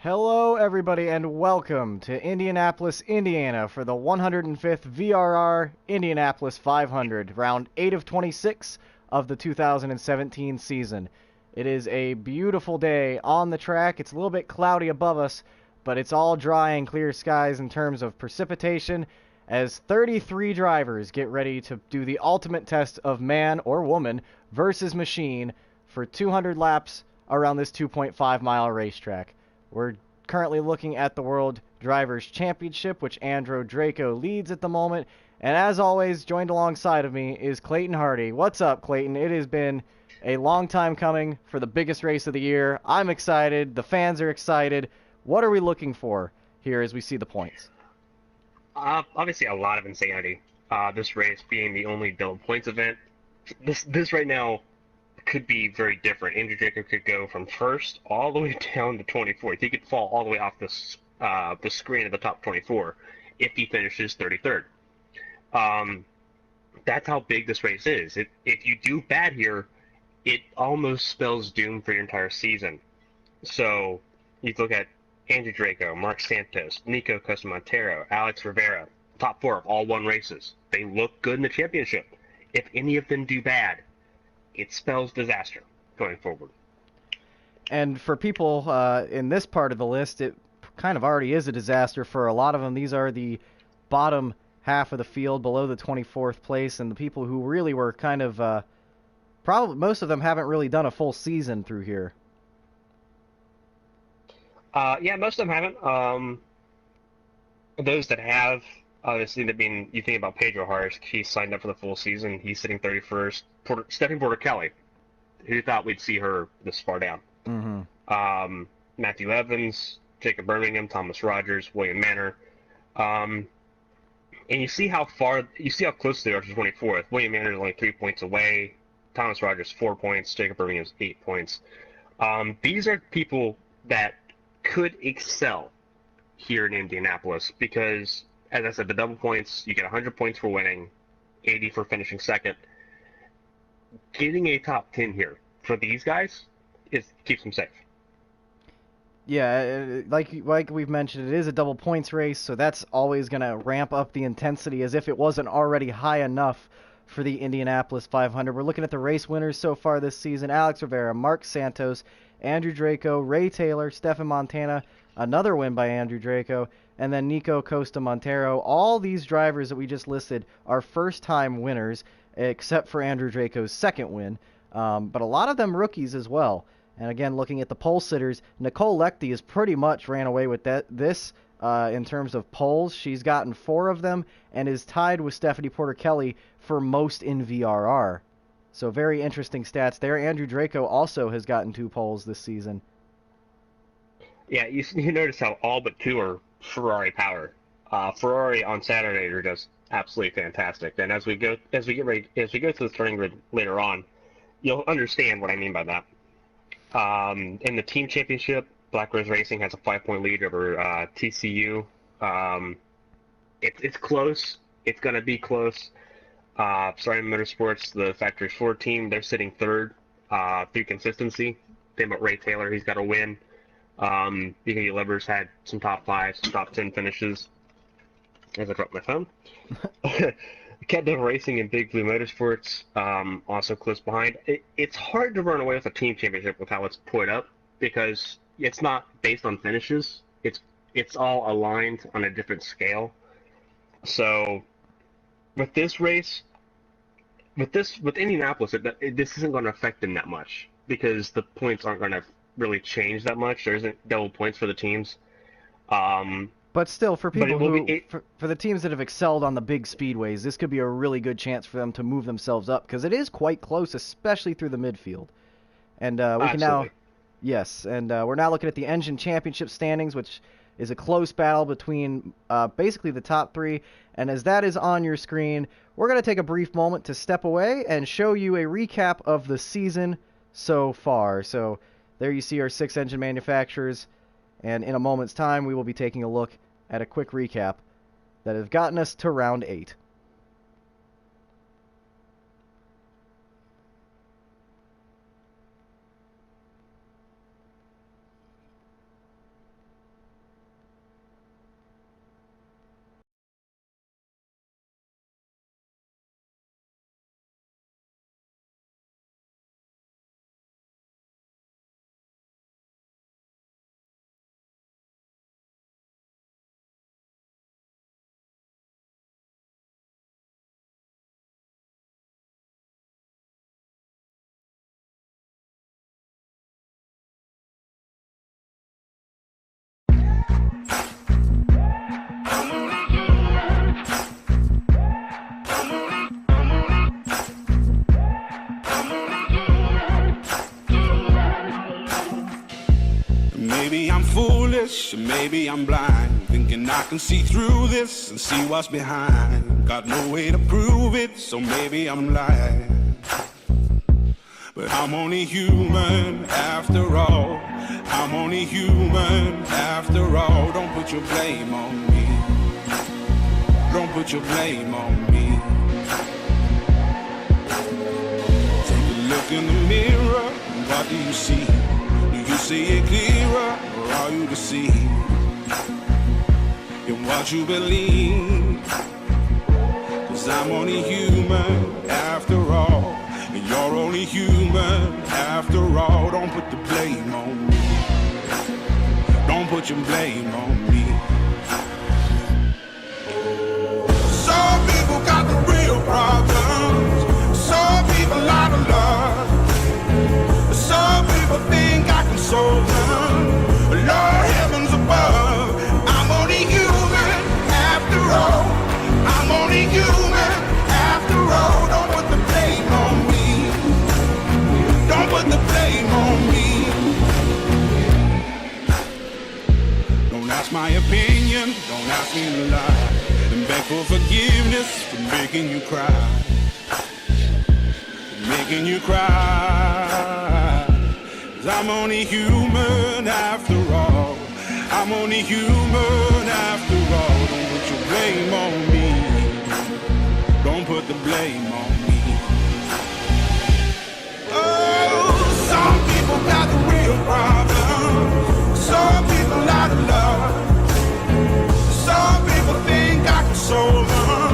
Hello, everybody, and welcome to Indianapolis, Indiana for the 105th VRR Indianapolis 500, round 8 of 26 of the 2017 season. It is a beautiful day on the track. It's a little bit cloudy above us, but it's all dry and clear skies in terms of precipitation as 33 drivers get ready to do the ultimate test of man or woman versus machine for 200 laps around this 2.5-mile racetrack. We're currently looking at the World Drivers' Championship, which Andrew Draco leads at the moment. And as always, joined alongside of me is Clayton Hardy. What's up, Clayton? It has been a long time coming for the biggest race of the year. I'm excited. The fans are excited. What are we looking for here as we see the points? Obviously, a lot of insanity. This race being the only double points event. This right now could be very different. Andrew Jacob could go from first all the way down to 24th. He could fall all the way off the screen of the top 24 if he finishes 33rd. That's how big this race is. If you do bad here, it almost spells doom for your entire season. So you look at Andrew Draco, Mark Santos, Nico Montero, Alex Rivera, top four of all won races. They look good in the championship. If any of them do bad, it spells disaster going forward. And for people in this part of the list, it kind of already is a disaster for a lot of them. These are the bottom half of the field below the 24th place, and the people who really were kind of probably most of them haven't really done a full season through here. Yeah, most of them haven't. Those that have, obviously, you think about Pedro Harris. He signed up for the full season. He's sitting 31st. Stephanie Porter Kelly, who thought we'd see her this far down. Matthew Evans, Jacob Birmingham, Thomas Rogers, William Manor. And you see how close they are to 24th. William Manor is only 3 points away. Thomas Rogers 4 points. Jacob Birmingham's 8 points. These are people that could excel here in Indianapolis because, as I said, the double points, you get 100 points for winning, 80 for finishing second. Getting a top 10 here for these guys keeps them safe. Yeah, like we've mentioned, it is a double points race, so that's always going to ramp up the intensity as if it wasn't already high enough for the Indianapolis 500. We're looking at the race winners so far this season: Alex Rivera, Mark Santos, Andrew Draco, Ray Taylor, Stefan Montana, another win by Andrew Draco, and then Nico Montero. All these drivers that we just listed are first-time winners, except for Andrew Draco's second win, but a lot of them rookies as well. And again, looking at the pole sitters, Nicole Lechty has pretty much ran away with this in terms of poles. She's gotten 4 of them and is tied with Stephanie Porter Kelly for most in VRR. So very interesting stats there. Andrew Draco also has gotten 2 poles this season. Yeah, you notice how all but 2 are Ferrari power. Ferrari on Saturday are just absolutely fantastic. And as we go to the starting grid later on, you'll understand what I mean by that. In the team championship, Black Rose Racing has a 5-point lead over TCU. It's close. It's going to be close. Starting Motorsports, the Factory 4 team, they're sitting third through consistency. Same about Ray Taylor. He's got a win. BKU Levers had some top 5, some top 10 finishes. As I dropped my phone. Cat Devil Racing and Big Blue Motorsports also close behind. It's hard to run away with a team championship with how it's put up because it's not based on finishes. It's all aligned on a different scale. So with this race, with Indianapolis, this isn't going to affect them that much because the points aren't going to really change that much. There isn't double points for the teams. But still, for people for the teams that have excelled on the big speedways, this could be a really good chance for them to move themselves up because it is quite close, especially through the midfield. And we can now, yes, and we're now looking at the Engine Championship standings, which is a close battle between basically the top 3. And as that is on your screen, we're going to take a brief moment to step away and show you a recap of the season so far. So there you see our 6 engine manufacturers. And in a moment's time, we will be taking a look at a quick recap that have gotten us to round 8. maybe I'm foolish, or maybe I'm blind, thinking I can see through this and see what's behind. Got no way to prove it, so maybe I'm lying. But I'm only human after all. I'm only human after all. Don't put your blame on me. Don't put your blame on me. Take a look in the mirror, what do you see? Do you see it clearer, or are you deceived in what you believe? 'Cause I'm only human after all, and you're only human after all. Don't put the blame on me. Don't put your blame on me. Some people got the real problems. Some people out of love. Some people think I can solve them. Lord heavens above, I'm only human after all. I'm only human after all. Don't put the blame on me. Don't put the blame on me. Don't ask my opinion, don't ask me to lie, and beg for forgiveness for making you cry. Making you cry. 'Cause I'm only human after all. I'm only human after all. Don't put your blame on me. Don't put the blame on me. Oh, some people got the real problem. Some people out of love. Some people think I can solve them.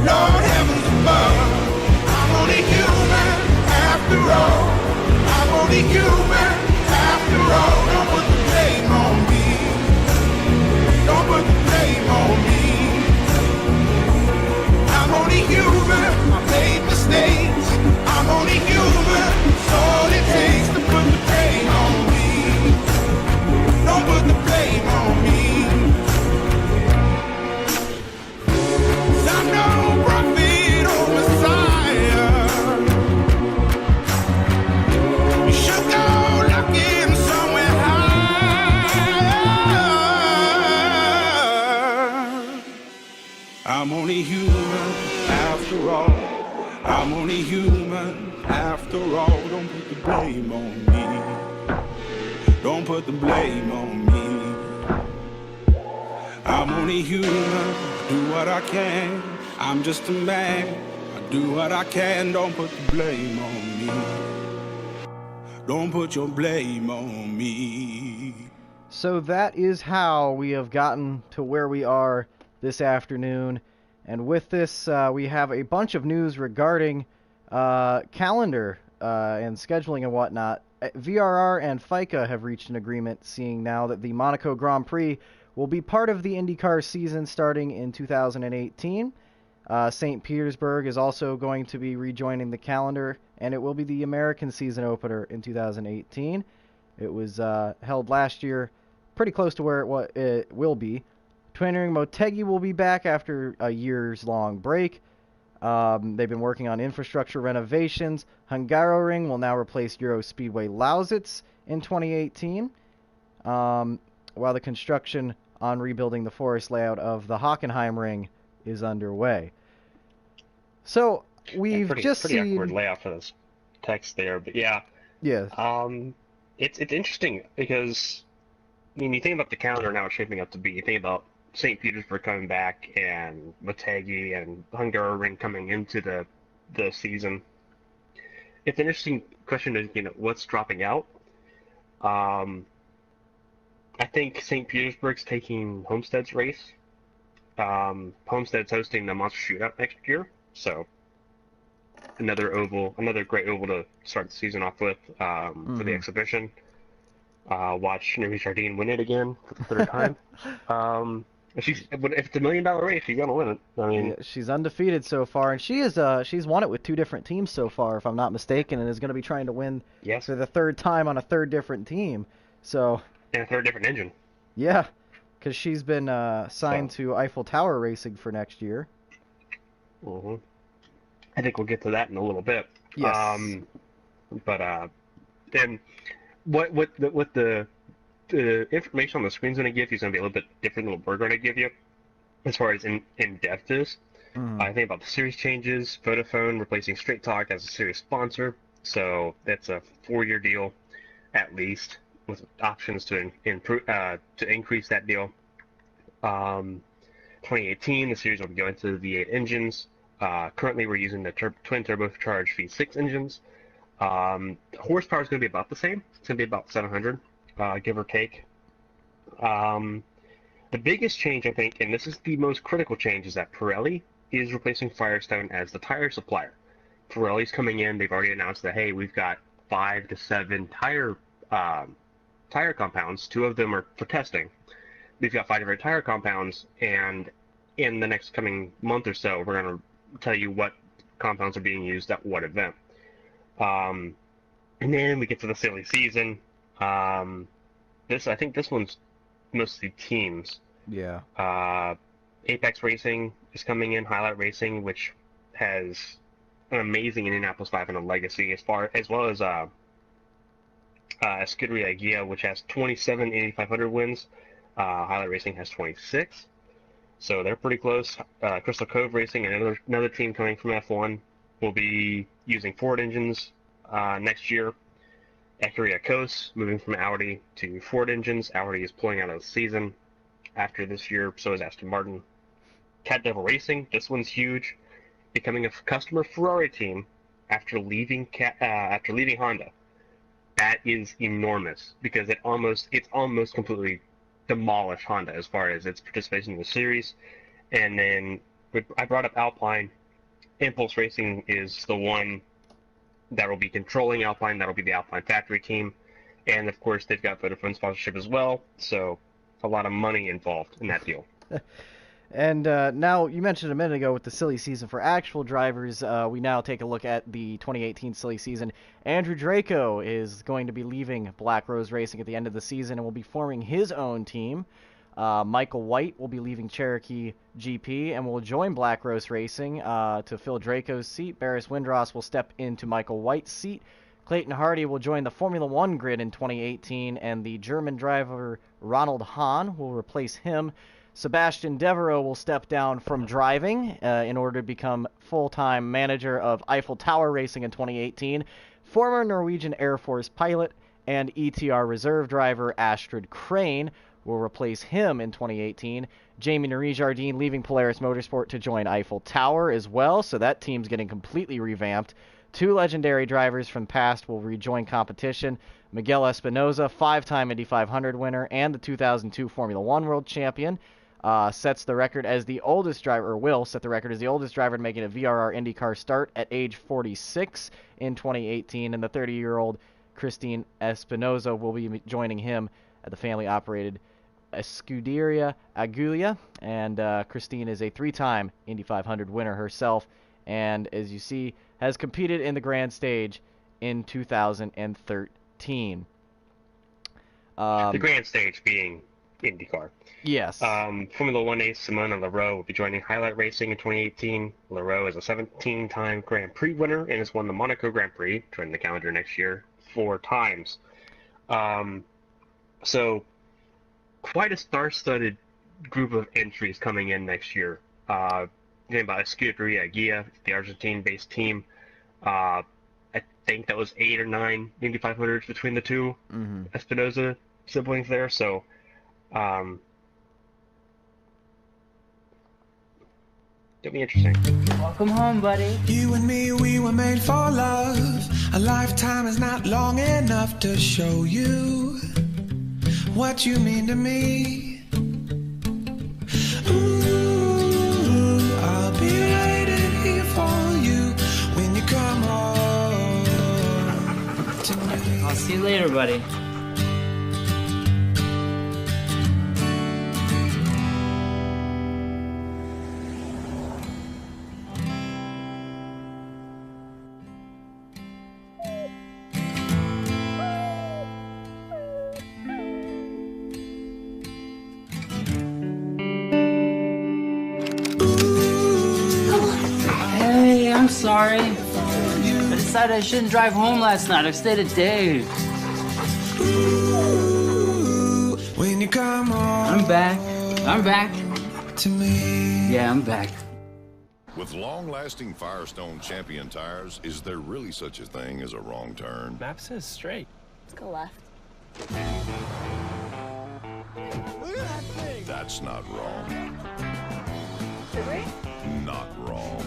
Lord heavens above, I'm only human after all. I'm only human after all. Don't put the blame on me. Don't put the blame on me. I'm only human. I made mistakes. I'm only human. It's all it takes to put the blame on me. Don't put the blame on me. 'Cause I'm no prophet or Messiah. You should go looking somewhere higher. I'm only human after all. I'm only human after all. Don't put the blame on me. Don't put the blame on me. I'm only human, do what I can. I'm just a man, I do what I can. Don't put the blame on me. Don't put your blame on me. So that is how we have gotten to where we are this afternoon. And with this, we have a bunch of news regarding calendar and scheduling and whatnot. VRR and FICA have reached an agreement, seeing now that the Monaco Grand Prix will be part of the IndyCar season starting in 2018. St. Petersburg is also going to be rejoining the calendar, and it will be the American season opener in 2018. It was held last year, pretty close to where it will be. Twinning Motegi will be back after a years-long break. They've been working on infrastructure renovations. Hungaroring will now replace Euro Speedway Lausitz in 2018, while the construction on rebuilding the forest layout of the Hockenheim Ring is underway. So we've pretty seen awkward layout for this text there, but yeah. Yeah. It's interesting because I mean you think about the calendar and how it's shaping up to be. You think about St. Petersburg coming back and Motegi and Hungaroring coming into the season. It's an interesting question is, what's dropping out. I think St. Petersburg's taking Homestead's race. Homestead's hosting the Monster Shootout next year, so another great oval to start the season off with for the exhibition. Watch Numi Jardine win it again for the third time. If it's $1 million race, she's gonna win it. I mean, yeah, she's undefeated so far, and she's won it with 2 different teams so far, if I'm not mistaken, and is going to be trying to win for the 3rd time on a 3rd different team. So. And a 3rd different engine. Yeah, because she's been signed to Eiffel Tower Racing for next year. Mm-hmm. I think we'll get to that in a little bit. Yes. But then, what the the information on the screen's going to give you is going to be a little bit different than what we're going to give you as far as in depth is. I think about the series changes, Vodafone replacing Straight Talk as a series sponsor, so that's a 4-year deal at least, with options to improve to increase that deal. 2018, the series will be going to the V8 engines. Currently, we're using the twin turbocharged V6 engines. Horsepower is going to be about the same. It's going to be about 700, give or take. The biggest change, I think, and this is the most critical change, is that Pirelli is replacing Firestone as the tire supplier. Pirelli's coming in. They've already announced that, hey, we've got 5 to 7 tire compounds. 2 of them are for testing. We've got 5 different tire compounds, and in the next coming month or so, we're going to tell you what compounds are being used at what event. And then we get to the silly season. I think this one's mostly teams. Yeah. Apex Racing is coming in, Highlight Racing, which has an amazing Indianapolis 500 legacy, as well as Scuderia Guia, which has 27 Indy 500 wins. Highlight Racing has 26, so they're pretty close. Crystal Cove Racing, another team coming from F1, will be using Ford engines next year. Ecuria Coast moving from Audi to Ford engines. Audi is pulling out of the season after this year, so is Aston Martin. Cat Devil Racing, this one's huge, becoming a customer Ferrari team after leaving Honda. That is enormous, because it's almost completely demolished Honda as far as its participation in the series. And then I brought up Alpine. Impulse Racing is the one that will be controlling Alpine. That'll be the Alpine factory team. And of course, they've got Vodafone sponsorship as well. So a lot of money involved in that deal. And now, you mentioned a minute ago with the silly season for actual drivers, we now take a look at the 2018 silly season. Andrew Draco is going to be leaving Black Rose Racing at the end of the season and will be forming his own team. Michael White will be leaving Cherokee GP and will join Black Rose Racing to fill Draco's seat. Barris Windross will step into Michael White's seat. Clayton Hardy will join the Formula One grid in 2018, and the German driver Ronald Hahn will replace him. Sebastian Devereaux will step down from driving in order to become full-time manager of Eiffel Tower Racing in 2018. Former Norwegian Air Force pilot and ETR reserve driver Astrid Crane will replace him in 2018. Jamie Nari-Jardine leaving Polaris Motorsport to join Eiffel Tower as well, so that team's getting completely revamped. 2 legendary drivers from the past will rejoin competition. Miguel Espinoza, 5-time Indy 500 winner and the 2002 Formula One world champion, sets the record as the oldest driver, or will set the record as the oldest driver making a VRR IndyCar start at age 46 in 2018, and the 30-year-old Christine Espinoza will be joining him at the family-operated Scuderia Agulia, and Christine is a 3-time Indy 500 winner herself, and as you see, has competed in the grand stage in 2013. The grand stage being IndyCar. Yes. Formula One ace Simona Leroux will be joining Highlight Racing in 2018. Leroux is a 17-time Grand Prix winner and has won the Monaco Grand Prix, joining the calendar next year, 4 times. So quite a star-studded group of entries coming in next year. Named by Scuderia Guia, the Argentine-based team. I think that was 8 or 9 Indy 500s between the 2 Espinoza siblings there. So, it'll be interesting. Welcome home, buddy. You and me, we were made for love. A lifetime is not long enough to show you what you mean to me. Ooh, I'll be waiting here for you when you come home tonight. I'll see you later, buddy. I'm sorry. I decided I shouldn't drive home last night. I stayed at Dave's. Ooh, come on. I'm back. I'm back. To me. Yeah, I'm back. With long-lasting Firestone Champion tires, is there really such a thing as a wrong turn? Map says straight. Let's go left. That's not wrong. Did we? Not wrong.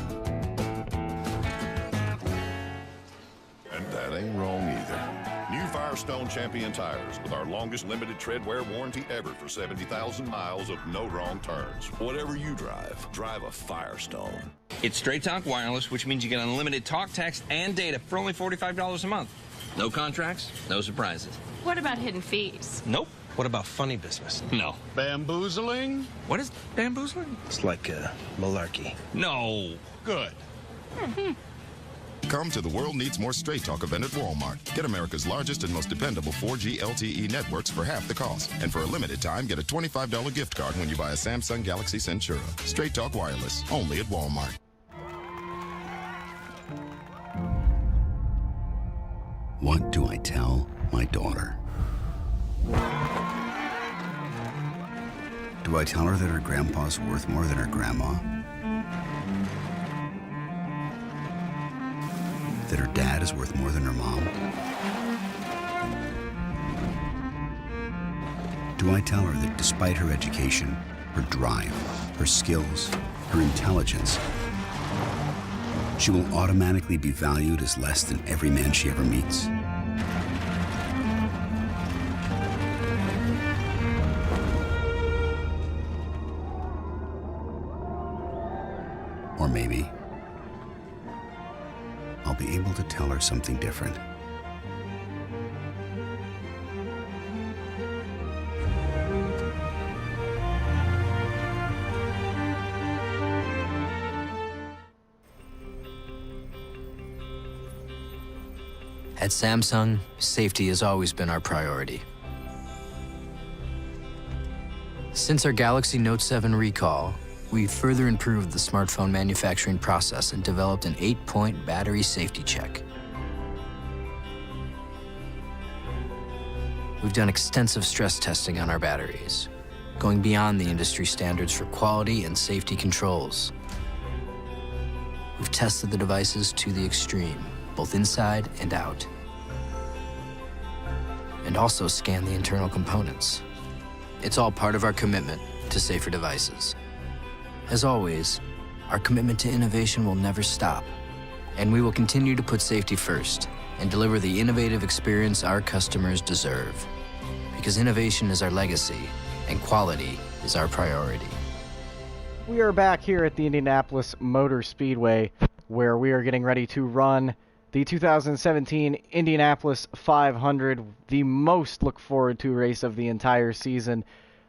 And that ain't wrong either. New Firestone Champion tires with our longest limited tread wear warranty ever for 70,000 miles of no wrong turns. Whatever you drive, drive a Firestone. It's Straight Talk Wireless, which means you get unlimited talk, text, and data for only $45 a month. No contracts, no surprises. What about hidden fees? Nope. What about funny business? No. Bamboozling? What is bamboozling? It's like malarkey. No. Good. Come to the World Needs More Straight Talk event at Walmart. Get America's largest and most dependable 4G LTE networks for half the cost. And for a limited time, get a $25 gift card when you buy a Samsung Galaxy Centura. Straight Talk Wireless, only at Walmart. What do I tell my daughter? Do I tell her that her grandpa's worth more than her grandma? That her dad is worth more than her mom? Do I tell her that despite her education, her drive, her skills, her intelligence, she will automatically be valued as less than every man she ever meets? Or maybe I'll be able to tell her something different. At Samsung, safety has always been our priority. Since our Galaxy Note 7 recall, we've further improved the smartphone manufacturing process and developed an 8-point battery safety check. We've done extensive stress testing on our batteries, going beyond the industry standards for quality and safety controls. We've tested the devices to the extreme, both inside and out, and also scanned the internal components. It's all part of our commitment to safer devices. As always, our commitment to innovation will never stop, and we will continue to put safety first and deliver the innovative experience our customers deserve. Because innovation is our legacy, and quality is our priority. We are back here at the Indianapolis Motor Speedway, where we are getting ready to run the 2017 Indianapolis 500, the most look forward to race of the entire season.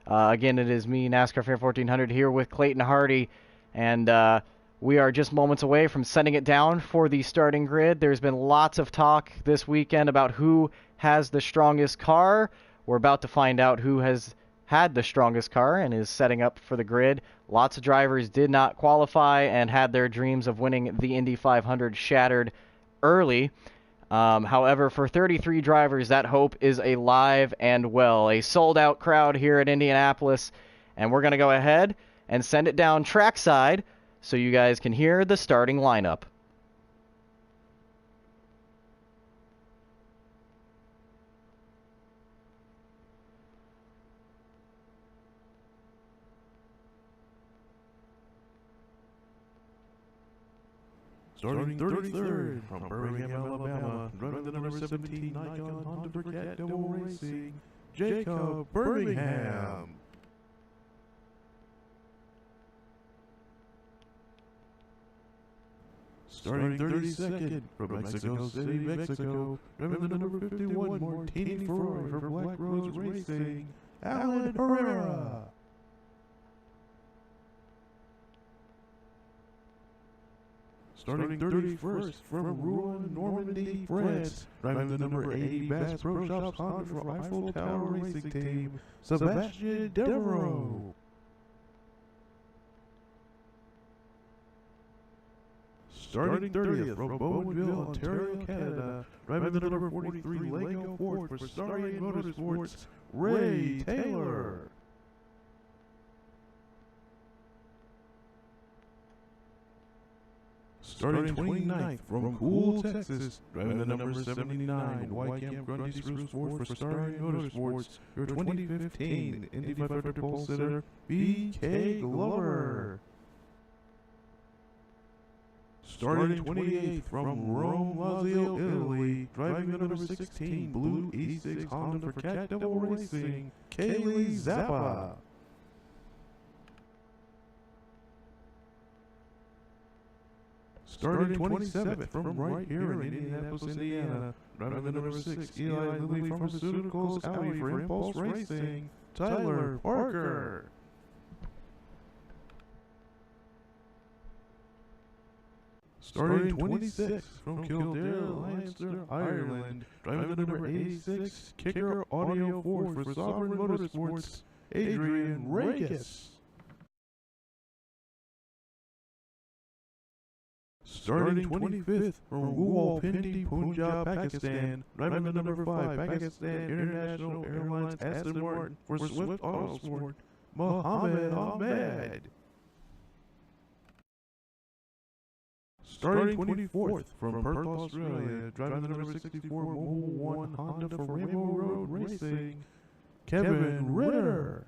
Again, it is me, NASCAR Fan 1400, here with Clayton Hardy, and we are just moments away from setting it down for the starting grid. There's been lots of talk this weekend about who has the strongest car. We're about to find out who has had the strongest car and is setting up for the grid. Lots of drivers did not qualify and had their dreams of winning the Indy 500 shattered early. However, for 33 drivers, that hope is alive and well. A sold-out crowd here at Indianapolis, and we're going to go ahead and send it down trackside so you guys can hear the starting lineup. Starting 33rd from Birmingham, Alabama, running the number 17 Nikon Honda Briquette Double Racing, Jacob Birmingham. Starting 32nd from Mexico City, Mexico, running the number 51 Martini Ferrari for Black Rose Racing, Alan Herrera. Starting 31st from Rouen, Normandy, France, driving the number 80 Bass Pro Shops Honda for Eiffel Tower Racing Team, Sebastian Devereaux. Starting 30th from Bowmanville, Ontario, Canada, driving the number 43 Lego Ford for Starry Motorsports, Ray Taylor. Starting 29th from Cool, Texas, driving the number 79, Whitecamp Grundy Spruce Ford for Starry Motorsports, your 2015 Indy 500 pole sitter, B.K. Glover. Starting 28th from Rome, Lazio, Italy, driving the number 16 Blue E6 Honda for Cat Devil Racing, Kaylee Zappa. Starting 27th from right here in Indianapolis, Indiana, driving the number 6 Eli Lilly Pharmaceuticals Audi for Impulse Racing, Tyler Parker. Starting 26th from Kildare, Leinster, Ireland, driving the number 86 Kicker Audio Ford for Sovereign Motorsports, Adrian Regis. Starting 25th from Rawalpindi, Punjab, Pakistan, driving the number 5 Pakistan International Airlines Aston Martin for Swift Autosport, Mohammed Ahmed. Starting 24th from Perth, Australia, driving the number 64 Mobile 1 Honda for Rainbow Road Racing, Kevin Ritter.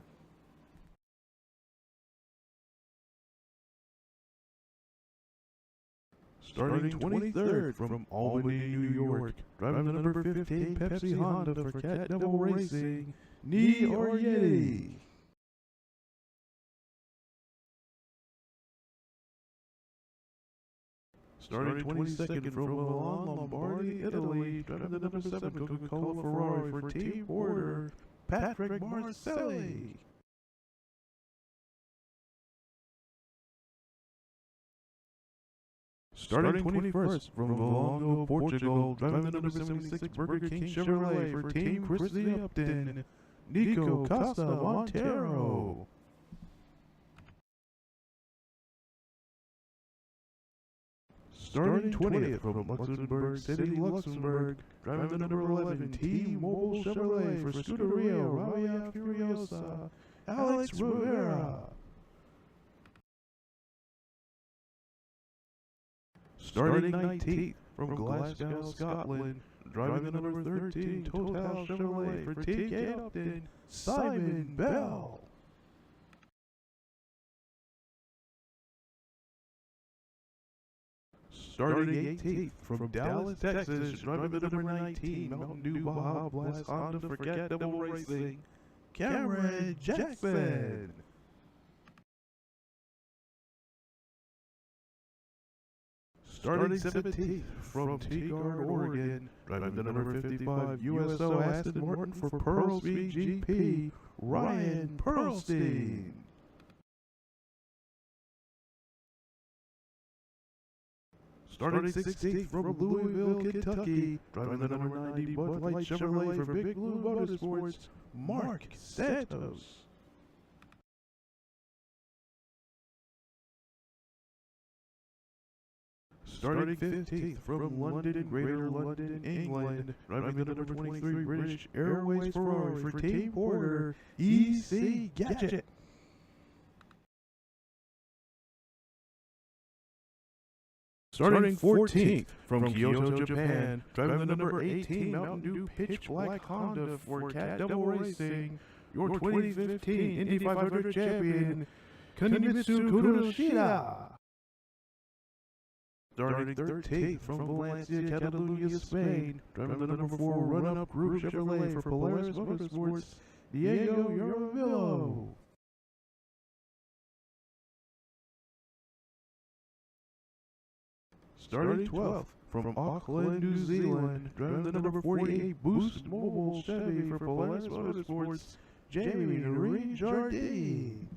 Starting 23rd from Albany, New York, driving the number 15 Pepsi Honda for Cat Devil Racing, Nee Orietti. Starting 22nd from Milan, Lombardy, Italy, driving the number 7 Coca-Cola Ferrari for Team Porter, Patrick Marcelli. Starting 21st from Valongo, Portugal, driving the number 76 Burger King Chevrolet for Team Christy Upton, Nico Costa Montero. Starting 20th from Luxembourg City, Luxembourg, driving the number 11 T-Mobile Chevrolet for Scuderia Rabia Furiosa, Alex Rivera. Starting 19th from Glasgow, Scotland, driving the number 13 Total Chevrolet for TK Upton, Simon Bell. Starting 18th from Dallas, Texas, driving the number 19 Mountain Dew Baja Blast Honda for Cat Devil Racing, Cameron Jackson. Starting 17th from Tigard, Oregon, driving the number 55 USO Aston Martin for Pearlsby GP, Ryan Pearlstein. Starting 16th from Louisville, Kentucky, driving the number 90 Bud Light Chevrolet for Big Blue Motorsports, Mark Santos. Starting 15th from London, Greater London, England, driving the number 23 British Airways Ferrari for Team Porter, E.C. Gadget. Starting 14th from Kyoto, Japan, driving the number 18 Mountain Dew Pitch Black Honda for Cat Devil Racing, your 2015 Indy 500 champion, Kunimitsu Kuroshita. Starting 13th from Valencia, Catalonia, Spain, driving the number 4 run-up Group Chevrolet for Polaris Motorsports, Diego Yaramillo. Starting 12th from Auckland, New Zealand, driving the number 48 Boost Mobile Chevy for Polaris Motorsports, Jamie Noreen Jardine.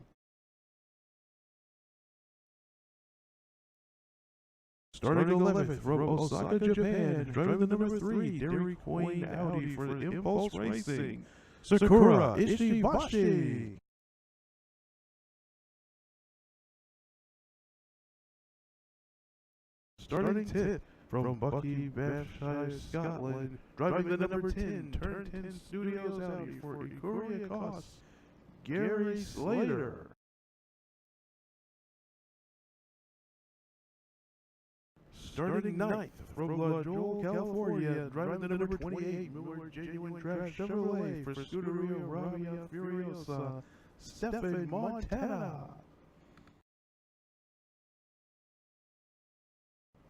Starting 11th from Osaka, Japan, driving the number 3 Dairy Queen Audi for Impulse Racing, Sakura Ishibashi. Starting 10th from Bucky, Banffshire, Scotland, driving the number 10 Turn 10 Studios Audi for Ikuria Koss, Gary Slater. Starting ninth from La Joel, California, driving the number 28 Miller Genuine Draft Chevrolet for Scuderia Rabia Furiosa, Stefan Montana.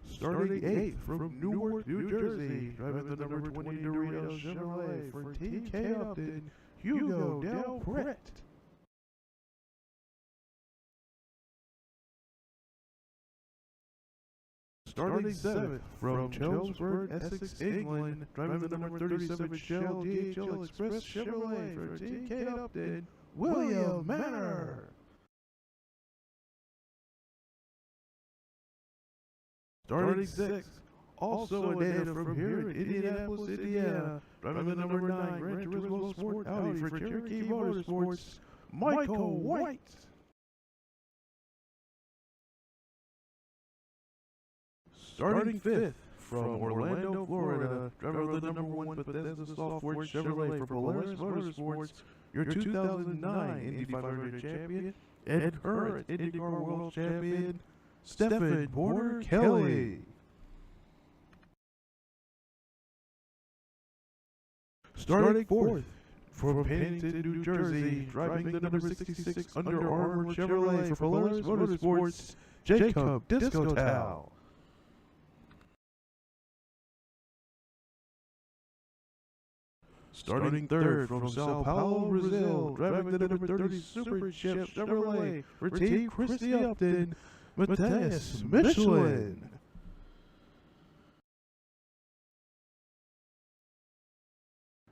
Starting 8th from Newark, New Jersey, driving the number 20 Dorito Chevrolet for TK Upton, Hugo Del Pret. Starting 7th from Chelmsford, Essex, England, driving the number 37 Shell DHL Express Chevrolet for TK Upton, William Manor. Starting 6th, also a native from here in Indianapolis, Indiana, driving the number 9 Gran Turismo Sport Audi for Cherokee Motorsports, Michael White. Starting 5th from Orlando, Florida, driver of the number 1 Bethesda Software Chevrolet for Polaris Motorsports, your 2009 Indy 500 champion and current IndyCar World Champion, Stephen Porter Kelly. Starting 4th from Pennington, New Jersey, driving the number 66 Under Armour Chevrolet for Polaris Motorsports, Jacob Discotal. Starting 3rd from Sao Paulo, Brazil, driving the number 30 Super Chip Chevrolet for Team Christy Upton, Matthias Michelin.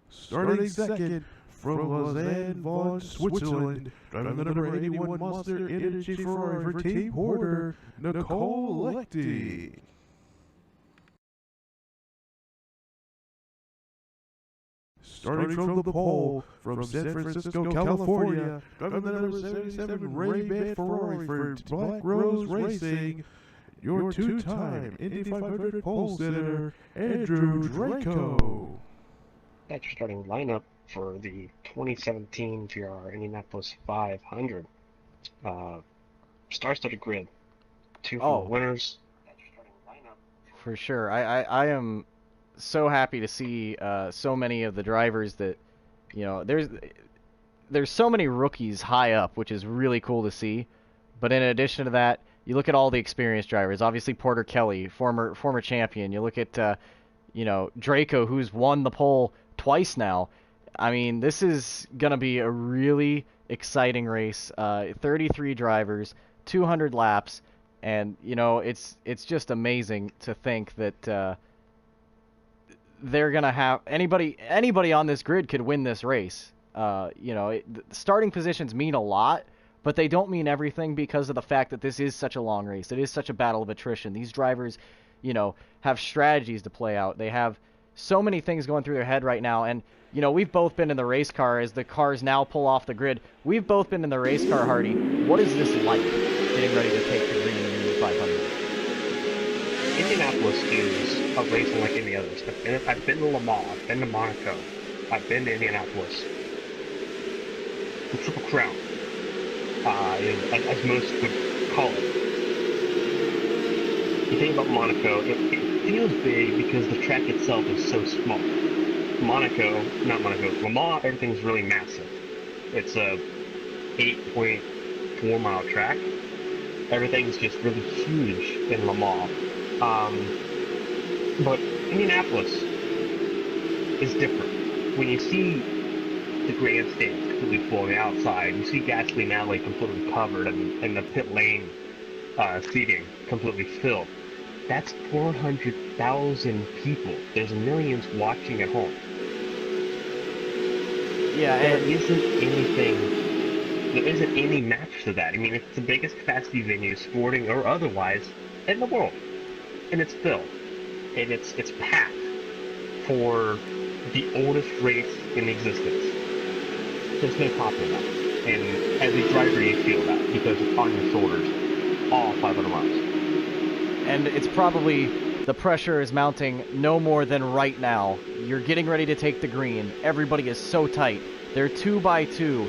Starting 2nd from Lausanne, Vaughan, Switzerland, driving the number 81 Monster Energy Ferrari for Team Porter, Nicole Lechty. Starting from the pole from San Francisco, California, driving the number 77 Ray-Ban Ferrari for Black Rose Racing, your two-time Indy 500 pole sitter, Andrew Draco. That's your starting lineup for the 2017 VRR Indianapolis 500. Star-studded grid. 2 full winners. That's your starting lineup. For sure. I am so happy to see so many of the drivers that, you know, there's so many rookies high up, which is really cool to see. But in addition to that, you look at all the experienced drivers. Obviously, Porter Kelly, former champion. You look at, you know, Draco, who's won the pole twice now. I mean, this is going to be a really exciting race. 33 drivers, 200 laps, and, you know, it's just amazing to think that they're going to have anybody on this grid could win this race. You know, starting positions mean a lot, but they don't mean everything because of the fact that this is such a long race. It is such a battle of attrition. These drivers, you know, have strategies to play out. They have so many things going through their head right now. And, you know, we've both been in the race car as the cars now pull off the grid. We've both been in the race car, Hardy. What is this like, getting ready to take the green in the Indy 500? Indianapolis is a race unlike any others. I've been to Le Mans, I've been to Monaco, I've been to Indianapolis. The Triple Crown, as most would call it. You think about Monaco, it feels big because the track itself is so small. Le Mans, everything's really massive. It's a 8.4 mile track. Everything's just really huge in Le Mans. But Indianapolis is different. When you see the grandstand completely full on the outside, you see gasoline alley completely covered and the pit lane seating completely filled. That's 400,000 people. There's millions watching at home. Yeah, there isn't any match to that. I mean, it's the biggest capacity venue, sporting or otherwise, in the world. And it's filled. And it's packed for the oldest race in existence. There's no topping that. And as a driver, you feel that because it's on your shoulders all 500 miles. And it's probably, the pressure is mounting no more than right now. You're getting ready to take the green. Everybody is so tight. They're 2 by 2,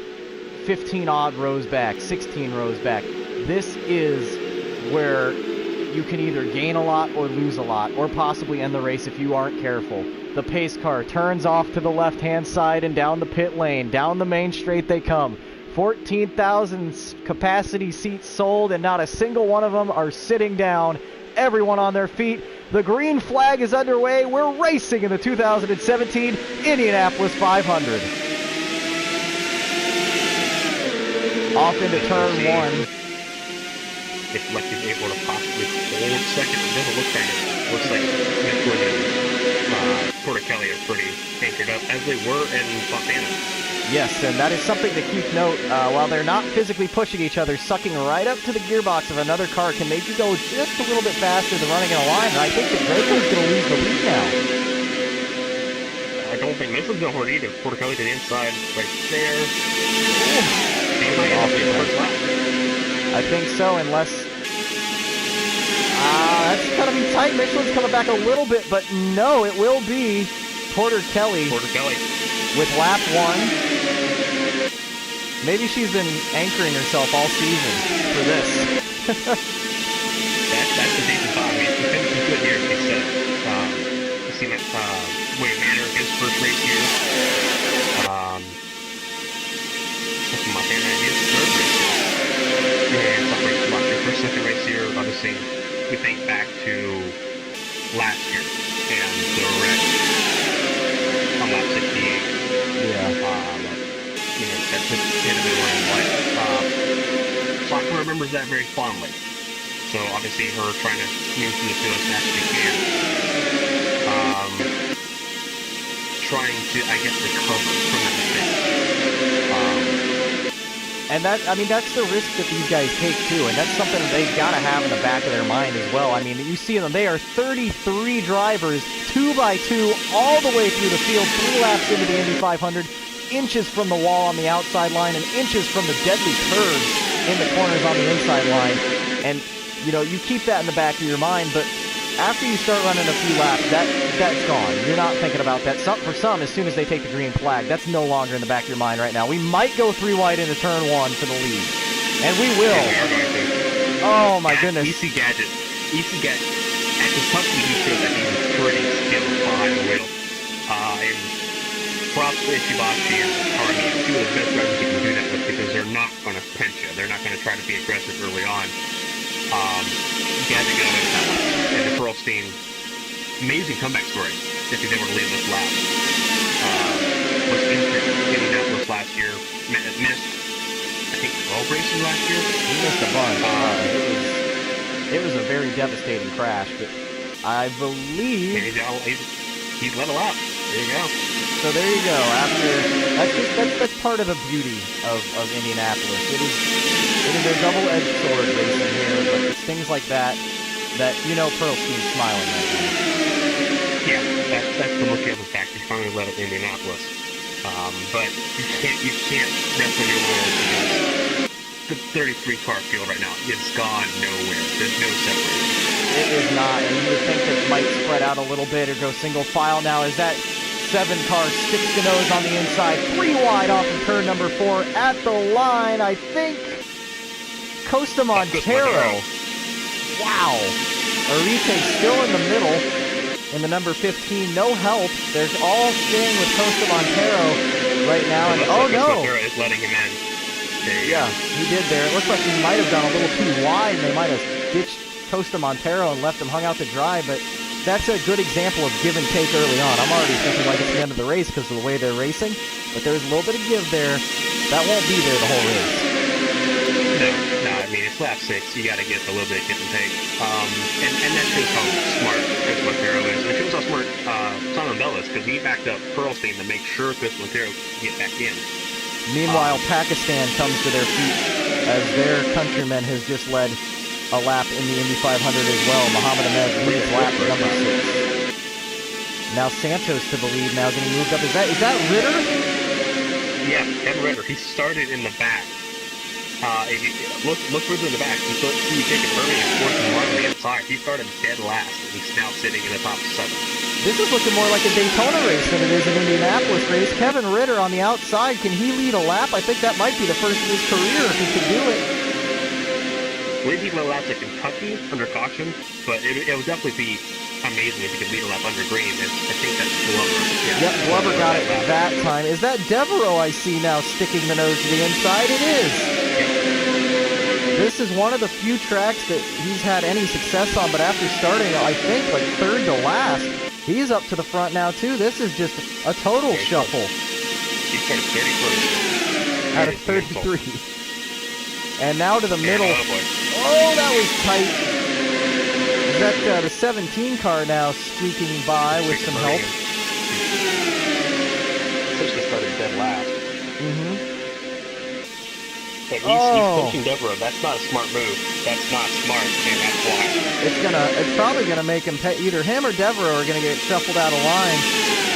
15 odd rows back, 16 rows back. This is where you can either gain a lot or lose a lot, or possibly end the race if you aren't careful. The pace car turns off to the left-hand side and down the pit lane. Down the main straight they come. 14,000 capacity seats sold, and not a single one of them are sitting down. Everyone on their feet. The green flag is underway. We're racing in the 2017 Indianapolis 500. Off into turn one. If Lecky's able to possibly hold second, it doesn't look like it. Looks like Michelin and Porter Kelly are pretty anchored up, as they were in Fontana. Yes, and that is something to keep note. While they're not physically pushing each other, sucking right up to the gearbox of another car can make you go just a little bit faster than running in a line. And I think that Draco's going to lose the lead now. I don't think Michelin's going to hold either. Porter Kelly to the inside, right there. I think so, unless... that's going to be tight. Michelin's coming back a little bit, but no, it will be Porter Kelly. With lap one. Maybe she's been anchoring herself all season for this. That's a decent thought. I mean, she finishes good here, she said. You see Wayne Manor, his first race here. Montana, his third race here. And Celebration Montana, first, second race here. Obviously, we think back to last year and the wreck on lap 68. That took hit of the running light. Flacco remembers that very fondly. So obviously her trying to move through the field as fast as she can. Trying to, I guess, recover from that mistake. And that's the risk that these guys take too, and that's something that they've got to have in the back of their mind as well. I mean, you see them, they are 33 drivers, 2 by 2, all the way through the field, 3 laps into the Indy 500, inches from the wall on the outside line, and inches from the deadly curves in the corners on the inside line. And, you keep that in the back of your mind, but after you start running a few laps, that's gone. You're not thinking about that. For some, as soon as they take the green flag, that's no longer in the back of your mind right now. We might go 3 wide into turn 1 for the lead. And we will. Yeah, we are going to. Oh, my goodness. EC Gadget. At Kentucky, he showed that he was pretty skilled behind the wheel. And props to Ishibashi and Harney. Two of the best drivers you can do that with, because they're not going to pinch you. They're not going to try to be aggressive early on. Gadget got away with that one. And the Pearlstein, amazing comeback story if he's able to lead this lap. Was in Indianapolis last year. Missed, I think, 12 races last year. He missed a bunch. It was a very devastating crash, but I believe... And he's let a lap. There you go. So there you go. That's part of the beauty of Indianapolis. It is a double-edged sword racing here, but it's things like that Pearlstein's smiling right now. Yeah, that's the look of the fact he finally let it Indianapolis. But you can't rest on your laurels because the 33 car field right now is gone nowhere. There's no separation. It is not, and you would think that it might spread out a little bit or go single file now as that 7 car sticks the nose on the inside, 3 wide off of turn number 4 at the line, I think. Costa Montero. Wow. Arite still in the middle in the number 15. No help. They're all staying with Costa Montero right now. And Montero is letting him in. Yeah, he did there. It looks like he might have gone a little too wide, and they might have ditched Costa Montero and left him hung out to dry, but that's a good example of give and take early on. I'm already thinking like it's the end of the race because of the way they're racing, but there's a little bit of give there. That won't be there the whole race. No, I mean, it's lap 6. You got to get a little bit of give and take. And that shows how smart Chris Montero is. And it shows how smart Simon Bell is, because he backed up Pearlstein to make sure Chris Montero could get back in. Meanwhile, Pakistan comes to their feet as their countryman has just led a lap in the Indy 500 as well. Muhammad Ahmed leads lap number 6. Now Santos to the lead, now getting moved up. Is that Ritter? Yeah, Kevin Ritter. He started in the back. If you look further in the back, you see Jacob Burning and fourth and one on the inside. He started dead last, and he's now sitting in the top 7. This is looking more like a Daytona race than it is an Indianapolis race. Kevin Ritter on the outside, can he lead a lap? I think that might be the first of his career if he could do it. believe he led a lap to Kentucky under caution, but it would definitely be amazing if he could lead a lap under green. And I think that's Glover. Yeah, Yep, Glover got it that time. Is that Devereaux I see now sticking the nose to the inside? It is. This is one of the few tracks that he's had any success on, but after starting, I think, like third to last, he's up to the front now, too. This is just a total shuffle. He started 31st. Out of 33. And now to the middle. Oh, that was tight. Is that the 17 car now squeaking by with some help? Essentially started dead last. Mm-hmm. But he's pushing Devereaux. That's not a smart move. That's not smart, and that's why. It's probably gonna make him either him or Devereaux are gonna get shuffled out of line.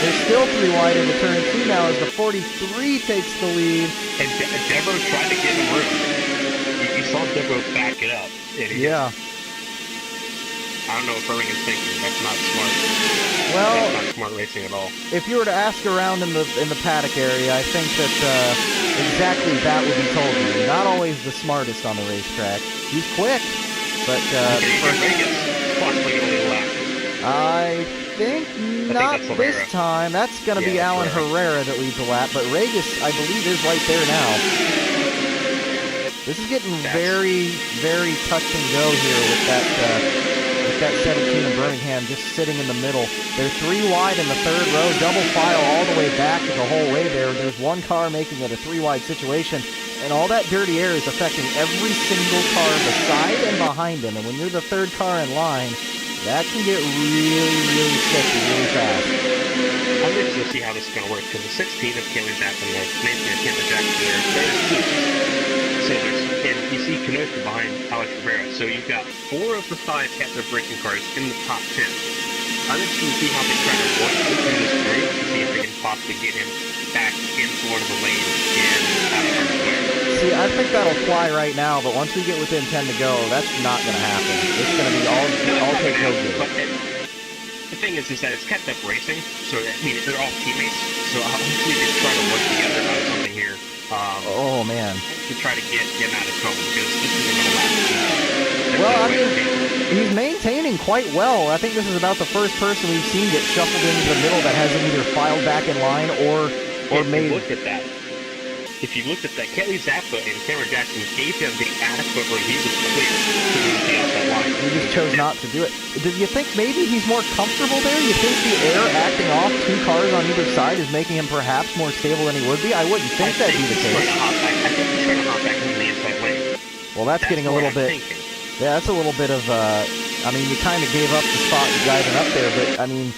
They're still 3 wide into turn 2 now as the 43 takes the lead. And Devereaux tried to give him room. You saw Devereaux back it up. Yeah. I don't know what Birmingham's thinking. That's not smart. Well, that's not smart racing at all. If you were to ask around in the paddock area, I think that exactly that would be told you. Not always the smartest on the racetrack. He's quick, but I think not this time. That's going to be Alan Herrera that leads the lap, but Regis, I believe, is right there now. This is getting very, very touch and go here with that 17 in Birmingham just sitting in the middle. They're 3 wide in the third row, double file all the way back the whole way there. There's one car making it a 3 wide situation, and all that dirty air is affecting every single car beside and behind him. And when you're the third car in line, that can get really, really sketchy really fast. I'm interested to see how this is going to work, because the 16 of Kelly's back in the 19 of Cameron Jackson there's teams. So and you see Kenosha behind Alex Rivera. So you've got 4 of the 5 captive racing cars in the top 10. I'm interested to see how they try to work through this group to see if they can possibly get him back into one of the lanes and out of the way. See, I think that'll fly right now, but once we get within 10 to go, that's not going to happen. It's going to be all take no good. But the thing is that it's kept up racing, so I mean they're all teammates. So hopefully they try to work together out of something here. Oh man! To try to get him out of trouble, because this is another lap. Well, I mean, he's maintaining quite well. I think this is about the first person we've seen get shuffled into the middle that hasn't either filed back in line or made. If you looked at that, Kelly Zappa and Cameron Jackson gave him the adequate room. He was clear to move the outside line. He just chose not to do it. Do you think maybe he's more comfortable there? You think the air acting off 2 cars on either side is making him perhaps more stable than he would be? I wouldn't think that'd be the case. I think he's trying to hop back into the inside lane. Well, that's getting a little bit. Yeah, that's a little bit of. I mean, you kind of gave up the spot driving up there, but I mean,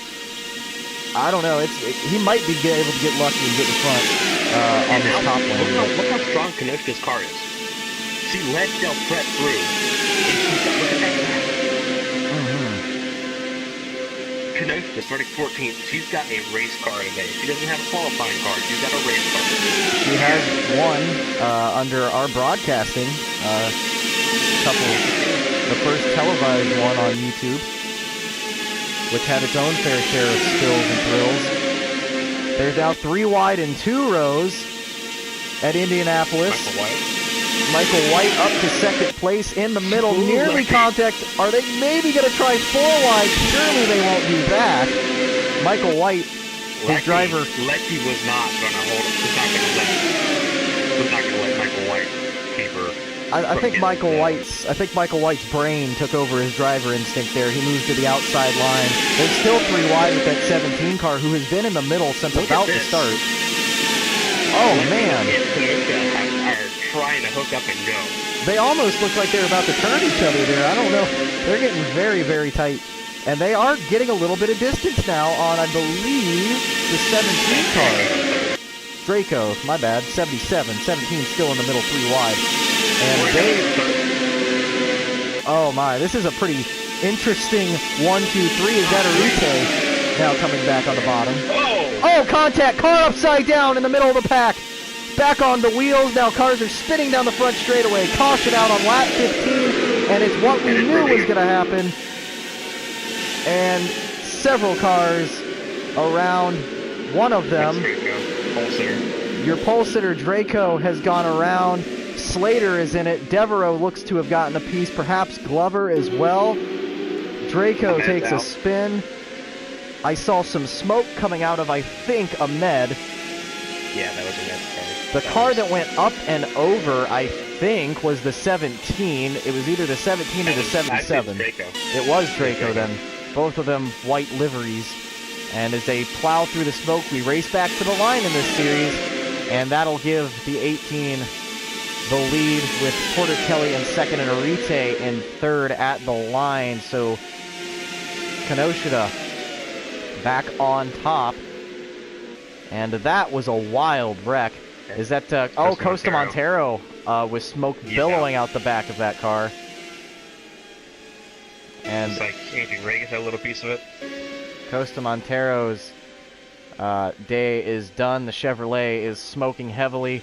I don't know. He might be able to get lucky and get in front on this top lane. Look how strong Kenosha's car is. She led Del Pret through, and she's got look at that gap. Kenosha starting 14th. She's got a race car today. She doesn't have a qualifying car. She's got a race car. She has one under our broadcasting. The first televised one on YouTube, which had its own fair share of spills and thrills. There's now 3 wide in 2 rows at Indianapolis. Michael White up to second place in the middle, nearly contact. Are they maybe going to try 4 wide? Surely they won't do that. Michael White, his driver. Leckie was not going to hold it. Was not going to let Michael White keep her. I think Michael White's brain took over his driver instinct there. He moved to the outside line. They're still 3 wide with that 17 car, who has been in the middle since about the start. Oh man! Are trying to hook up and go. They almost look like they're about to turn each other there. I don't know. They're getting very, very tight, and they are getting a little bit of distance now on, I believe, the 17 car. Draco, my bad, 77. 17 still in the middle, 3 wide. And oh my, this is a pretty interesting 1, 2, 3. Is that Arute now coming back on the bottom? Oh, contact! Car upside down in the middle of the pack. Back on the wheels. Now cars are spinning down the front straightaway. Caution out on lap 15, and it's what we knew was going to happen. And several cars around one of them. Your pole sitter Draco has gone around, Slater is in it. Devereaux looks to have gotten a piece, perhaps Glover as well. Draco takes a spin. I saw some smoke coming out of, I think, Ahmed. Yeah, that was Ahmed's car. The car that went up and over, I think, was the 17. It was either the 17 or the 77. It was Draco then. Both of them white liveries. And as they plow through the smoke, we race back to the line in this series. And that'll give the 18 the lead with Porter Kelly in second and Arite in third at the line. So Kinoshita back on top. And that was a wild wreck. Is that, Costa Montero with smoke billowing out the back of that car. And it's like Adrian Regas had a little piece of it. Costa Montero's day is done. The Chevrolet is smoking heavily.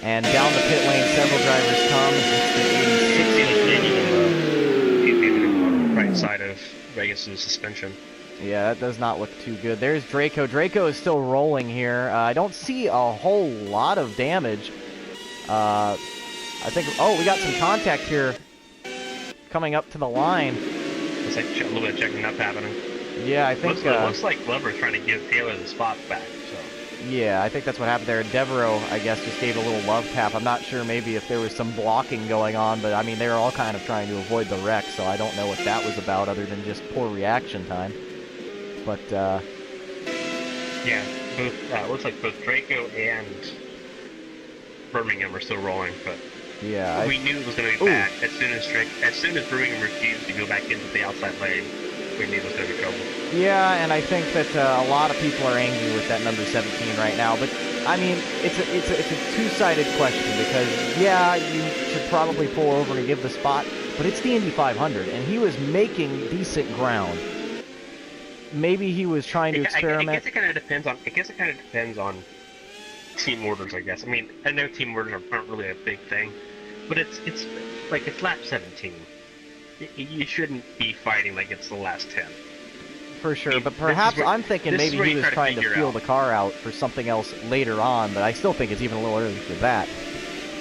And down the pit lane, several drivers come. It's the 86. He's on the right side of Regas' suspension. Yeah, that does not look too good. There's Draco. Draco is still rolling here. I don't see a whole lot of damage. I think... Oh, we got some contact here coming up to the line. Looks like a little bit of checking up happening. Yeah, I think... looks like Glover's trying to give Taylor the spot back, so... Yeah, I think that's what happened there. Devereaux, I guess, just gave a little love tap. I'm not sure maybe if there was some blocking going on, but I mean, they were all kind of trying to avoid the wreck, so I don't know what that was about other than just poor reaction time. But, yeah, both, looks like both Draco and Birmingham are still rolling, but yeah, we knew it was going to be bad. As soon as Birmingham refused to go back into the outside lane, we knew it was going to be trouble. Yeah, and I think that a lot of people are angry with that number 17 right now, but I mean, it's a two-sided question because, yeah, you should probably pull over and give the spot, but it's the Indy 500, and he was making decent ground. Maybe he was trying to experiment. I guess it kind of depends on team orders, I guess. I mean, I know team orders aren't really a big thing, but it's like it's lap 17. You shouldn't be fighting like it's the last 10. For sure, but perhaps I'm thinking maybe he was trying to feel the car out for something else later on, but I still think it's even a little early for that.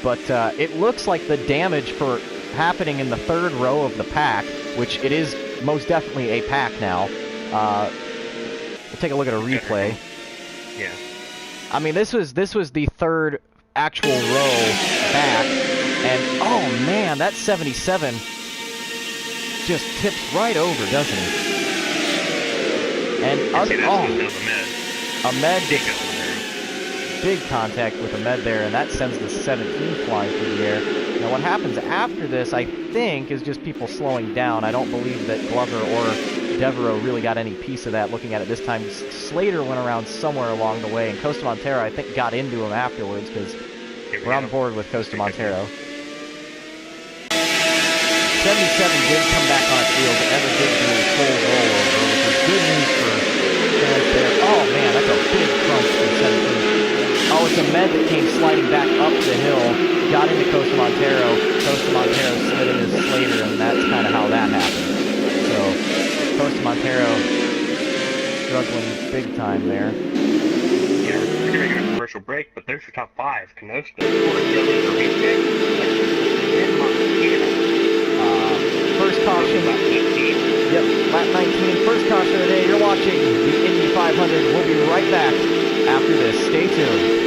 But it looks like the damage for happening in the third row of the pack, which it is most definitely a pack now. We'll take a look at a replay. Yeah. I mean, this was the third actual row back, and oh man, that 77 just tips right over, doesn't it? And Ahmed big contact with Ahmed there, and that sends the 17 flying through the air. Now what happens after this, I think, is just people slowing down. I don't believe that Glover or Devereaux really got any piece of that looking at it this time. Slater went around somewhere along the way, and Costa Montero, I think, got into him afterwards because we're on board with Costa Montero. 77 did come back on its wheels, but never did do a full rollover, which is good news for fans there. Oh man, that's a big crunch for 17. Oh, it's Ahmed that came sliding back up the hill, got into Costa Montero. Costa Montero slid into Slater, and that's kind of how that happened. So, Costa Montero struggling big time there. Yeah, we're going to get a commercial break, but there's your top 5. Kenosha, Porter Kelly, first caution. Yep, lap 19, first caution of the day. You're watching the Indy 500. We'll be right back after this. Stay tuned.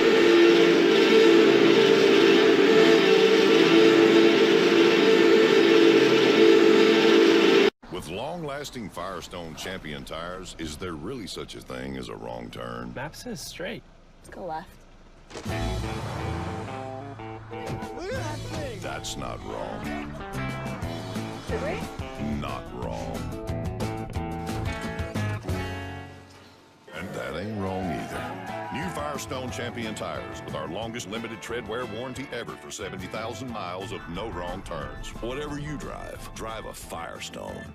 With long-lasting Firestone Champion tires, is there really such a thing as a wrong turn? Map says straight. Let's go left. That's not wrong. Did we? Not wrong. And that ain't wrong either. New Firestone Champion tires with our longest limited tread wear warranty ever for 70,000 miles of no wrong turns. Whatever you drive, drive a Firestone.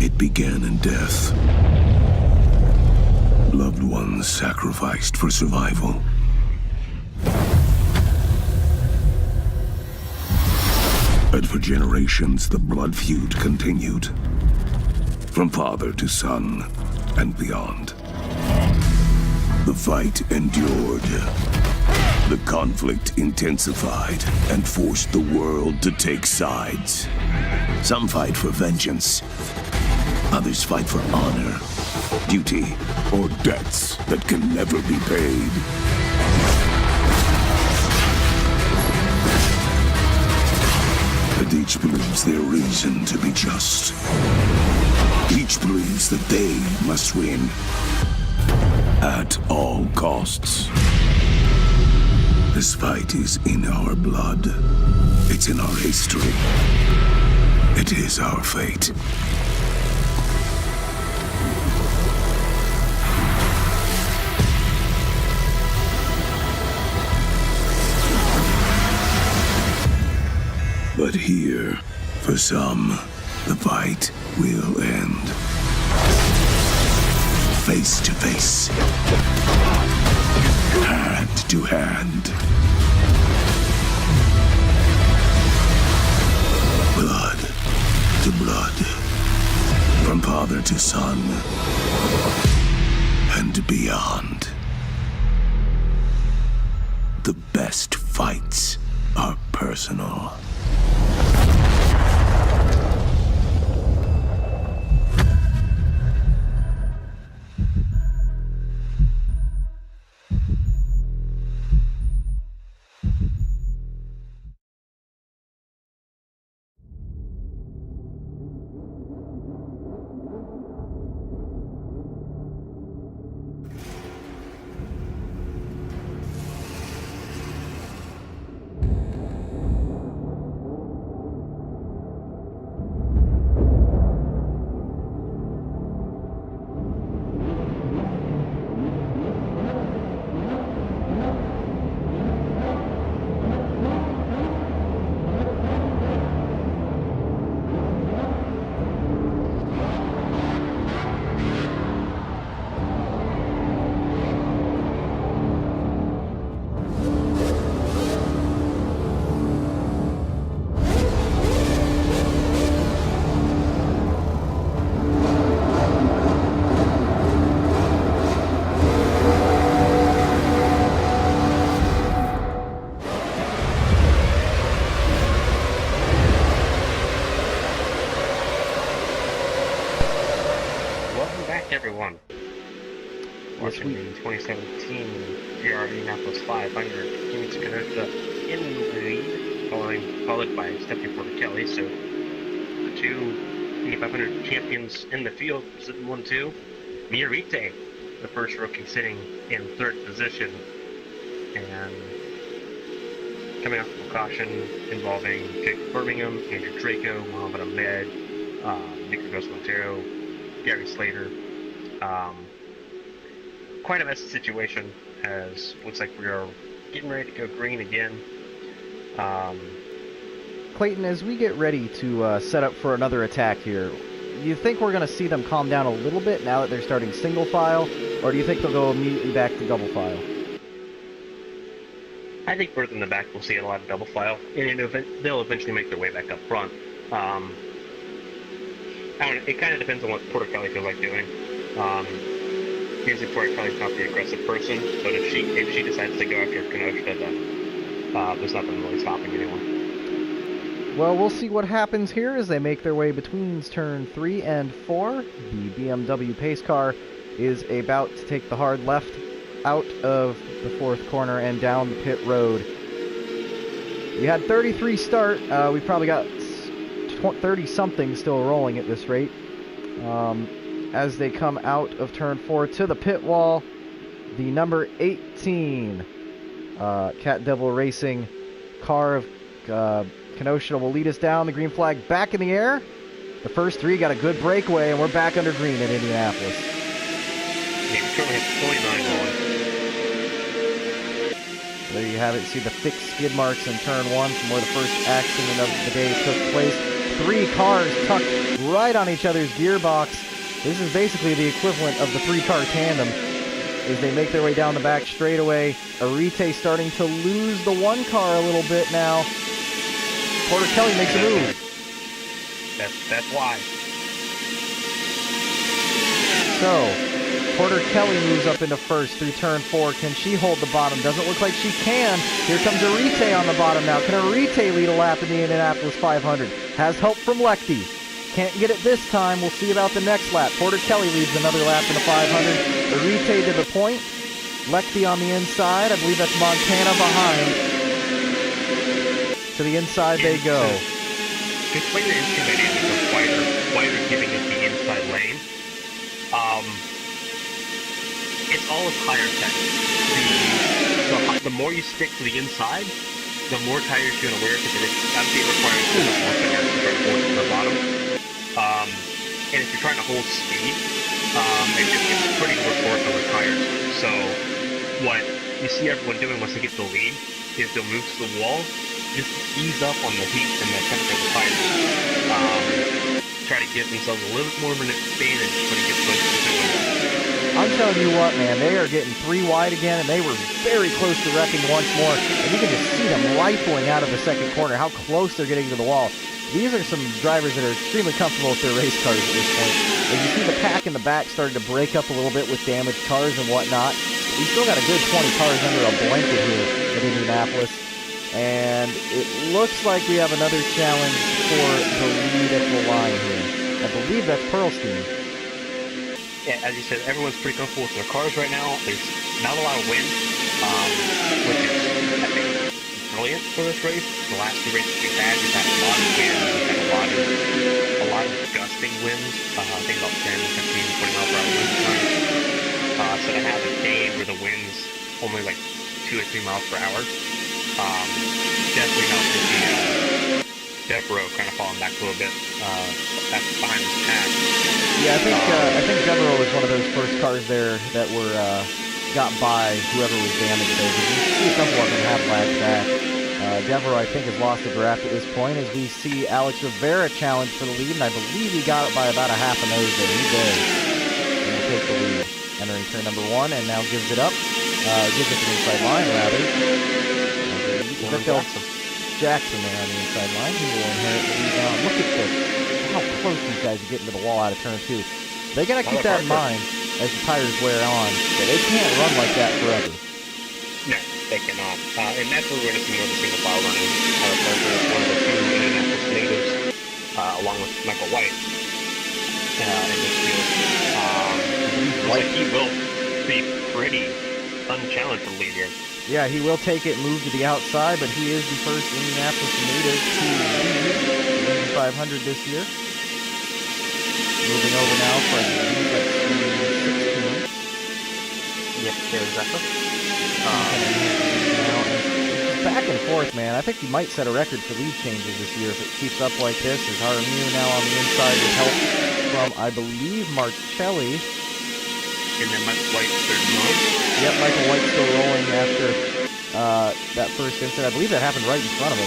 It began in death. Loved ones sacrificed for survival. generations, the blood feud continued. From father to son and beyond. The fight endured. The conflict intensified and forced the world to take sides. Some fight for vengeance. Others fight for honor, duty, or debts that can never be paid. And each believes their reason to be just. Each believes that they must win at all costs. This fight is in our blood. It's in our history. It is our fate. But here, for some, the fight will end. Face to face. Hand to hand. Blood to blood. From father to son. And beyond. The best fights are personal. Everyone watching the 2017 VRR Indianapolis 500. Phoenix Kenosha in the lead, followed by Stephanie Porter Kelly. So the two Indy 500 champions in the field, sitting 1-2. Mia Rite, the first rookie, sitting in third position, and coming off of a caution involving Jake Birmingham, Andrew Draco, Mohamed Ahmed, Nico Montero, Gary Slater. Quite a messy situation, as looks like we are getting ready to go green again. Clayton, as we get ready to set up for another attack here, do you think we're going to see them calm down a little bit now that they're starting single file, or do you think they'll go immediately back to double file? I think further in the back we'll see a lot of double file, and they'll eventually make their way back up front. I don't know, it kind of depends on what Porter Kelly feels like doing. Usually Porter Kelly's not the aggressive person, but if she decides to go after Kenosha, then there's nothing really stopping anyone. Well, we'll see what happens here as they make their way between turn 3 and 4. The BMW pace car is about to take the hard left out of the fourth corner and down the pit road. We had 33 start. We probably got 30-something still rolling at this rate. As they come out of turn 4 to the pit wall, the number 18 Cat Devil Racing car of Kenosha will lead us down. The green flag back in the air. The first three got a good breakaway, and we're back under green at Indianapolis. Yeah, we currently have 29 rolling. There you have it. See the thick skid marks in turn 1 from where the first accident of the day took place. 3 cars tucked right on each other's gearbox. This is basically the equivalent of the 3-car tandem as they make their way down the back straightaway. Arite starting to lose the 1 car a little bit now. Porter Kelly makes a move. That's why. So, Porter Kelly moves up into first through turn 4. Can she hold the bottom? Doesn't look like she can. Here comes Arite on the bottom now. Can Arite lead a lap in the Indianapolis 500? Has help from Lechty. Can't get it this time. We'll see about the next lap. Porter Kelly leads another lap in the 500. Arite to the point. Lechty on the inside. I believe that's Montana behind. To the inside they go. To explain the instant dynamics of why they're giving us the inside lane, it's all a tire tech. The more you stick to the inside, the more tires you're going to wear, because it requires more tires to try to force to the bottom. And if you're trying to hold speed, it just gets pretty more torque on the tires. So what you see everyone doing once they get the lead is they'll move to the wall, just ease up on the heat and the temperature of the tires. Try to give themselves a little bit more of an advantage when it gets close to the wall. I'm telling you what, man, they are getting 3 wide again, and they were very close to wrecking once more. And you can just see them rifling out of the second corner, how close they're getting to the wall. These are some drivers that are extremely comfortable with their race cars at this point. As you see the pack in the back starting to break up a little bit with damaged cars and whatnot. We still got a good 20 cars under a blanket here at Indianapolis. And it looks like we have another challenge for the lead at the line here. I believe that's Pearlstein. Yeah, as you said, everyone's pretty comfortable with their cars right now. There's not a lot of wind, which is, I think, brilliant for this race. The last 2 races we've had a lot of wind, we've had a lot of gusting winds. I think about 10, 15, 20 mile per hour winds times. So to have a day where the wind's only like 2 or 3 miles per hour, definitely helps to see Devereaux kind of falling back a little bit behind this pack. Yeah, I think Devereaux was one of those first cars there that were got by whoever was damaged there. You see a couple of them have lagged back. Devereaux, I think, has lost the draft at this point as we see Alex Rivera challenge for the lead, and I believe he got it by about a half a nose there. He did. And he'll take the lead. Entering turn number 1, and now gives it up. Gives it to the inside line, rather. Jackson there on the inside line. He will inherit the lead now. Look at how close these guys are getting to the wall out of turn 2. They got to keep that in mind as the tires wear on. But they can't run like that forever. No, they cannot. And that's where we're going to see more of the single file running out of Parker, one of the 2 Indianapolis natives, along with Michael White in this field. Looks like he will be pretty unchallenged for the lead here. Yeah, he will take it, move to the outside, but he is the first Indianapolis native to lead the Indy 500 this year. Moving over now for the lead at 16. Yep, there's Zephyr. Back and forth, man. I think he might set a record for lead changes this year if it keeps up like this. As Jaramillo now on the inside with help from, I believe, Marcelli. And then Michael White, third mode. Yep, Michael White still rolling after that first incident. I believe that happened right in front of him.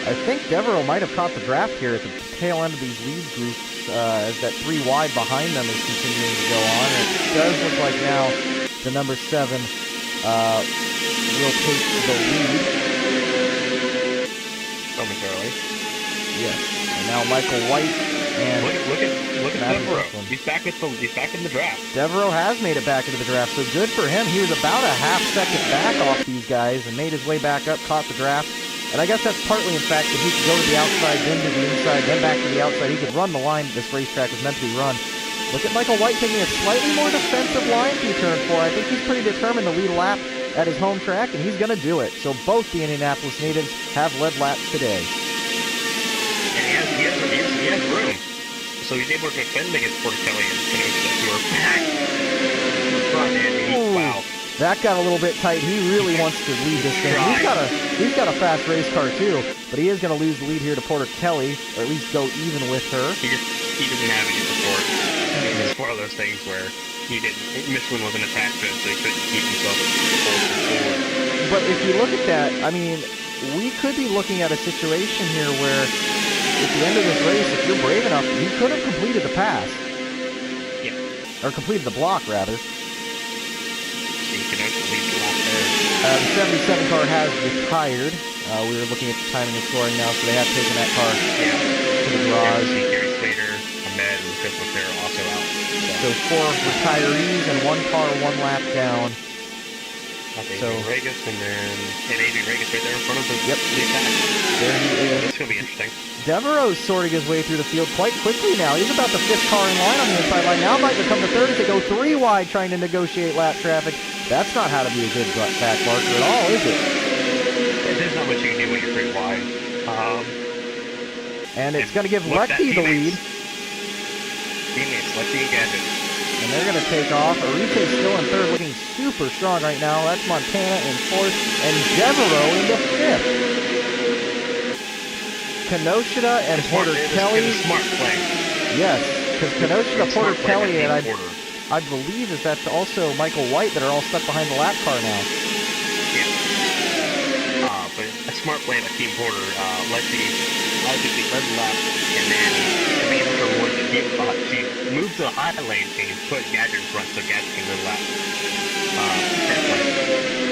I think Devereaux might have caught the draft here at the tail end of these lead groups as that 3 wide behind them is continuing to go on. And it does look like now the number 7 will take the lead. Momentarily. Yes. And now Michael White and look at Devereaux. He's back in the draft. Devereaux has made it back into the draft, so good for him. He was about a half second back off these guys and made his way back up, caught the draft. And I guess that's partly in fact that he could go to the outside, then to the inside, then back to the outside. He could run the line this racetrack was meant to be run. Look at Michael White taking a slightly more defensive line through turn 4. I think he's pretty determined to lead a lap at his home track, and he's going to do it. So both the Indianapolis natives have led laps today. And he has room. So he's able to defend against Porter Kelly and Espinoza, who are back in front end. Wow. That got a little bit tight. He really wants to lead this thing. He's got a fast race car too, but he is going to lose the lead here to Porter Kelly, or at least go even with her. He doesn't have any support. I mean, it's one of those things where Michelin wasn't attached to it, so he couldn't keep himself forward. But if you look at that, I mean, we could be looking at a situation here where at the end of this race, if you're brave enough, you could have completed the pass. Yeah. Or completed the block, rather. You can actually lead the block there. I The 77 car has retired. We were looking at the timing and scoring now, so they have taken that car to the garage. Gary Slater, Ahmed, and Chris Lucero also out. So 4 retirees and 1 car 1 lap down. So Regis and Adrian Regis right there in front of the lead pack. There he is. It's going to be interesting. Devereaux's sorting his way through the field quite quickly now. He's about the 5th car in line on the inside line. Now might become the 3rd as they go 3 wide trying to negotiate lap traffic. That's not how to be a good back marker at all, is it? There's not much you can do when you're 3 wide. And it's going to give Lexi the lead. Teammates, Lexi and Gadget. And they're going to take off. Arite's still in 3rd, looking super strong right now. That's Montana in 4th, and Devereaux into 5th. Kenosha and Porter Kelly. It's a smart play. Yes, because Kenosha, Porter Kelly, and I believe that's also Michael White that are all stuck behind the lap car now. Yeah. But a smart play by Team Porter. Lexi obviously led the lap, and then Amanda for one. She moved to the high lane and put Gadget in front, so Gadget can lead the lap.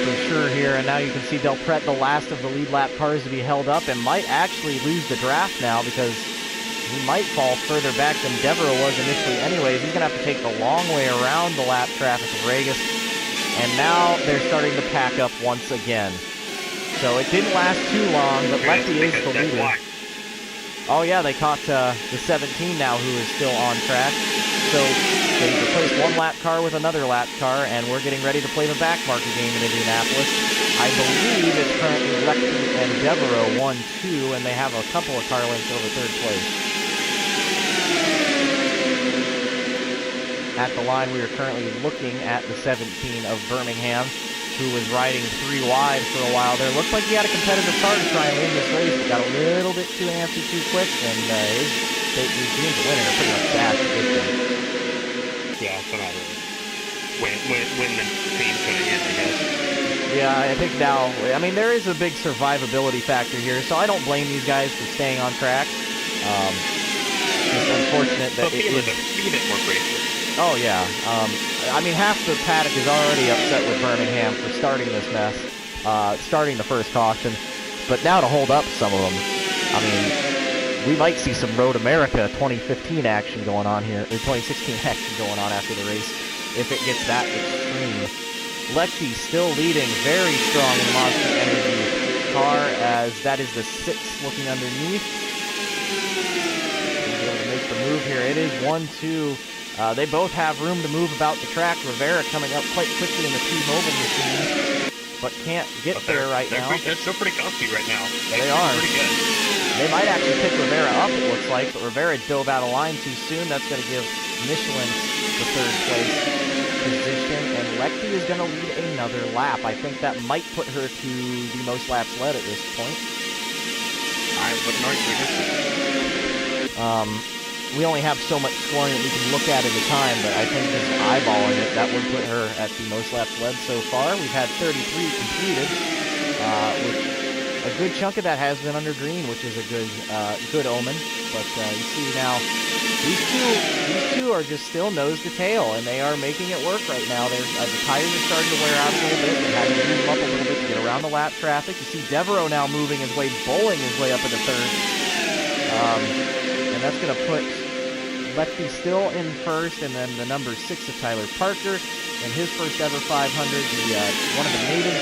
For sure here, and now you can see Del Pret, the last of the lead lap cars to be held up, and might actually lose the draft now because he might fall further back than Devereaux was initially anyways. He's going to have to take the long way around the lap traffic of Regis, and now they're starting to pack up once again. So it didn't last too long, but Lexi is the leader. Oh yeah, they caught the 17 now, who is still on track. So they replaced 1 lap car with another lap car, and we're getting ready to play the back marker game in Indianapolis. I believe it's currently Lexi and Devereaux 1-2, and they have a couple of car lengths over 3rd place. At the line, we are currently looking at the 17 of Birmingham, who was riding 3 wide for a while there. Looked like he had a competitive car to try and win this race, but got a little bit too antsy too quick, and his dreams of winning are pretty much dashed at this point. Yeah, it's not when the team's going to end, I guess. Yeah, I think now, I mean, there is a big survivability factor here, so I don't blame these guys for staying on track. It's unfortunate that be a bit more gracious. Oh, yeah. I mean, half the paddock is already upset with Birmingham for starting this mess, starting the first caution. But now to hold up some of them, I mean, we might see some Road America 2015 action going on here, or 2016 action going on after the race, if it gets that extreme. Lexi still leading very strong in the Monster Energy car, as that is the 6th looking underneath. He's able to make the move here. It is 1-2. They both have room to move about the track. Rivera coming up quite quickly in the T-Mobile machine, but can't get there right now. They're still pretty comfy right now. They are. Pretty good. They might actually pick Rivera up, it looks like, but Rivera dove out of line too soon. That's going to give Michelin the 3rd place position, and Lexi is going to lead another lap. I think that might put her to the most laps led at this point. I wouldn't argue this. We only have so much scoring that we can look at a time, but I think just eyeballing it, that would put her at the most laps led so far. We've had 33 completed, which a good chunk of that has been under green, which is a good omen. But you see now, these two are just still nose to tail, and they are making it work right now. The tires are starting to wear out a little bit. They had to move them up a little bit to get around the lap traffic. You see Devereaux now moving his way, bowling his way up into 3rd. And that's going to put Lexi still in 1st, and then the number 6 of Tyler Parker in his first ever 500. One of the natives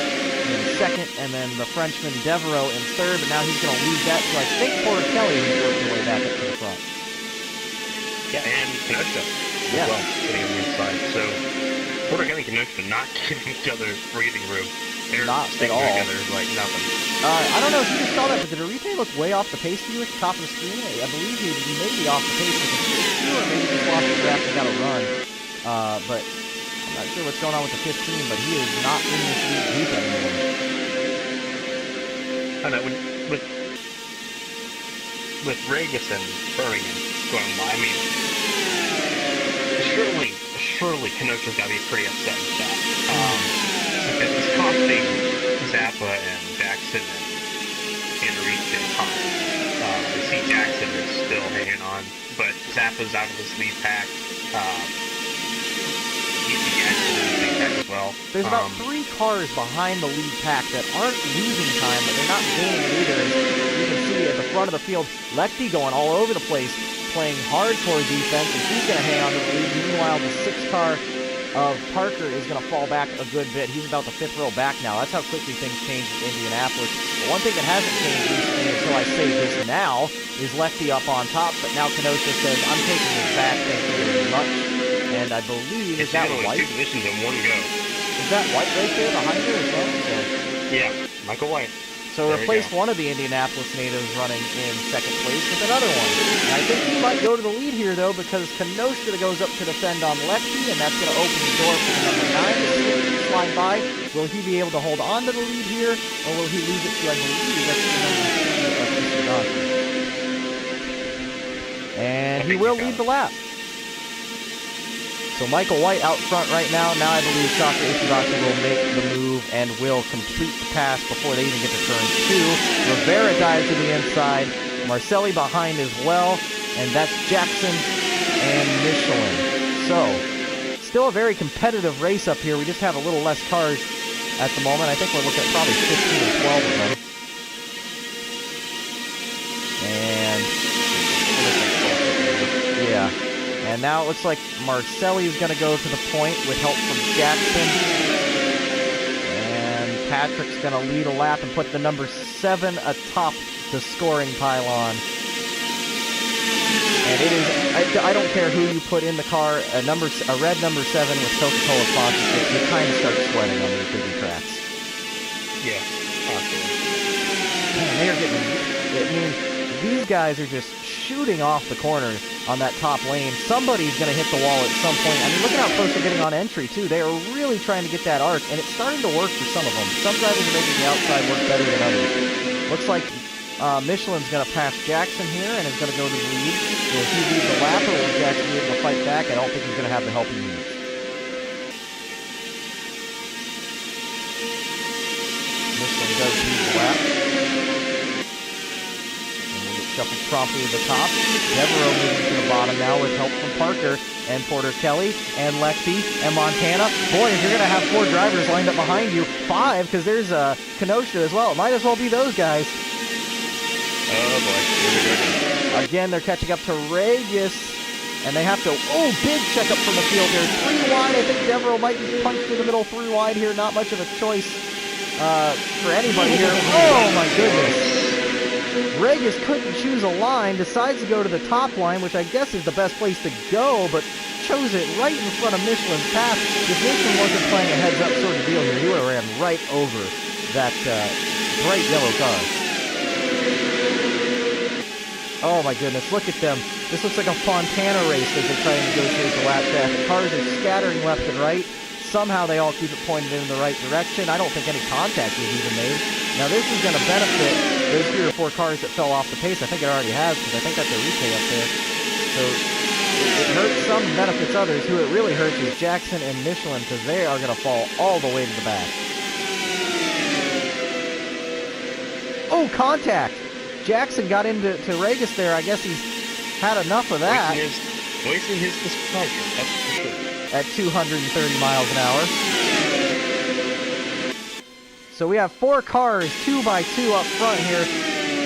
in 2nd, and then the Frenchman Devereaux in 3rd. But now he's going to lose that to, I think, Porter Kelly, who's working his way back up to the front. Yeah, and Kenosha as well, sitting on the inside. So Porter Kelly and Kenosha not giving each other breathing room. They're not at all. Together like nothing. I don't know if you just saw that, but did Arite look way off the pace to you at the top of the screen? I believe he may be off the pace with the 2, or maybe just lost the draft and got a run. But I'm not sure what's going on with the 15, but he is not in this league deep anymore. I know, with Regis and Birmingham going by, I mean, surely Kenosha's got to be pretty upset with that. Because it's costing Zappa and Jackson and Arite time. I see Jackson is still hanging on, but Zappa's out of this lead pack. You see Jackson in the lead pack as well. well. There's about 3 cars behind the lead pack that aren't losing time, but they're not gaining either. As you can see at the front of the field, Lechty going all over the place, playing hardcore defense, and he's going to hang on to the lead. Meanwhile, the 6 car of Parker is going to fall back a good bit. He's about the 5th row back now. That's how quickly things change in Indianapolis. But one thing that hasn't changed recently until I say this now is Lechty up on top, but now Kenosha says, I'm taking this back, thank you very much. And I believe, is that White? 2 positions in 1 go. Is that White right there behind her as well? Yeah, Michael White. So replace one of the Indianapolis natives running in 2nd place with another one. And I think he might go to the lead here, though, because Kenosha goes up to defend on Lechty, and that's going to open the door for the number 9 to slide by. Will he be able to hold on to the lead here, or will he lose it to, I believe, that's the number 3 of Mr. And he will lead the lap. So Michael White out front right now. Now I believe Shaka Ishibaki will make the move and will complete the pass before they even get to turn 2. Rivera dives to the inside. Marcelli behind as well. And that's Jackson and Michelin. So, still a very competitive race up here. We just have a little less cars at the moment. I think we're looking at probably 15 or 12 of them. And yeah. And now it looks like Marcelli is going to go to the point with help from Jackson. And Patrick's going to lead a lap and put the number 7 atop the scoring pylon. And it is, I don't care who you put in the car, a red number 7 with Coca-Cola sponsorship, you kind of start sweating on these bigger tracks. Yeah, absolutely. Man, they are getting, I mean, these guys are just shooting off the corner on that top lane. Somebody's going to hit the wall at some point. I mean, look at how close they're getting on entry, too. They are really trying to get that arc, and it's starting to work for some of them. Some drivers are making the outside work better than others. Looks like Michelin's going to pass Jackson here and is going to go to the lead. Will he lead the lap, or will Jackson be able to fight back? I don't think he's going to have the help he needs. Michelin does lead the lap. Shuffled promptly to the top. Devereaux moving to the bottom now with help from Parker and Porter Kelly and Lechty and Montana. Boy, if you're going to have 4 drivers lined up behind you, 5, because there's Kenosha as well. It might as well be those guys. Oh, boy. Again, they're catching up to Regis, and they have to, big checkup from the field here. 3 wide. I think Devereaux might be punched in the middle 3 wide here. Not much of a choice for anybody here. Oh, my goodness. Regis couldn't choose a line, decides to go to the top line, which I guess is the best place to go, but chose it right in front of Michelin's path. If Michelin wasn't playing a heads-up sort of deal here, he would have ran right over that bright yellow car. Oh my goodness, look at them. This looks like a Fontana race as they try to negotiate the lap traffic. Cars are scattering left and right. Somehow they all keep it pointed in the right direction. I don't think any contact was even made. Now this is going to benefit those 3 or 4 cars that fell off the pace. I think it already has, because I think that's a retake up there. So it hurts some, benefits others. Who it really hurts is Jackson and Michelin, because they are going to fall all the way to the back. Oh, contact! Jackson got into Regis there. I guess he's had enough of that. Wasting his displeasure, that's for sure. At 230 miles an hour. So we have 4 cars, 2 by 2 up front here.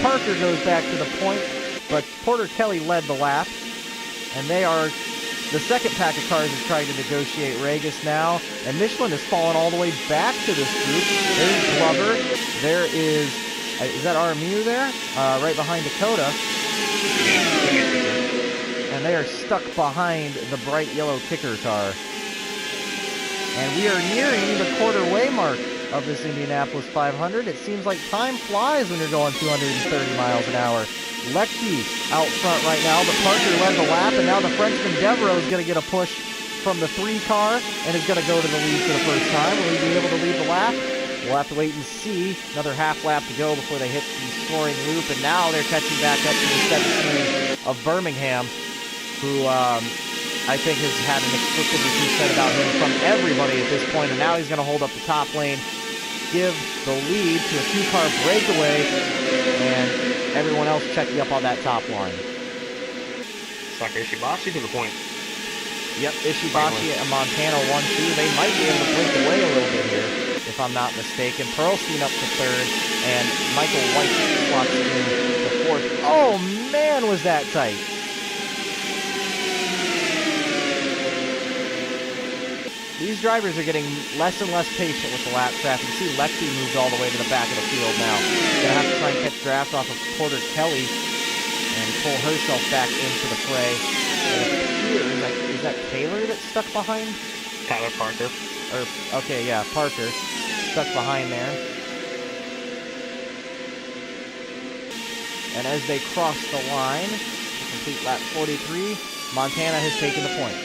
Parker goes back to the point, but Porter Kelly led the lap. And they are, the second pack of cars is trying to negotiate Regis now. And Michelin has fallen all the way back to this group. There's Glover. There is that RMU there? Right behind Dakota. And they are stuck behind the bright yellow kicker car. And we are nearing the quarter-way mark of this Indianapolis 500. It seems like time flies when you're going 230 miles an hour. Lechty out front right now, but Parker led the lap, and now the Frenchman Devereaux is going to get a push from the 3 car and is going to go to the lead for the first time. Will he be able to lead the lap? We'll have to wait and see. Another half lap to go before they hit the scoring loop, and now they're catching back up to the 7th of Birmingham, who I think has had an explicit review said about him from everybody at this point, and now he's going to hold up the top lane, give the lead to a 2-car breakaway, and everyone else checking up on that top line. Saka Ishibashi to the point. Yep, Ishibashi and Montana 1-2. They might be able to blink away a little bit here, if I'm not mistaken. Pearlstein up to third, and Michael White slots in to fourth. Oh, man, was that tight. These drivers are getting less and less patient with the lap traffic. You see Lexi moved all the way to the back of the field now. Gonna have to try and catch draft off of Porter Kelly and pull herself back into the fray. Is that Taylor that's stuck behind? Tyler Parker. Okay, yeah, Parker. Stuck behind there. And as they cross the line, to complete lap 43, Montana has taken the point.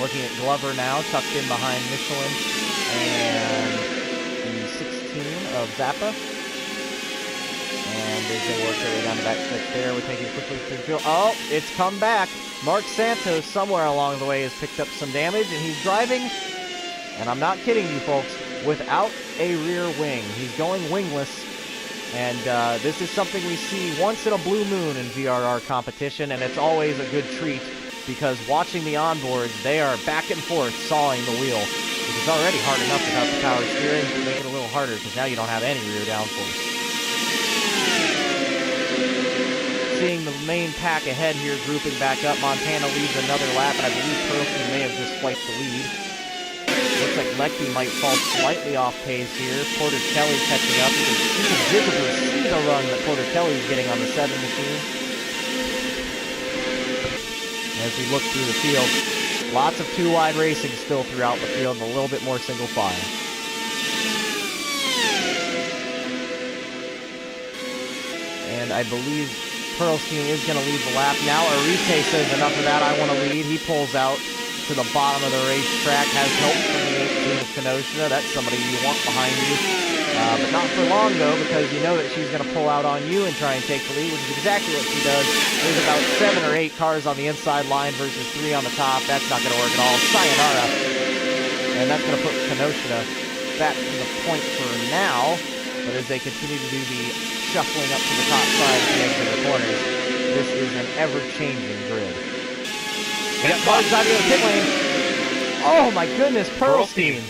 Looking at Glover now, tucked in behind Michelin and the 16 of Zappa. And as they work their way down the back stretch there, we're taking quickly through the field. Oh, it's come back. Mark Santos somewhere along the way has picked up some damage, and he's driving, and I'm not kidding you folks, without a rear wing. He's going wingless, and this is something we see once in a blue moon in VRR competition, and it's always a good treat, because watching the onboards, they are back and forth sawing the wheel, which is already hard enough without the power steering. To make it a little harder, because now you don't have any rear downforce. Seeing the main pack ahead here, grouping back up. Montana leads another lap, and I believe Pearlstein may have just swiped the lead. Looks like Leckie might fall slightly off pace here. Porter Kelly catching up. You can visibly see the run that Porter Kelly is getting on the 7 machine. As we look through the field, lots of two-wide racing still throughout the field, and a little bit more single file. And I believe Pearlstein is going to lead the lap. Now Arite says enough of that, I want to lead. He pulls out to the bottom of the racetrack, has help from the 18 of Kenosha. That's somebody you want behind you. But not for long, though, because you know that she's going to pull out on you and try and take the lead, which is exactly what she does. There's about 7 or 8 cars on the inside line versus 3 on the top. That's not going to work at all. Sayonara. And that's going to put Kenosha back to the point for now. But as they continue to do the shuffling up to the top side of the exit of the corners, this is an ever-changing grid. We got cars out of the pit lane. Oh my goodness, Pearlstein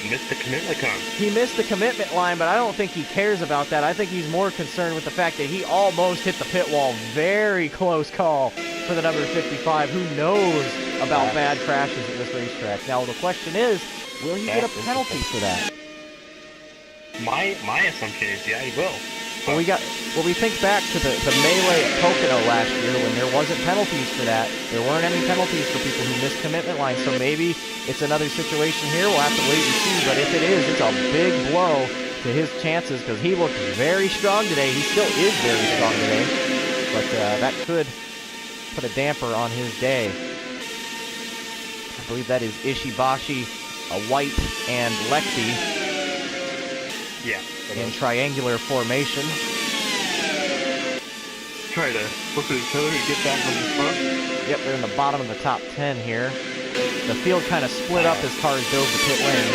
missed the commitment line. He missed the commitment line, but I don't think he cares about that. I think he's more concerned with the fact that he almost hit the pit wall. Very close call for the number 55. Who knows about bad crashes at this racetrack? Now the question is, will he get a penalty for that? My assumption is, yeah, he will. Well, we think back to the melee at Pocono last year when there wasn't penalties for that. There weren't any penalties for people who missed commitment lines, so maybe it's another situation here. We'll have to wait and see, but if it is, it's a big blow to his chances because he looked very strong today. He still is very strong today, but that could put a damper on his day. I believe that is Ishibashi, White, and Leckie. Yeah. In triangular formation. Try to look at each other and get back on the front. Yep, they're in the bottom of the top 10 here. The field kind of split up as cars dove the pit lane.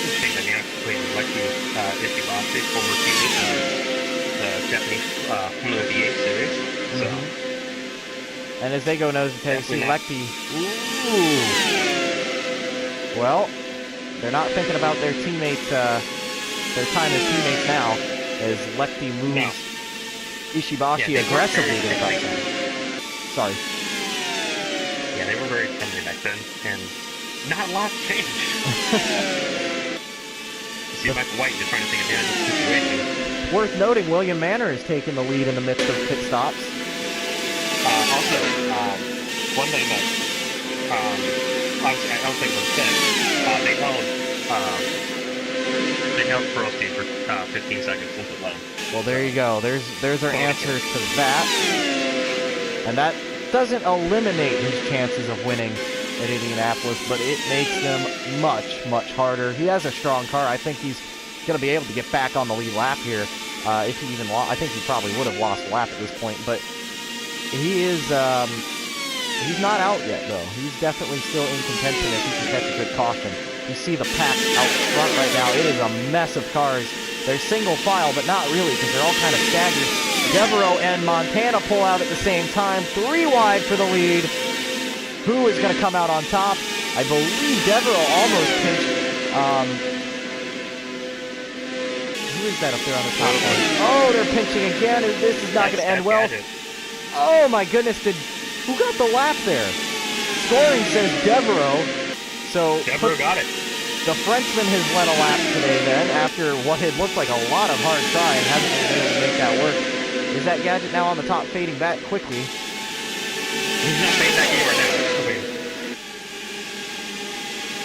Interesting dynamic between Leckie Ishibashi, former teammate in the Japanese Formula V8 series. So. And as they go nose to tail, you see Leckie. Ooh. Well, they're not thinking about their teammates. Their time as teammates now, as Leckie moves Ishibashi aggressively to the top side. Sorry. Yeah, they were very friendly back then, and not a lot changed. You see Michael White just trying to take advantage of the situation. Worth noting, William Manor has taken the lead in the midst of pit stops. Also, one thing that obviously I don't think was said, they held Pearlstein for 15 seconds since it led. Well, there you go. There's our answer to that. And that doesn't eliminate his chances of winning at Indianapolis, but it makes them much, much harder. He has a strong car. I think he's going to be able to get back on the lead lap here. If he even lost, I think he probably would have lost a lap at this point, but he is, he's not out yet, though. He's definitely still in contention if he can catch a good caution. You see the pack out front right now. It is a mess of cars. They're single file, but not really, because they're all kind of staggered. Devereaux and Montana pull out at the same time. 3 wide for the lead. Who is going to come out on top? I believe Devereaux almost pinched. Who is that up there on the top one? Oh, they're pinching again. This is not going to end well. Oh my goodness, who got the lap there? Scoring says Devereaux. So Devereaux got it. The Frenchman has led a lap today then, after what had looked like a lot of hard trying. Hasn't been able to make that work. Is that Gadget now on the top, fading back quickly? He's not fading back anywhere now.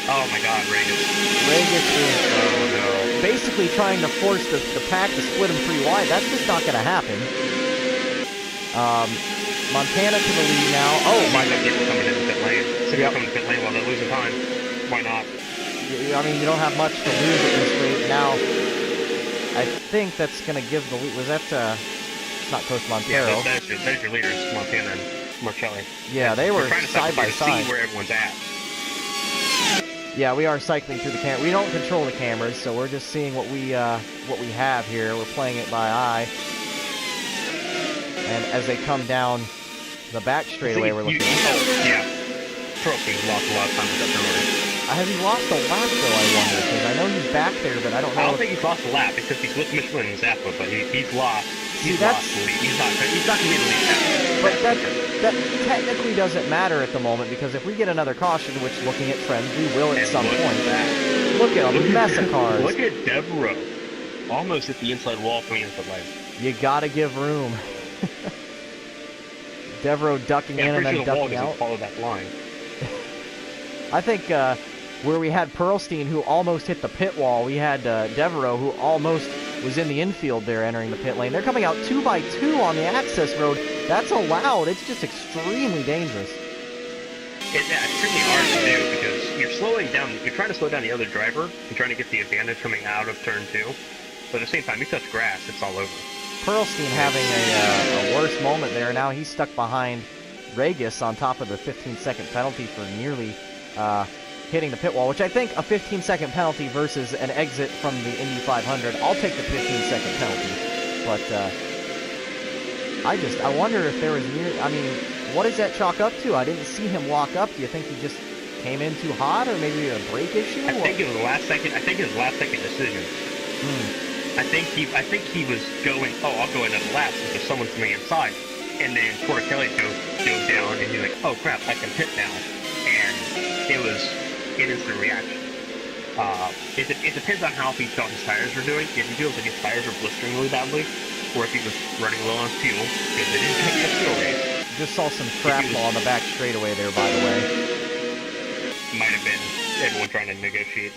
Oh my god, Regis. Regis is basically trying to force the pack to split him 3 wide. That's just not going to happen. Montana to the lead now. Oh my god. People coming in the pit lane. Yep. Coming to pit lane while they're losing time. Why not? I mean, you don't have much to lose at this rate. Now, I think that's going to give the lead. Was that, it's not Coach Montero. Yeah, there's your leaders, Montana and Marcelli. Yeah, they were side by side. See where everyone's at. Yeah, we are cycling through the camera. We don't control the cameras, so we're just seeing what we have here. We're playing it by eye. And as they come down the back straightaway, we're looking. Yeah. Trophy's lost a lot of time with that penalty. Has he lost a lap, though, I wonder? Because I know he's back there, but I don't know. I don't think he's lost a lap because he's with Michelin and Zappa, but he's lost. He's lost the lead. He's not going to be the lead. But that technically doesn't matter at the moment, because if we get another caution, which looking at trends, we will at some point. Look at a mess of cars. Look at Devereaux. Almost at the inside wall coming into the lane. You got to give room. Devereaux ducking in and then ducking out. Follow that line. I think where we had Pearlstein, who almost hit the pit wall, we had Devereaux, who almost was in the infield there entering the pit lane. They're coming out 2 by 2 on the access road. That's allowed. It's just extremely dangerous. It's extremely hard to do because you're slowing down. You're trying to slow down the other driver and trying to get the advantage coming out of turn 2. But at the same time, you touch grass, it's all over. Pearlstein having a worse moment there. Now he's stuck behind Regis on top of the 15-second penalty for nearly hitting the pit wall, which I think a 15-second penalty versus an exit from the Indy 500. I'll take the 15-second penalty. But I wonder if there was I mean, what does that chalk up to? I didn't see him walk up. Do you think he just came in too hot, or maybe a brake issue? I think it was the last second. I think it was the last second decision. I think he was going, I'll go another lap since there's someone coming inside. And then Kelly dove down, and he's like, oh crap, I can pit now. And it was an instant reaction. It depends on how he felt his tires were doing. If he feels like his tires are blistering really badly, or if he was running low on fuel, because it is going to be a fuel race. Just saw some shrapnel on the back straightaway there, by the way. Might have been everyone trying to negotiate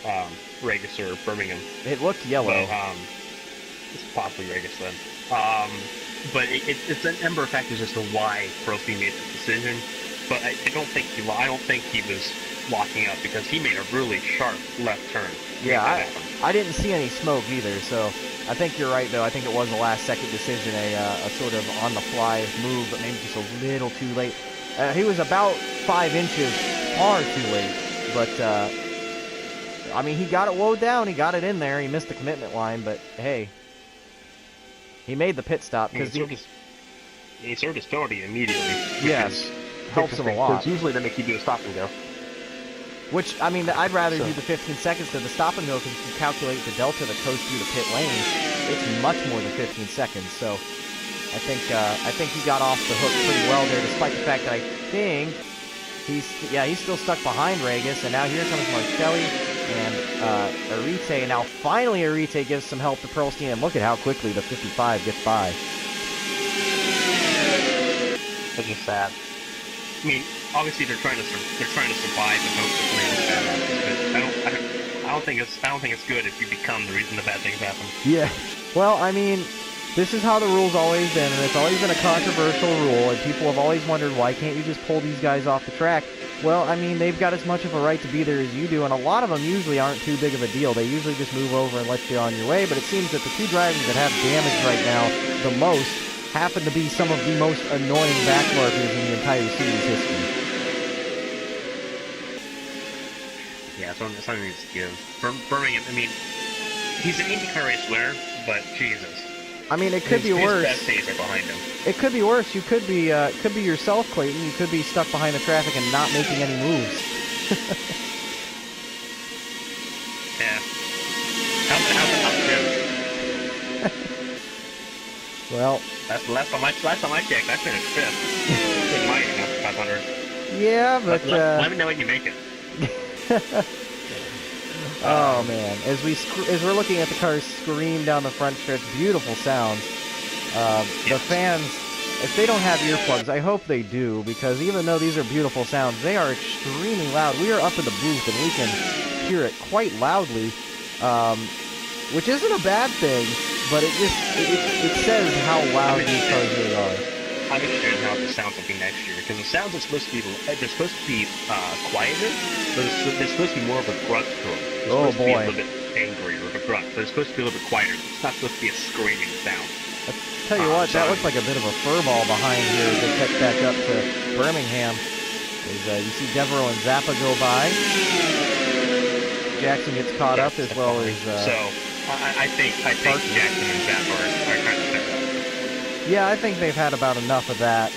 Regis or Birmingham. It looked yellow. But, it's possibly Regis then. But it's a number of factors as to why Pearlstein made this decision. But I don't think he was locking up, because he made a really sharp left turn. Yeah, I didn't see any smoke either, so I think you're right, though. I think it was a last-second decision, a sort of on-the-fly move, but maybe just a little too late. He was about 5 inches far too late, but, I mean, he got it woed down. He got it in there. He missed the commitment line, but, hey, he made the pit stop. He served his penalty immediately. Yes, helps him a lot. Because usually they make you do a stop and go. Which, I mean, I'd rather do the 15 seconds than the stop and go, because if you calculate the delta that goes through the pit lane, it's much more than 15 seconds. So I think he got off the hook pretty well there, despite the fact that I think he's still stuck behind Regis, and now here comes Marcelli and Arite, and now finally Arite gives some help to Pearlstein, and look at how quickly the 55 gets by. That's just sad. I mean, obviously they're trying to survive and hope that I don't think it's good if you become the reason the bad things happen. Yeah. Well, I mean, this is how the rule's always been, and it's always been a controversial rule, and people have always wondered, why can't you just pull these guys off the track? Well, I mean, they've got as much of a right to be there as you do, and a lot of them usually aren't too big of a deal. They usually just move over and let you on your way, but it seems that the 2 drivers that have damage right now the most happen to be some of the most annoying backmarkers in the entire series history. Yeah, something needs to give. Birmingham, I mean, he's an IndyCar race winner, but Jesus. I mean, it could be His worse. best days are behind him. It could be worse. You could be yourself, Clayton. You could be stuck behind the traffic and not making any moves. Yeah. How's Jim? Well, last time I checked, I finished 5th. In my 500. Yeah, but let me know when you make it. Oh man, as we're looking at the cars scream down the front stretch, beautiful sounds. The fans, if they don't have earplugs, I hope they do, because even though these are beautiful sounds, they are extremely loud. We are up in the booth and we can hear it quite loudly, which isn't a bad thing, but it says how loud these cars really are. I'm interested in how the sounds will be next year, because the sounds are supposed to be quieter, but there's supposed to be more of a grunt to them. They're supposed to be a little bit angrier of a grunt, but it's supposed to be a little bit quieter. It's not supposed to be a screaming sound. I'll tell you what, that looks like a bit of a furball behind here as they catch back up to Birmingham. As you see Devereaux and Zappa go by. Jackson gets caught up as well as... So, I think Jackson and Zappa are kind of fed up. Yeah, I think they've had about enough of that.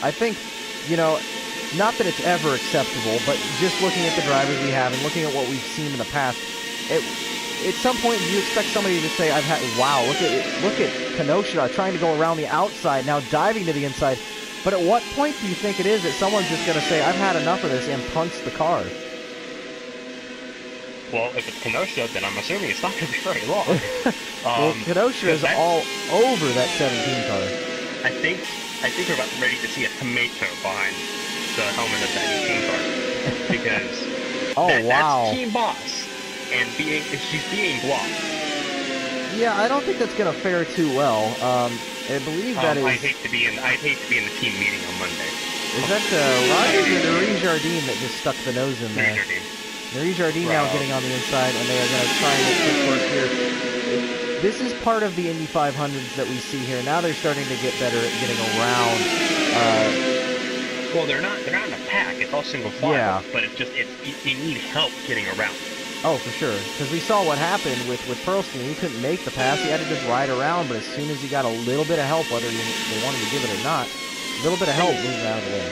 I think, not that it's ever acceptable, but just looking at the drivers we have and looking at what we've seen in the past, at some point you expect somebody to say, wow, look at Kenosha trying to go around the outside, now diving to the inside. But at what point do you think it is that someone's just going to say, I've had enough of this, and punts the car? Well, if it's Kenosha, then I'm assuming it's not going to be very long. Well, Kenosha is all over that 17 car. I think we're about ready to see a tomato behind the helmet of that 18 car, because that's Team Boss, and she's being blocked. Yeah, I don't think that's going to fare too well. I believe that is. I'd hate to be in the team meeting on Monday. Is that Rogers or Marie Jardine that just stuck the nose in there? Marie Jardine now getting on the inside, and they are going to try and make quick work here. This is part of the Indy 500s that we see here. Now they're starting to get better at getting around. Well, they're not in a pack. It's all single file. But you need help getting around. Oh, for sure. Because we saw what happened with Pearlstein. He couldn't make the pass. He had to just ride around. But as soon as he got a little bit of help, whether they wanted to give it or not, a little bit of help moving out of the way.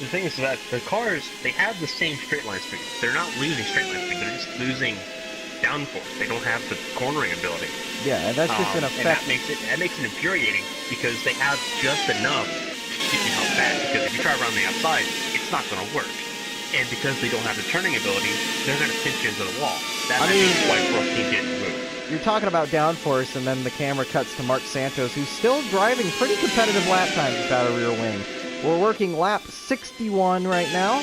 The thing is that the cars, they have the same straight line speed. They're not losing straight line speed. They're just losing downforce. They don't have the cornering ability. Yeah, and that's just an effect. And that makes it infuriating, because they have just enough to keep you held back. Because if you try around the outside, it's not going to work. And because they don't have the turning ability, they're going to pinch into the wall. That's why Pearlstein didn't move. You're talking about downforce, and then the camera cuts to Mark Santos, who's still driving pretty competitive lap times without a rear wing. We're working lap 61 right now,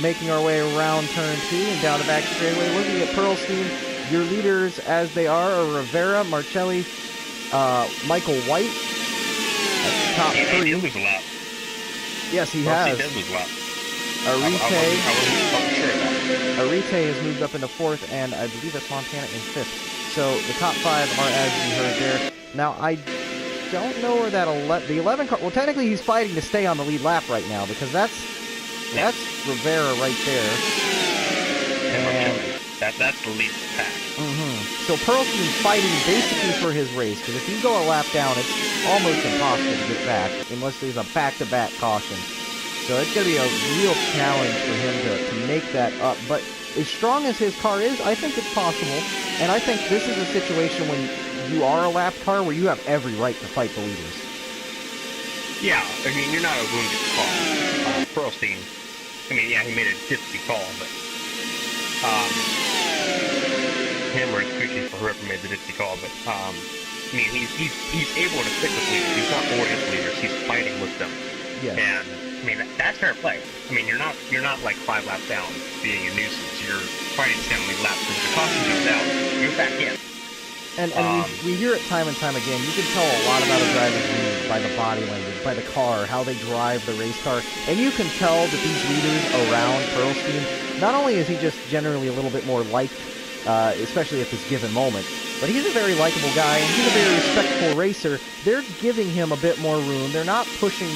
making our way around turn 2 and down the back straightaway. Looking at Pearlstein, your leaders as they are Rivera, Marcelli, Michael White. That's the top 3. He did lose a lap. Yes, he has. He did lose a lap. Arite has moved up into 4th, and I believe that's Montana in 5th. So the top 5 are as you heard there. Now, I don't know where that the 11 car. Well, technically he's fighting to stay on the lead lap right now, because that's Rivera right there. And that's the lead pack. So Pearlstein's fighting basically for his race, because if you go a lap down, it's almost impossible to get back unless there's a back-to-back caution. So it's going to be a real challenge for him to make that up. But as strong as his car is, I think it's possible. And I think this is a situation when you are a lap car where you have every right to fight the leaders. Yeah, I mean, you're not a wounded car. Pearlstein, I mean, yeah, he made a tipsy call, but him or his crew for whoever made the tipsy call, but I mean, he's able to stick with leaders. He's not bored with leaders. He's fighting with them. Yes. And I mean, that's fair play. I mean, you're not like 5 laps down being a nuisance. You're fighting to stay on the lead lap. When the caution goes out, you're back in. And we hear it time and time again. You can tell a lot about a driver's mood by the body language, by the car, how they drive the race car. And you can tell that these leaders around Pearlstein, not only is he just generally a little bit more liked, especially at this given moment, but he's a very likable guy, and he's a very respectful racer. They're giving him a bit more room. They're not pushing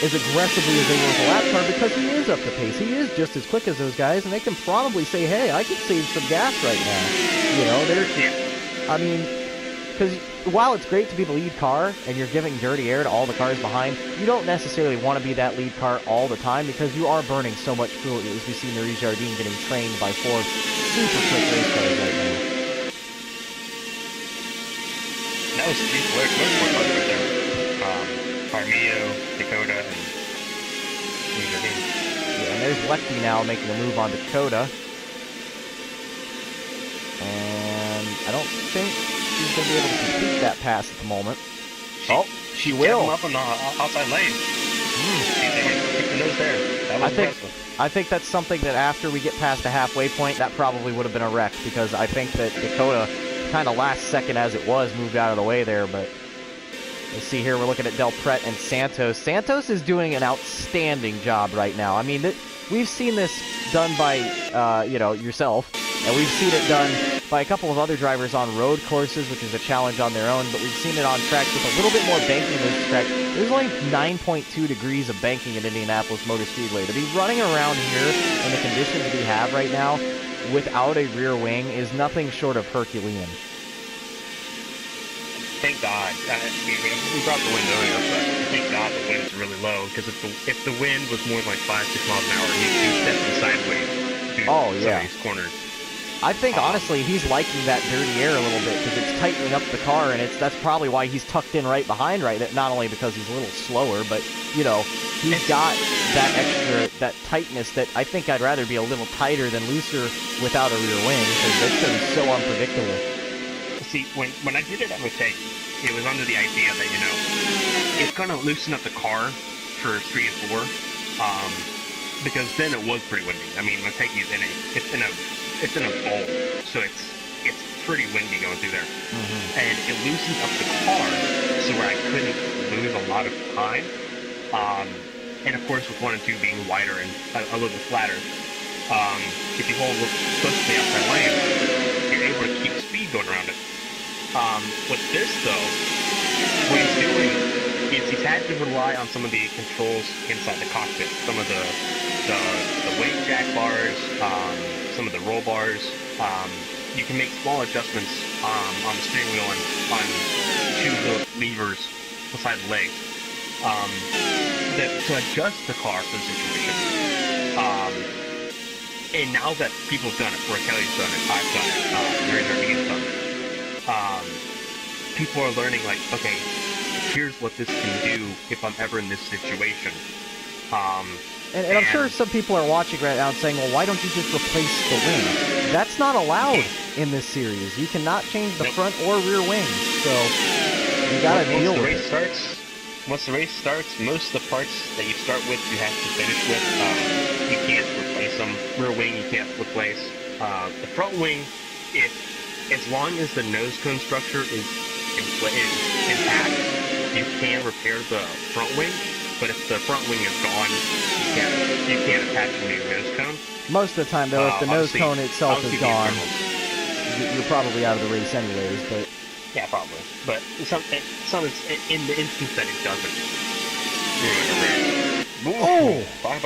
as aggressively as they were with the lap car, because he is up to pace. He is just as quick as those guys, and they can probably say, hey, I can save some gas right now. You know, I mean, because while it's great to be the lead car and you're giving dirty air to all the cars behind, you don't necessarily want to be that lead car all the time because you are burning so much fuel, as we see Marie Jardine getting trained by 4 super quick race cars right now. That was 3 motorsport cars right there. Armio, Dakota, and Marie Jardine. Yeah, and there's Lefty now making a move on Dakota. And I don't think she's going to be able to complete that pass at the moment. She will. Him up on the outside lane. They went kick the nose there. That was impressive. I think that's something that after we get past the halfway point, that probably would have been a wreck, because I think that Dakota, kind of last second as it was, moved out of the way there. But let's see here, we're looking at Del Pret and Santos. Santos is doing an outstanding job right now. I mean, we've seen this done by, yourself, and we've seen it done by a couple of other drivers on road courses, which is a challenge on their own, but we've seen it on tracks with a little bit more banking than this track. There's only 9.2 degrees of banking at Indianapolis Motor Speedway. To be running around here in the conditions we have right now without a rear wing is nothing short of Herculean. Thank God. We brought the wind earlier, but thank God the wind's really low, because if the wind was more than like 5-6 miles an hour, he'd step sideways through some of these corners. I think, honestly, he's liking that dirty air a little bit because it's tightening up the car, and that's probably why he's tucked in right behind not only because he's a little slower, but, he's got that extra, that tightness that I think I'd rather be a little tighter than looser without a rear wing, because that's going to be so unpredictable. See, when I did it at Motegi, it was under the idea that, it's going to loosen up the car for 3 and 4, because then it was pretty windy. I mean, Motegi's it's in a bowl, so it's pretty windy going through there. And it loosens up the car so where I couldn't lose a lot of time. And of course, with 1 and 2 being wider and a little bit flatter, if you hold close to the outside lane, you're able to keep speed going around it. With this, though, what he's doing is he's had to rely on some of the controls inside the cockpit, some of the weight jack bars, some of the roll bars. You can make small adjustments on the steering wheel and on 2 little levers beside the legs to adjust the car for the situation. And now that people have done it, where Kelly's done it, I've done it, Mary Jardine's done it, people are learning, like, okay, here's what this can do if I'm ever in this situation. And I'm sure some people are watching right now and saying, well, why don't you just replace the wing? That's not allowed in this series. You cannot change the front or rear wings, so you gotta deal with it. Once the race starts, most of the parts that you start with, you have to finish with. You can't replace them. Rear wing, you can't replace. The front wing, as long as the nose cone structure is intact, you can repair the front wing. But if the front wing is gone, you can't attach a new nose cone. Most of the time, though, if the nose cone itself is gone, you're probably out of the race anyways. But yeah, probably. But in the instance that it doesn't. I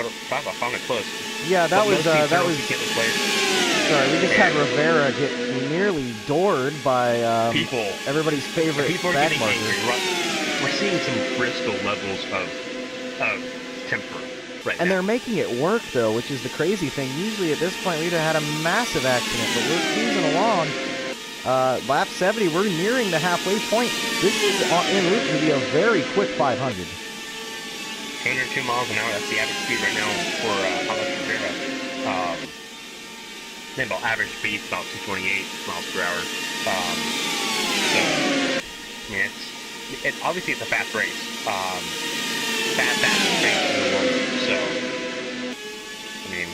found it close. Yeah, that was. Sorry, we just had Rivera get nearly doored by everybody's favorite back marker. We're seeing some Bristol levels of temper right now. And they're making it work, though, which is the crazy thing. Usually at this point, we'd have had a massive accident, but we're cruising along. Lap 70, we're nearing the halfway point. This is en route to be a very quick 500. 202 miles an hour, that's the average speed right now for Alex Rivera. Then about average speed, about 228 miles per hour. Obviously it's a fast race. Fast race in the world. So, I mean,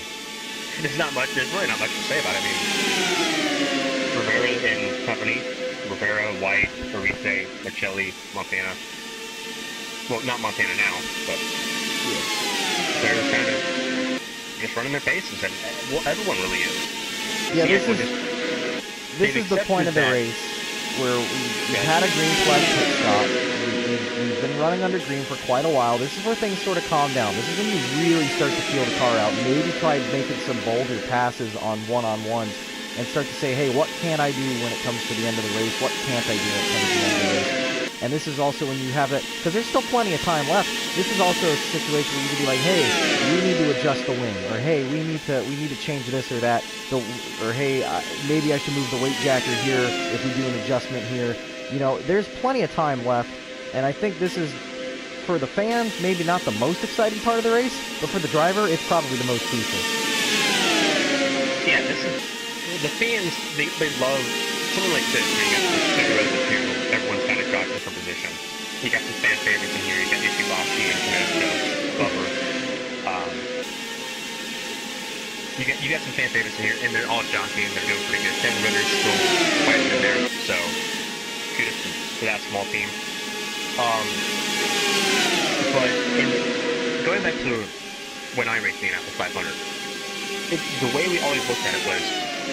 there's really not much to say about it. I mean, Rivera and company, Rivera, White, Arise, Marcelli, Montana. Well, not Montana now, but they're kind of just running their paces, and everyone really is. Yeah, this is the point of the race where we've had a green flag pit stop. We've been running under green for quite a while. This is where things sort of calm down. This is when you really start to feel the car out. Maybe try making some bolder passes on one-on-ones. and start to say, hey, what can I do when it comes to the end of the race? What can't I do when it comes to the end of the race? And this is also when you have it, because there's still plenty of time left. This is also a situation where you can be like, hey, we need to adjust the wing, or hey, we need to change this or that, or hey, maybe I should move the weight jacker here if we do an adjustment here. You know, there's plenty of time left, and I think this is, for the fans, maybe not the most exciting part of the race, but for the driver, it's probably the most crucial. Yeah, this is, the fans, they love something like this, where you got the Sugar Rosa too, everyone's kind of jockeying for position. You got some fan favorites in here, you got Ishibashi and Canesta, Bubber. You got some fan favorites in here, and they're all jockeying, they're doing pretty good. 10 winners still fighting in there, so kudos to that small team. But going back to when I raced the Indianapolis 500, the way we always looked at it was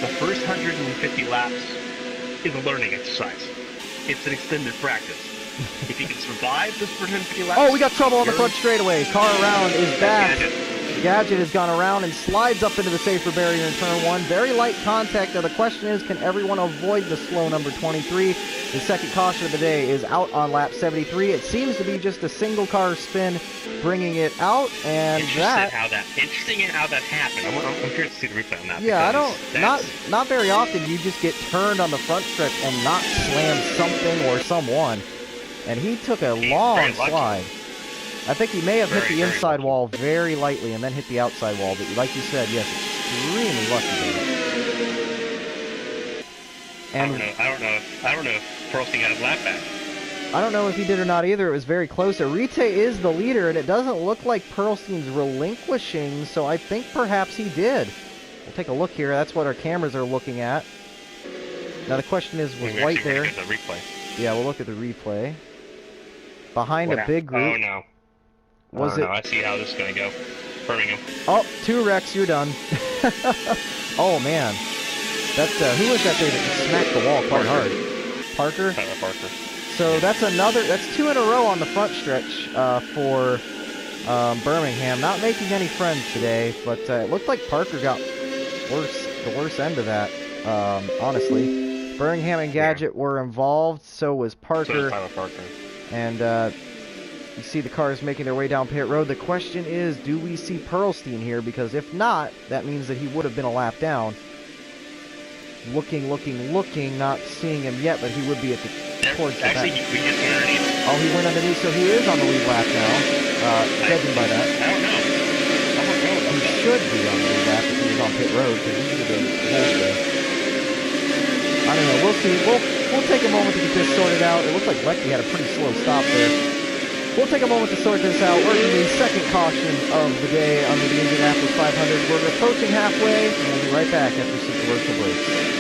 the first 150 laps is a learning exercise. It's an extended practice. If you can survive this first 150 laps... Oh, we got trouble on the front straightaway. Car around is back. Gadget has gone around and slides up into the safer barrier in turn 1. Very light contact. Now the question is, can everyone avoid the slow number 23? The second caution of the day is out on lap 73. It seems to be just a single car spin bringing it out, and Interesting how that happened. I'm curious to see the replay on that. Yeah, not very often you just get turned on the front stretch and not slam something or someone. And he took a long slide. I think he may have hit the inside wall very lightly and then hit the outside wall, but like you said, yes, extremely lucky. And I don't know if Pearlstein got his lap back. I don't know if he did or not either. It was very close. Arite is the leader, and it doesn't look like Pearlstein's relinquishing, so I think perhaps he did. We'll take a look here. That's what our cameras are looking at. Now the question is, was White there? The replay. Yeah, we'll look at the replay. Behind a big group. Oh no. Was it? I see how this is going to go. Birmingham. Oh, 2 wrecks, you're done. Oh, man. That's, who was that there that smacked the wall quite hard? Parker? Parker. So that's 2 in a row on the front stretch for Birmingham. Not making any friends today, but it looked like Parker got the worst end of that, honestly. Birmingham and Gadget were involved, so was Parker. So was Tyler Parker. And, you see the cars making their way down pit road. The question is, do we see Pearlstein here? Because if not, that means that he would have been a lap down. Looking, not seeing him yet, but he would be at the towards the back. We just went underneath. Oh, he went underneath, so he is on the lead lap now. Judging by that. I don't know. He should be on the lead lap if he was on pit road, because he should have been hold there. I don't know. We'll see. We'll take a moment to get this sorted out. It looked like Lecky had a pretty slow stop there. We'll take a moment to sort this out. We're in the second caution of the day under the Indianapolis 500. We're approaching halfway, and we'll be right back after some commercial breaks.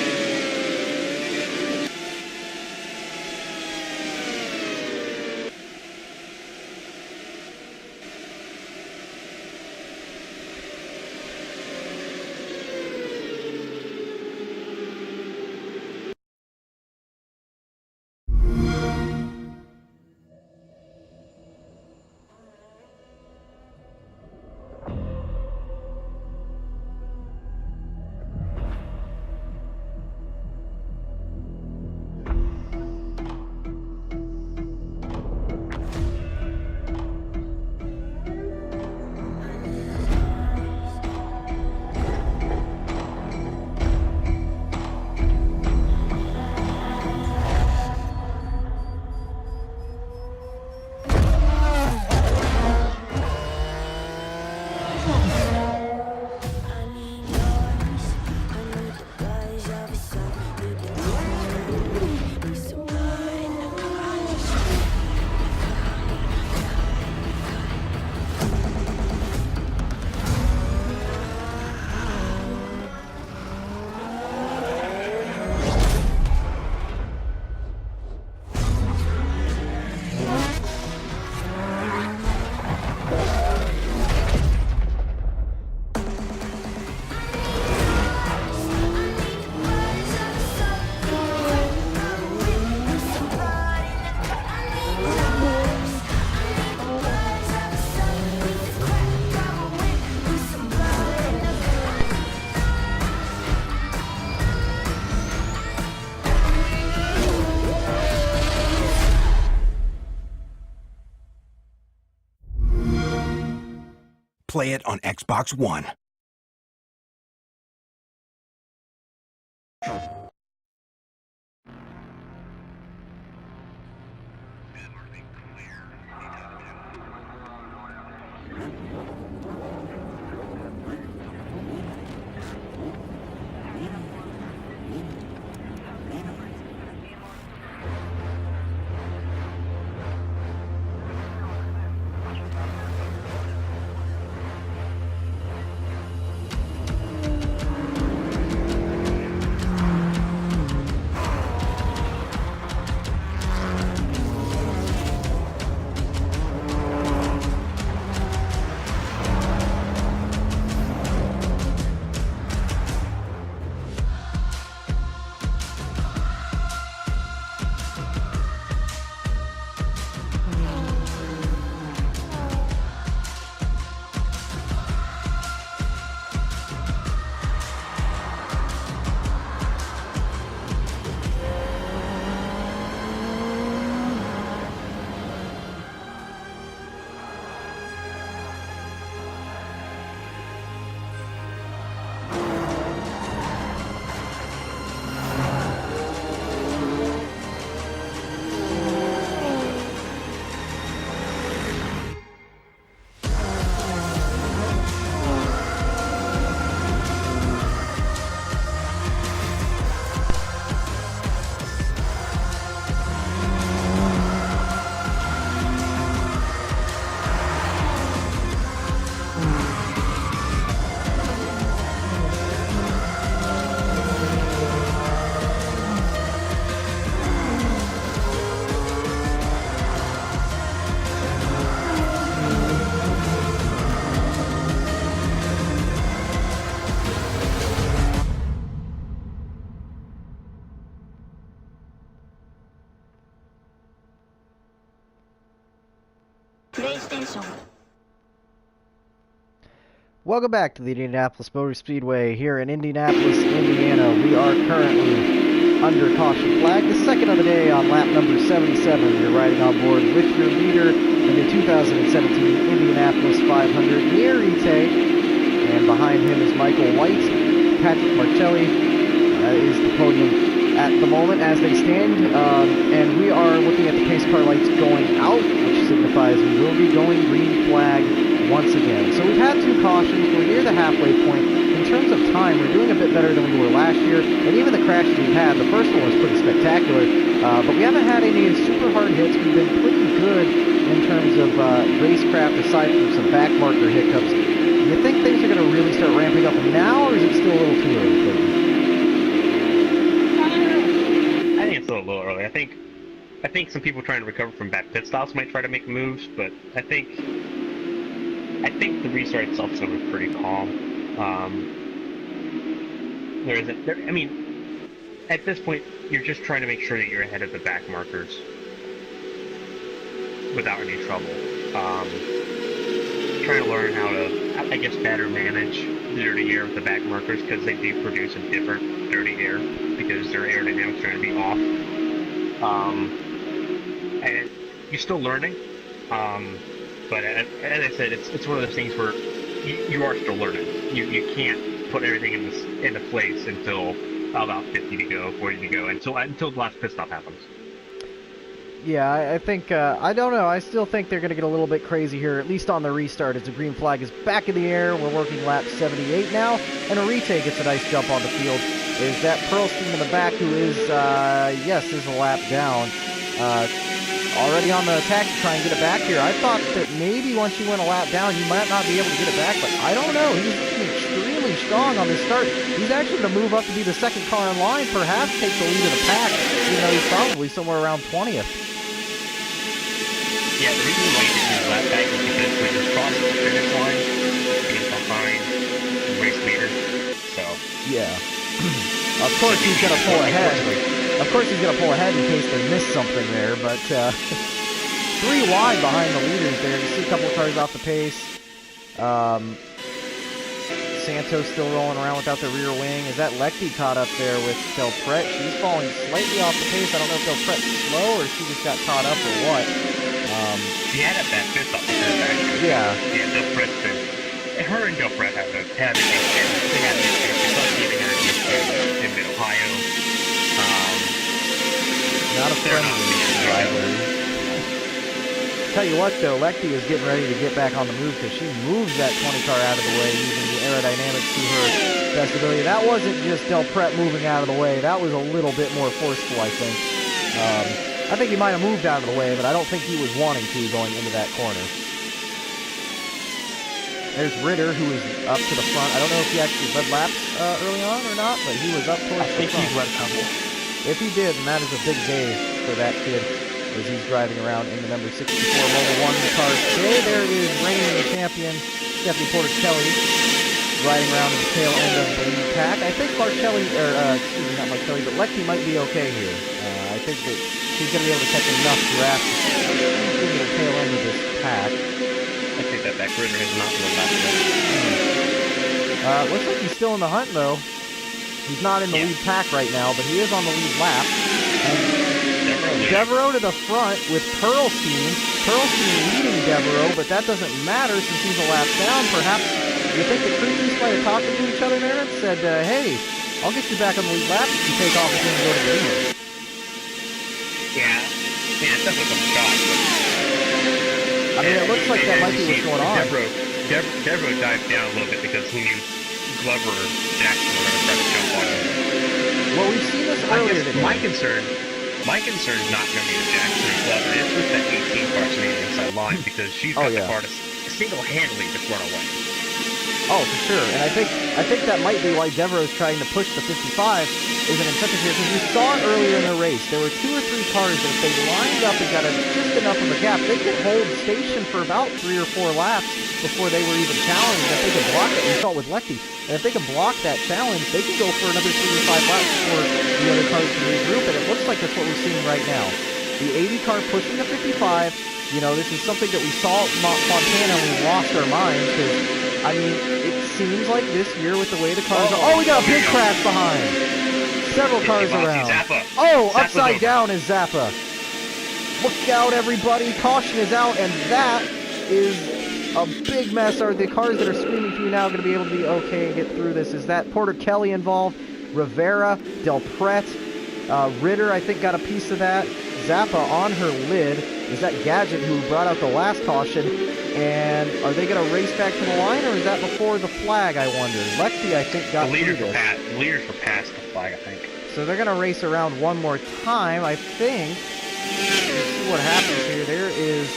play it on Xbox One. Welcome back to the Indianapolis Motor Speedway here in Indianapolis, Indiana. We are currently under caution flag, the second of the day on lap number 77. You're riding on board with your leader in the 2017 Indianapolis 500, Nierite, and behind him is Michael White. Patrick Marcelli is the podium at the moment as they stand, and we are looking at the pace car lights going out, which signifies we will be going green flag once again. So we've had two cautions. We're near the halfway point. In terms of time, we're doing a bit better than we were last year, and even the crashes we've had, the first one was pretty spectacular, but we haven't had any super hard hits. We've been pretty good in terms of racecraft, aside from some back marker hiccups. Do you think things are going to really start ramping up now, or is it still a little too early, Clayton? I think it's still a little early. I think some people trying to recover from bad pit stops might try to make moves, but I think the restart itself is going to be pretty calm. I mean, at this point, you're just trying to make sure that you're ahead of the back markers without any trouble. Trying to learn how to, I guess, better manage the dirty air with the back markers, because they do produce a different dirty air because their aerodynamics are going to be off. And you're still learning. But as I said, it's one of those things where you are still learning. You can't put everything into place until about 50 to go, 40 to go, until the last pit stop happens. Yeah, I think, I don't know, I still think they're going to get a little bit crazy here, at least on the restart, as the green flag is back in the air. We're working lap 78 now, and Arite gets a nice jump on the field. Is that Pearlstein in the back, who is, yes, is a lap down. Already on the attack to try and get it back here. I thought that maybe once you went a lap down, you might not be able to get it back, but I don't know. He's looking extremely strong on this start. He's actually going to move up to be the second car in line, perhaps take the lead of the pack, even though he's probably somewhere around 20th. Yeah, the reason why he didn't his lap back is because when he crosses the finish line, he's behind the race leader, so... Yeah. Of course he's going to pull ahead. Of course he's going to pull ahead in case they miss something there, but 3 wide behind the leaders there. You see a couple of cars off the pace. Santos still rolling around without the rear wing. Is that Lecty caught up there with Del Pret? She's falling slightly off the pace. I don't know if Del Pret's slow or she just got caught up or what. She had a bad pit stop, actually. Yeah. Yeah, Del Pret's been her and Del Pratt had an issue. They had an issue. She started getting her in Mid-Ohio. Not a friendly rivalry. Tell you what, though, Lechty is getting ready to get back on the move because she moves that 20 car out of the way using the aerodynamics to her best ability. That wasn't just Del Pratt moving out of the way. That was a little bit more forceful, I think. I think he might have moved out of the way, but I don't think he was wanting to going into that corner. There's Ritter, who is up to the front. I don't know if he actually led laps early on or not, but he was up towards the front. I think he's led a couple. If he did, then that is a big day for that kid as he's driving around in the number 64 Mobil 1 car today. There is reigning champion Stephanie Porter-Kelly riding around in the tail end of the lead pack. I think Marcelli, excuse me, not Marcelli, but Lechty might be okay here. I think that she's going to be able to catch enough draft to the tail end of this pack. I think that Ritter has not been left yet. Looks like he's still in the hunt, though. He's not in the lead pack right now, but he is on the lead lap. And Devereaux to the front with Pearlstein. Pearlstein leading Devereaux, but that doesn't matter since he's a lap down. Perhaps you think the crew chiefs might have talked to each other there and said, hey, I'll get you back on the lead lap if you take off again and go to the lead. Yeah, it's definitely some shot. I mean, it looks like that might be what's going on. Devereaux dived down a little bit because he knew Glover or Jackson were going to try to jump on him. Well, we've seen this earlier today. My concern is not going to be with Jackson or Glover. It's with that 18 car sitting inside line because she's got the car to single-handedly just run away. Oh, for sure. And I think that might be why Devereaux's trying to push the 55 is an incentive here, because we saw it earlier in the race. There were 2 or 3 cars that if they lined up and got just enough of a gap, they could hold station for about 3 or 4 laps before they were even challenged. If they could block it, we saw it with Lechty. And if they can block that challenge, they can go for another 3 or 5 laps before the other cars can regroup. And it looks like that's what we're seeing right now. The 80 car pushing the 55. You know, this is something that we saw at Montana and we lost our minds because, I mean, it seems like this year with the way the cars are... Oh, we got a big crash behind. Several cars around. Oh, upside down is Zappa. Look out, everybody. Caution is out, and that is a big mess. Are the cars that are screaming for you now going to be able to be okay and get through this? Is that Porter-Kelly involved? Rivera, Del Pratt, Ritter, I think, got a piece of that. Zappa on her lid. Is that Gadget who brought out the last caution? And are they going to race back to the line, or is that before the flag, I wonder? Lechty, I think, got through this. The leaders were past the flag, I think. So they're going to race around one more time, I think. Let's see what happens here. There is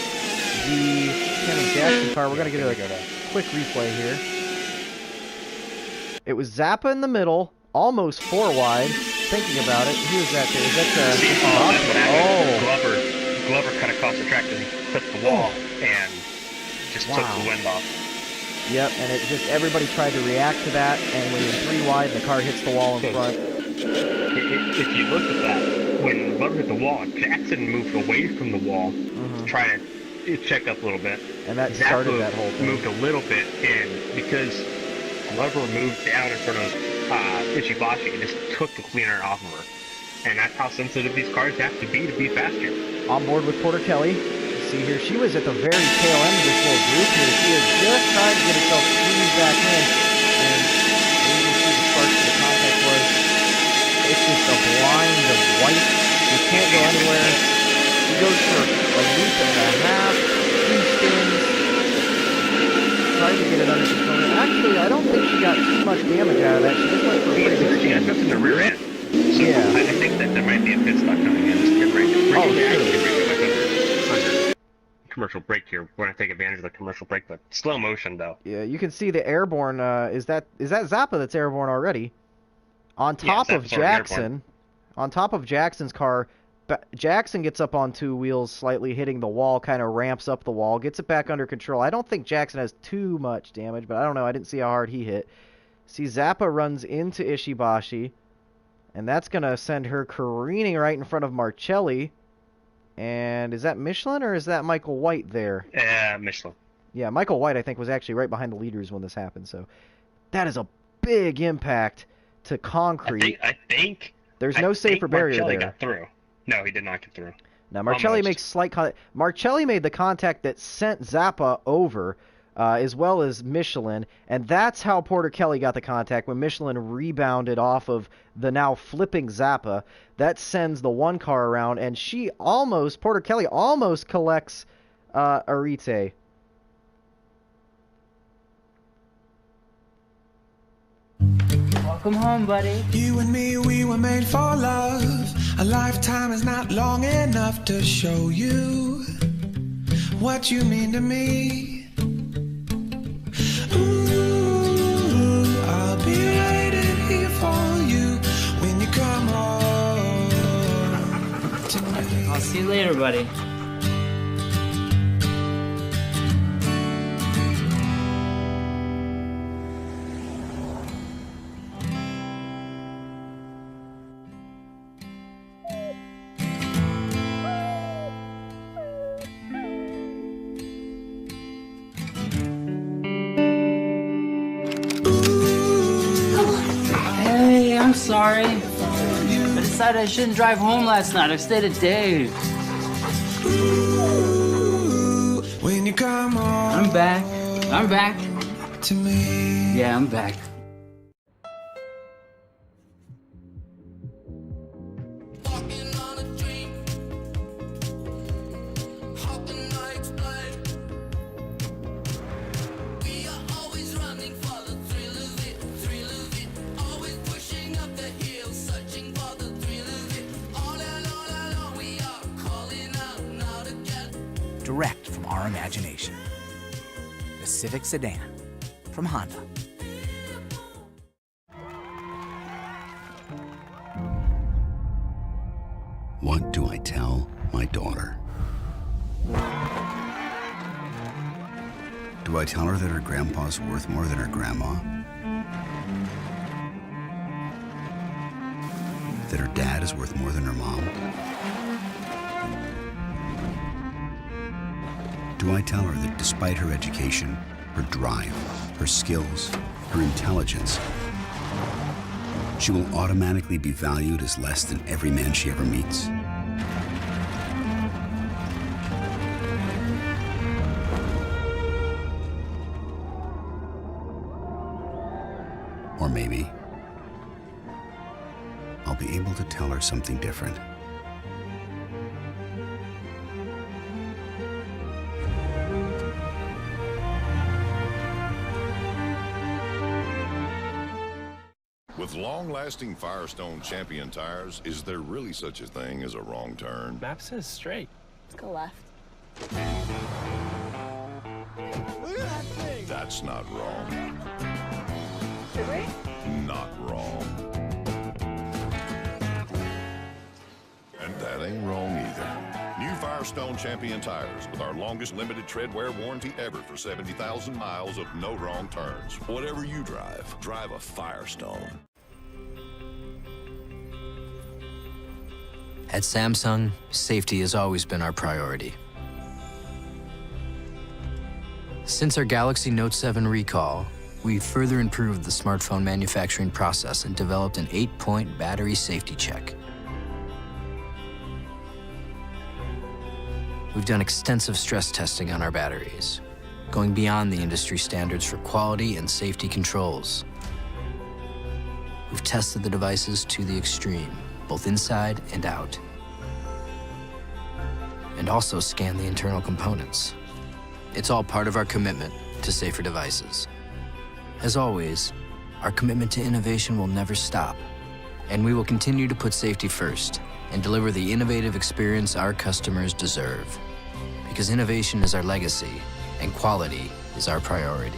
the Kenny Jackson car. We're going to get a quick replay here. It was Zappa in the middle, almost 4 wide. Thinking about it, who is that there? Is that Glover cut across the track and he clipped the wall and just took the wind off. Yep, and it just everybody tried to react to that, and when you're 3 wide, the car hits the wall in front. If you look at that, when Glover hit the wall, Jackson moved away from the wall to try to check up a little bit. And that started that whole thing. Moved a little bit, and because Glover moved down in front of Ishibashi, it just took the cleaner off of her. And that's how sensitive these cars have to be faster. On board with Porter-Kelly. See here, she was at the very tail end of this little group here. She is just trying to get herself squeezed back in. And you can see the sparks of the contact was. It's just a blind of white. You can't go anywhere. She goes for a loop and a half, 2 spins. Tried to get it under control. Actually, I don't think she got too much damage out of that. She just went for a pretty good spin. Just in the rear end. So I think that there might be a pit stop coming in. Commercial break here. We're going to take advantage of the commercial break, but slow motion though. Yeah, you can see the airborne. Is that Zappa that's airborne already? On top of Jackson. On top of Jackson's car, Jackson gets up on 2 wheels, slightly hitting the wall, kind of ramps up the wall, gets it back under control. I don't think Jackson has too much damage, but I don't know. I didn't see how hard he hit. See, Zappa runs into Ishibashi, and that's going to send her careening right in front of Marcelli. And is that Michelin or is that Michael White there? Michelin. Yeah, Michael White, I think, was actually right behind the leaders when this happened. So that is a big impact to concrete. I think there's no safer barrier Marcelli there. Got through. No, he did not get through. Now, Marcelli makes slight contact. Marcelli made the contact that sent Zappa over. as well as Michelin, and that's how Porter Kelly got the contact when Michelin rebounded off of the now flipping Zappa. That sends the one car around, and Porter Kelly almost collects Arite. Welcome home, buddy. You and me, we were made for love. A lifetime is not long enough to show you what you mean to me. Ooh, I'll be waiting here for you when you come home to me. I'll see you later, buddy. Hey, I'm sorry. I decided I shouldn't drive home last night. I stayed at Dave. When you come home, I'm back. I'm back. To me. Yeah, I'm back. Direct from our imagination. The Civic Sedan from Honda. What do I tell my daughter? Do I tell her that her grandpa's worth more than her grandma? That her dad is worth more than her mom? Do I tell her that despite her education, her drive, her skills, her intelligence, she will automatically be valued as less than every man she ever meets? Or maybe I'll be able to tell her something different. With long-lasting Firestone Champion tires, is there really such a thing as a wrong turn? Map says straight. Let's go left. That's not wrong. Should we? Not wrong. And that ain't wrong either. New Firestone Champion tires with our longest limited tread wear warranty ever for 70,000 miles of no wrong turns. Whatever you drive, drive a Firestone. At Samsung, safety has always been our priority. Since our Galaxy Note 7 recall, we've further improved the smartphone manufacturing process and developed an 8-point battery safety check. We've done extensive stress testing on our batteries, going beyond the industry standards for quality and safety controls. We've tested the devices to the extreme, both inside and out, and also scanned the internal components. It's all part of our commitment to safer devices. As always, our commitment to innovation will never stop, and we will continue to put safety first and deliver the innovative experience our customers deserve. Because innovation is our legacy, and quality is our priority.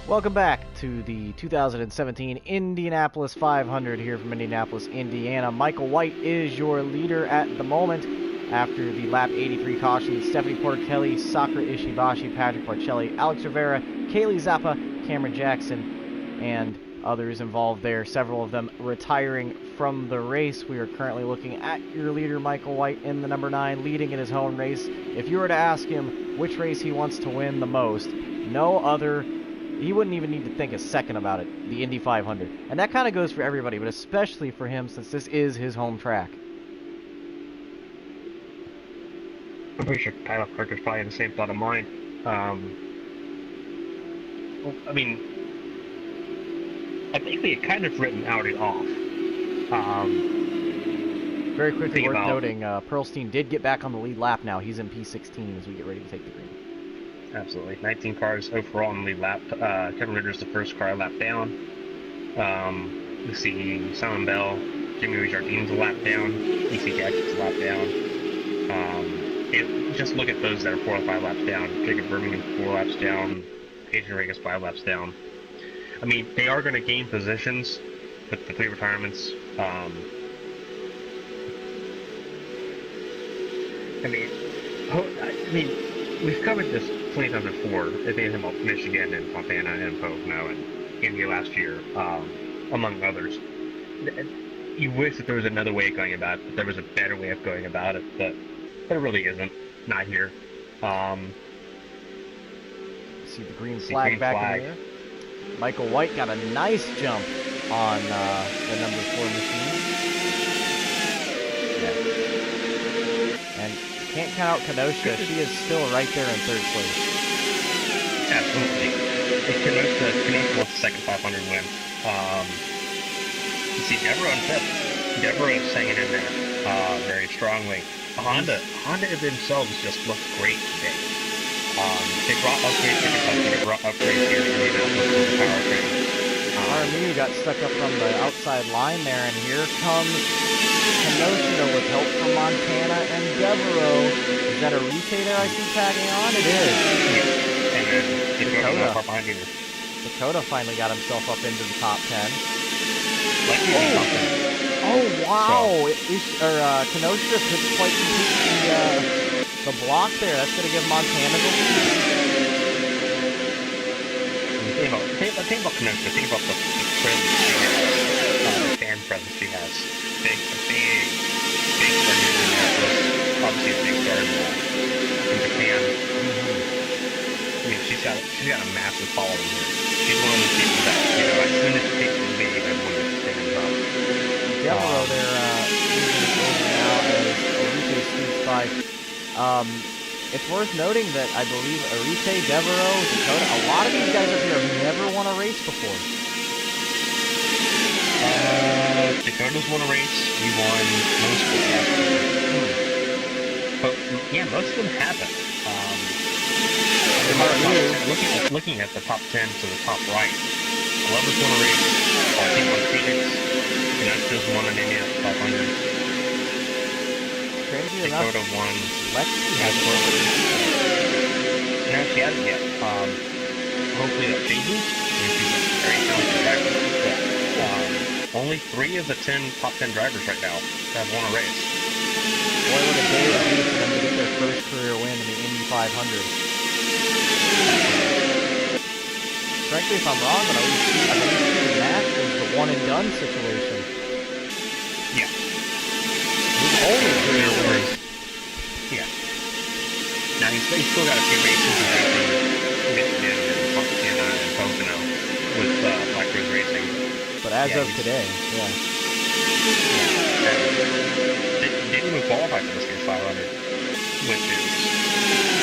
Welcome back to the 2017 Indianapolis 500 here from Indianapolis, Indiana. Michael White is your leader at the moment after the lap 83 caution. Stephanie Porter Kelly, Sakura Ishibashi, Patrick Barcelli, Alex Rivera, Kaylee Zappa, Cameron Jackson, and others involved there. Several of them retiring from the race. We are currently looking at your leader, Michael White, in the number 9, leading in his home race. If you were to ask him which race he wants to win the most, he wouldn't even need to think a second about it, the Indy 500. And that kind of goes for everybody, but especially for him since this is his home track. I'm pretty sure Tyler Parker's probably in the same thought of mine. I mean, I think we had kind of written Audi off. Very quickly worth noting, Pearlstein did get back on the lead lap now. He's in P16 as we get ready to take the green. Absolutely. 19 cars overall in the lead lap. Kevin Ritter's the first car lap down. We see Simon Bell, Jimmy Jardines a lap down, EC Gadget's a lap down. And just look at those that are 4 or 5 laps down. Jacob Birmingham 4 laps down, Adrian Regas 5 laps down. I mean, they are going to gain positions with the 3 retirements. I mean, we've covered this plenty of times before. They made him up Michigan and Fontana and Pocono and India last year, among others. You wish that there was another way of going about it, that there was a better way of going about it, but there really isn't. Not here. See the green flag back in the air. Michael White got a nice jump on the number 4 machine. Yeah. And can't count out Kenosha. She is still right there in 3rd place. Absolutely. Kenosha wants the second 500 win. You see Deborah in 5th. Deborah is hanging in there very strongly. Honda themselves just look great today. They brought upgrades to Kentucky. They brought upgrades here to Indianapolis with the powertrain. Armini got stuck up from the outside line there, and here comes Kenosha with help from Montana and Devereaux. Is that a Rite there I see tagging on? It is. Yeah. And then Dakota finally got himself up into the top 10. Oh, wow! Kenosha could quite complete the block there. That's going to give Montana the lead. Think about Kenosha. Think about the presence she has, the fan presence she has. Big star here in Indianapolis. Obviously a big star in Japan. I mean, she's got a massive following here. She's one of those people that, as soon as she takes the lead, everyone just stands up. Devereaux there, moving over now as Arite scoots by. It's worth noting that I believe Arite, Devereaux, Dakota, a lot of these guys up here have never won a race before. Dakota's won a race. We won most of them. But yeah, most of them haven't. Looking at the top 10 to the top right, Glover's won a race. He won Phoenix. Kenosha's won an Indianapolis 500. Dakota won. No, she hasn't yet. Hopefully that changes. She's a very talented driver. But only 3 of the top 10 drivers right now have won a race. Boy, what a day it would be for them to get their first career win in the Indy 500. Frankly, if I'm wrong, but I believe Matt is the one-and-done situation. Yeah. His only career win. Yeah. Now he's still got a few races in Michigan and Fontana and Pocono with Black Rose Racing. But as of today, yeah. Didn't even qualify for this year's 500, which is,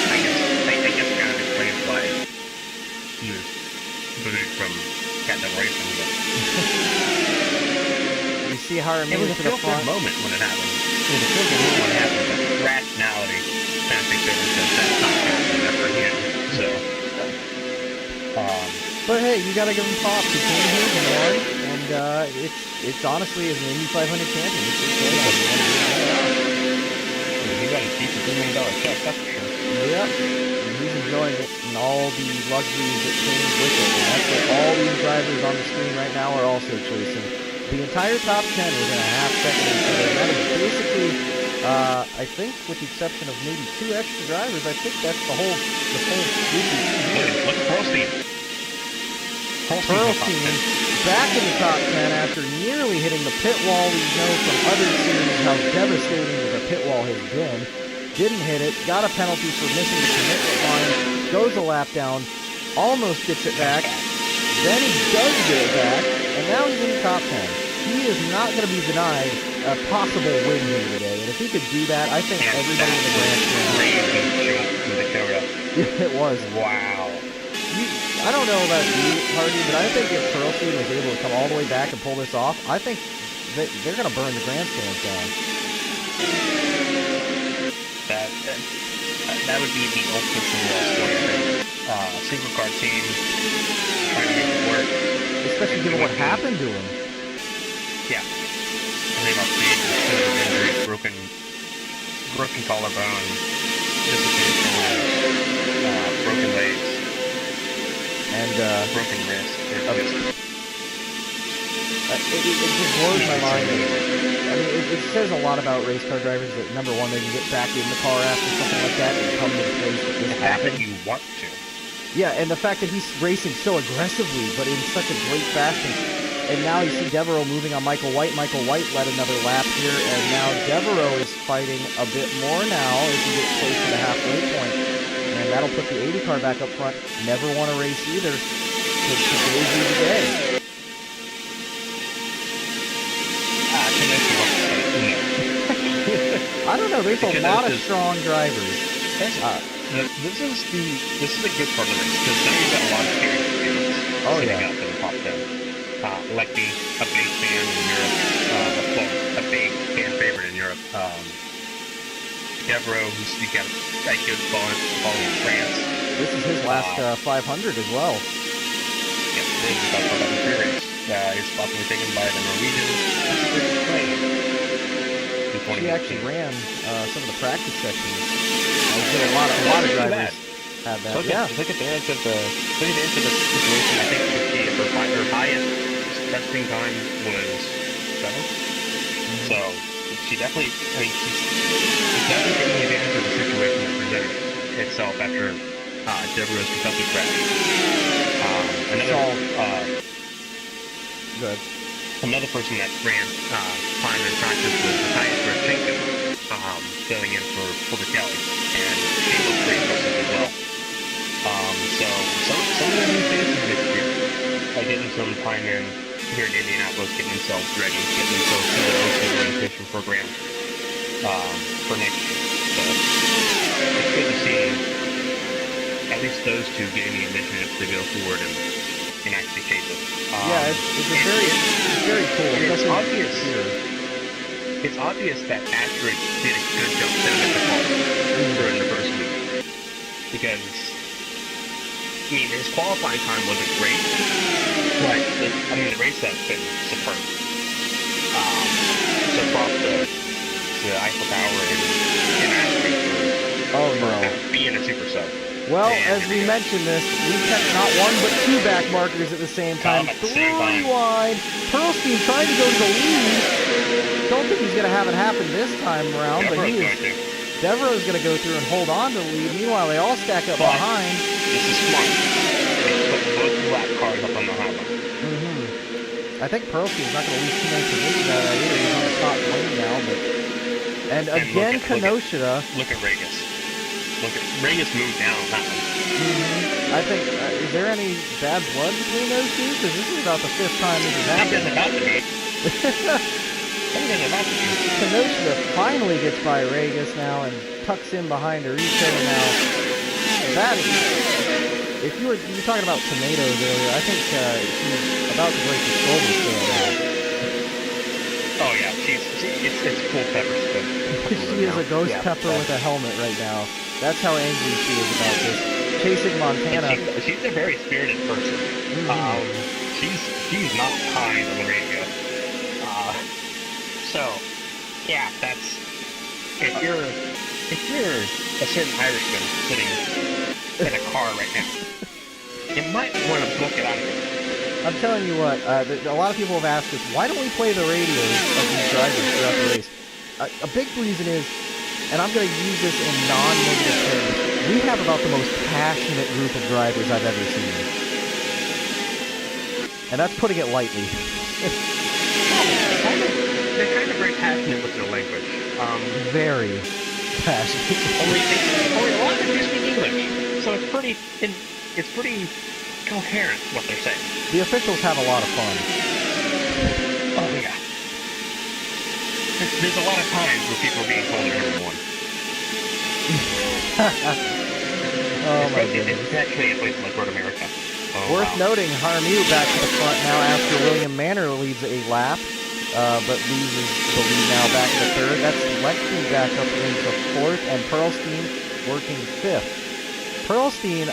I guess kind of explains why he was booted from Cat-Dog Racing. But you see how it moves to the front. It was a moment when it happened. It was a feel good moment when it happened, but rationality kind of takes over and says that's not happening ever again. So, but hey, you gotta give him props. He came here and won, and it's honestly as an Indy 500 champion, it's okay. He got a decent $2 million check, that's for sure. Yep, and he's enjoying it and all the luxuries that came with it. And that's what all these drivers on the screen right now are also chasing. The entire top 10 within a half second of each other. And that is basically, I think, with the exception of maybe 2 extra drivers, I think that's the whole group. Look at Pearlstein. Pearlstein back in the top 10 after nearly hitting the pit wall. We know from other series how devastating the pit wall has been. Didn't hit it, got a penalty for missing the commitment line, goes a lap down, almost gets it back, then he does get it back, and now he's in the top 10. He is not going to be denied a possible win here today, and if he could do that, I think everybody in the Grand Prix. It was. It was. Wow. I don't know about you, Hardy, but I think if Pearlstein was able to come all the way back and pull this off, I think they're going to burn the grandstands down. That would be the ultimate Cinderella story, I think. Single car team trying to make it work. Especially given what happened to him. Yeah. And they must be injuries, broken collarbone, dislocated shoulder, broken legs, and broken wrist. It just blows my mind. I mean, it says a lot about race car drivers that, number one, they can get back in the car after something like that and come to the place that this happened. You want to. Yeah, and the fact that he's racing so aggressively, but in such a great fashion. And now you see Devereaux moving on Michael White. Michael White led another lap here, and now Devereaux is fighting a bit more now as he gets close to the halfway point. And that'll put the 80 car back up front. Never won a race either. Today's the day. I don't know. There's a lot of strong drivers. This is a good part of the race because now you've got a lot of experience sitting up in the top 10. Leckie, a big fan in Europe, a big fan favorite in Europe. Devereaux, who's got a good following in France. This is his last 500 as well. Yeah, this is about 500 race. His spot was taken by the Norwegian. He actually ran some of the practice sections. A lot of drivers had that. Look at the edge of the situation. I think her highest testing time was 7th. So she definitely, she's definitely taking advantage of the situation that presented itself after Devereaux's Kentucky crash. Another person that ran time in practice was Matthias Grashchenko, filling in for Kelly, and she looked pretty impressive as well. So some of the new faces this year are getting some time in here in Indianapolis, getting themselves ready, getting themselves to the OC orientation program for next year. So it's good to see at least those two getting the initiative to go forward and actually chase it. It's very cool. It's obvious that Astrid did a good job setting up the car during the first week. Because, his qualifying time wasn't great, but the race has been superb. So props to Eiffel Tower and Astrid for being a super sub. Well, as we mentioned this, we kept not one but two back markers at the same time. 3 wide. Pearlstein trying to go to the lead. Don't think he's going to have it happen this time around, but Devereaux's going to go through and hold on to the lead. Meanwhile, they all stack up behind. This is smart. They put both lap cars up on the highway. I think Pearlstein's not going to lose too many positions out of that either. He's on the top lane now, and again, Kenosha. Look at Regis. Regis moved down on that one. I think, is there any bad blood between those two? Because this is about the 5th time this has happened. Something's about to be. Something's about to be. Kenosha finally gets by Regis now and tucks in behind Ariso now. That, if you were talking about tomatoes earlier, I think she's about to break the shoulder scale now. Oh yeah, it's full pepper spin. She is a ghost pepper with a helmet right now. That's how angry she is about this. Chasing Montana. She's a very spirited person. She's not kind on the radio. So, yeah, that's if you're a certain Irishman sitting in a car right now, you might want to book it out of here. I'm telling you what, a lot of people have asked us, why don't we play the radios of these drivers throughout the race? A big reason is, and I'm going to use this in non-negative terms, we have about the most passionate group of drivers I've ever seen. And that's putting it lightly. They're kind of very passionate with their language. Very passionate. Only a lot of them do speak English, so it's pretty coherent what they're saying. The officials have a lot of fun. Oh yeah. There's a lot of times where people are being told they're number one. Oh my goodness. It's actually a place like North America. Worth noting, Harmu back to the front now after William Manor leads a lap, but loses the lead now back to third. That's Lexi back up into fourth, and Perlstein working fifth. Perlstein,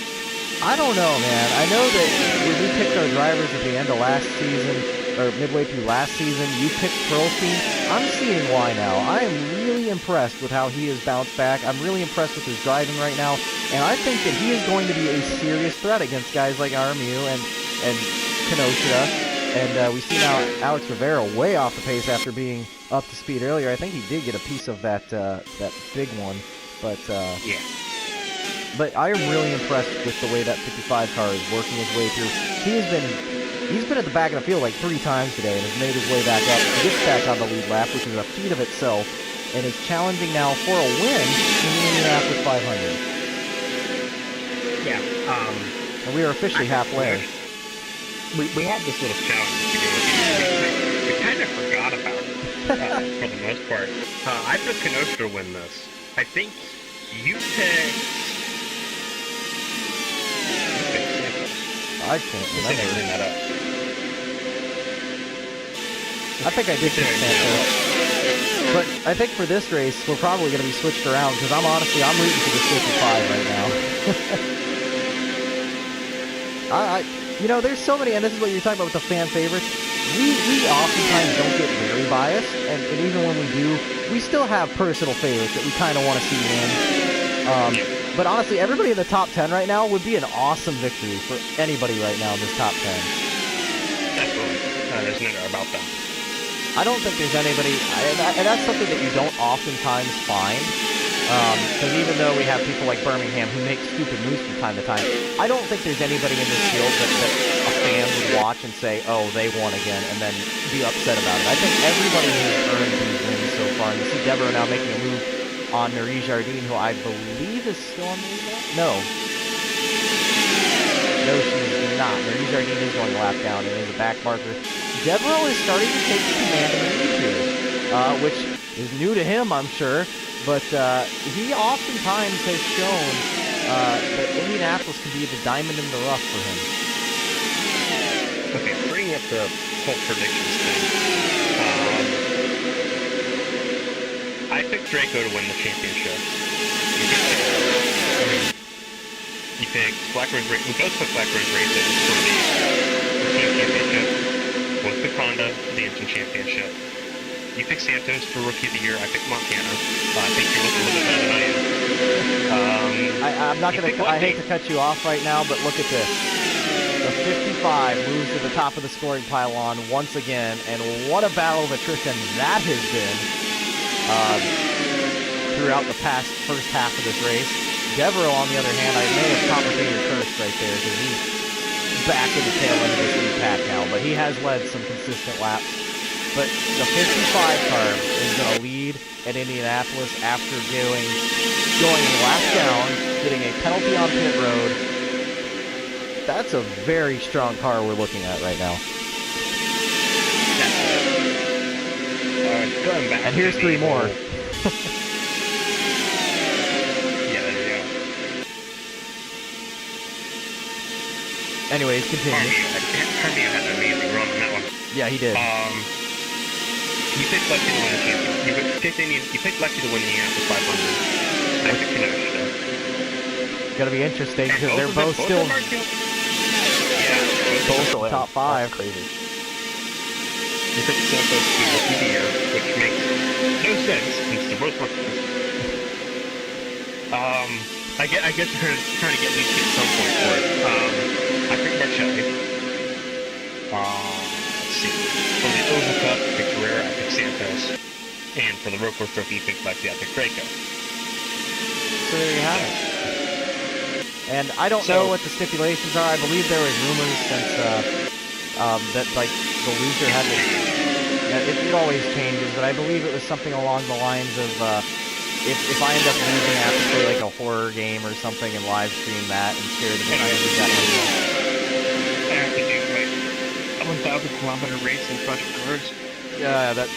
I don't know, man. I know that when we picked our drivers at the end of last season, or midway through last season, you picked Perlstein. I'm seeing why now. I am really impressed with how he has bounced back. I'm really impressed with his driving right now, and I think that he is going to be a serious threat against guys like Armu and Kenosha. And we see now Alex Rivera way off the pace after being up to speed earlier. I think he did get a piece of that big one, but yeah. But I am really impressed with the way that 55 car is working his way through. He's been at the back of the field like 3 times today and has made his way back up. He gets back on the lead lap, which is a feat of itself, and is challenging now for a win in the Indianapolis 500. Yeah. And we are officially halfway. We had this little challenge to go with. We kind of forgot about it for the most part. I took Kenosha to win this. I think you picked. I can't remember. I bring that up. I think I did pick Santos. But I think for this race, we're probably going to be switched around because I'm rooting for the 55 right now. You know, there's so many, and this is what you're talking about with the fan favorites. We oftentimes don't get very biased, and even when we do, we still have personal favorites that we kind of want to see win. But honestly, everybody in the top 10 right now would be an awesome victory for anybody right now in this top 10. Absolutely. There's no doubt about that. I don't think there's anybody, and that's something that you don't oftentimes find. Because even though we have people like Birmingham who make stupid moves from time to time, I don't think there's anybody in this field that a fan would watch and say, oh, they won again, and then be upset about it. I think everybody has earned these wins so far, and you see Deborah now making a move on Marie Jardine, who I believe is still on the lead lap? No, she is not. Marie Jardine is going a lap down and is a back marker. Deborah is starting to take command of the lead here, which is new to him, I'm sure. But he oftentimes has shown that Indianapolis can be the diamond in the rough for him. Okay, bringing up the whole predictions thing. I picked Draco to win the championship. You picked Black Rose Racing. We both picked Black Rose Racing for the team championship. Both picked Honda for the engine championship. You picked Santos for Rookie of the Year. I picked Montana. I think you're looking a little bit better than I am. I'm not going to. I hate to cut you off right now, but look at this. The 55 moves to the top of the scoring pylon once again, and what a battle of attrition that has been throughout the past first half of this race. Devereaux, on the other hand, I may have complicated cursed right there because he's back in the tail end of this lead pack now, but he has led some consistent laps. But the 55 car is going to lead at Indianapolis after going a lap down, getting a penalty on pit road. That's a very strong car we're looking at right now. Going back and here's 3 more. Yeah, there you go. Anyways, continue. Hermia had an amazing run on that one. Yeah, he did. You picked Lexi to win the championship. You picked Lexi to win the Indianapolis 500. I picked Kenosha. It's going to be interesting because they're both still both top 5. Crazy. You picked Santos to Rookie of the Year, which makes no sense since they're both rookies. I guess you're trying to get Lucy at some point for it. I picked Marcelli. Let's see. For the Oval Cup, I picked Carrera, I picked Santos. And for the Road Course Trophy, you picked Lexi, I picked Draco. So there you have it. And I don't know what the stipulations are. I believe there was rumors since that like the loser had to. It always changes, but I believe it was something along the lines of if I end up losing, I have to play like a horror game or something and live stream that and scare the bejesus out of me. I have to do like a 1,000-kilometer race in front of cars. Yeah, that.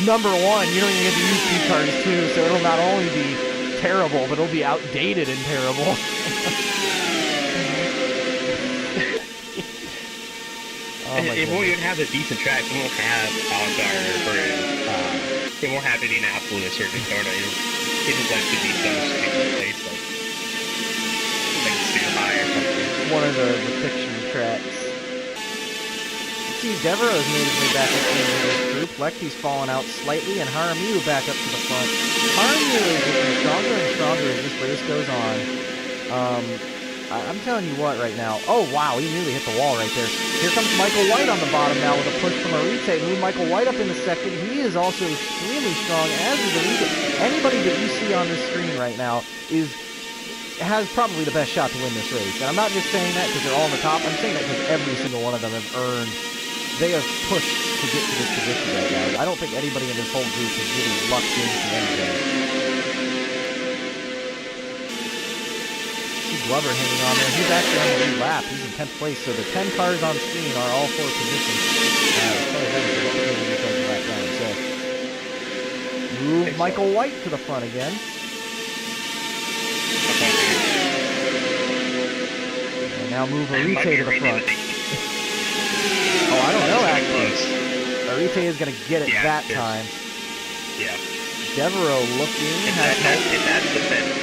Number one, you don't even get to use P cars too, so it'll not only be terrible, but it'll be outdated and terrible. it won't even have a decent track. It won't have it won't have Indianapolis or Daytona. It is like to be some stupid place like too high or something. One of the fiction tracks. See, Devereaux's made his way back up into this group. Lecky's fallen out slightly, and Jaramillo back up to the front. Jaramillo is looking stronger and stronger as this race goes on. I'm telling you what right now. Oh, wow, he nearly hit the wall right there. Here comes Michael White on the bottom now with a push from Arite. Move Michael White up in the second. He is also extremely strong, as is Arite. Anybody that you see on this screen right now has probably the best shot to win this race. And I'm not just saying that because they're all on the top. I'm saying that because every single one of them have earned. They have pushed to get to this position right now. I don't think anybody in this whole group has really lucked into anything. Glover hanging on there. He's actually on the lead lap. He's in 10th place, so the 10 cars on screen are all 4 positions. Move Michael White to the front again. And now move Arite to the front. Oh, I don't know, actually. Arite is going to get it that time. Yeah. Devereaux looking. That's the finish.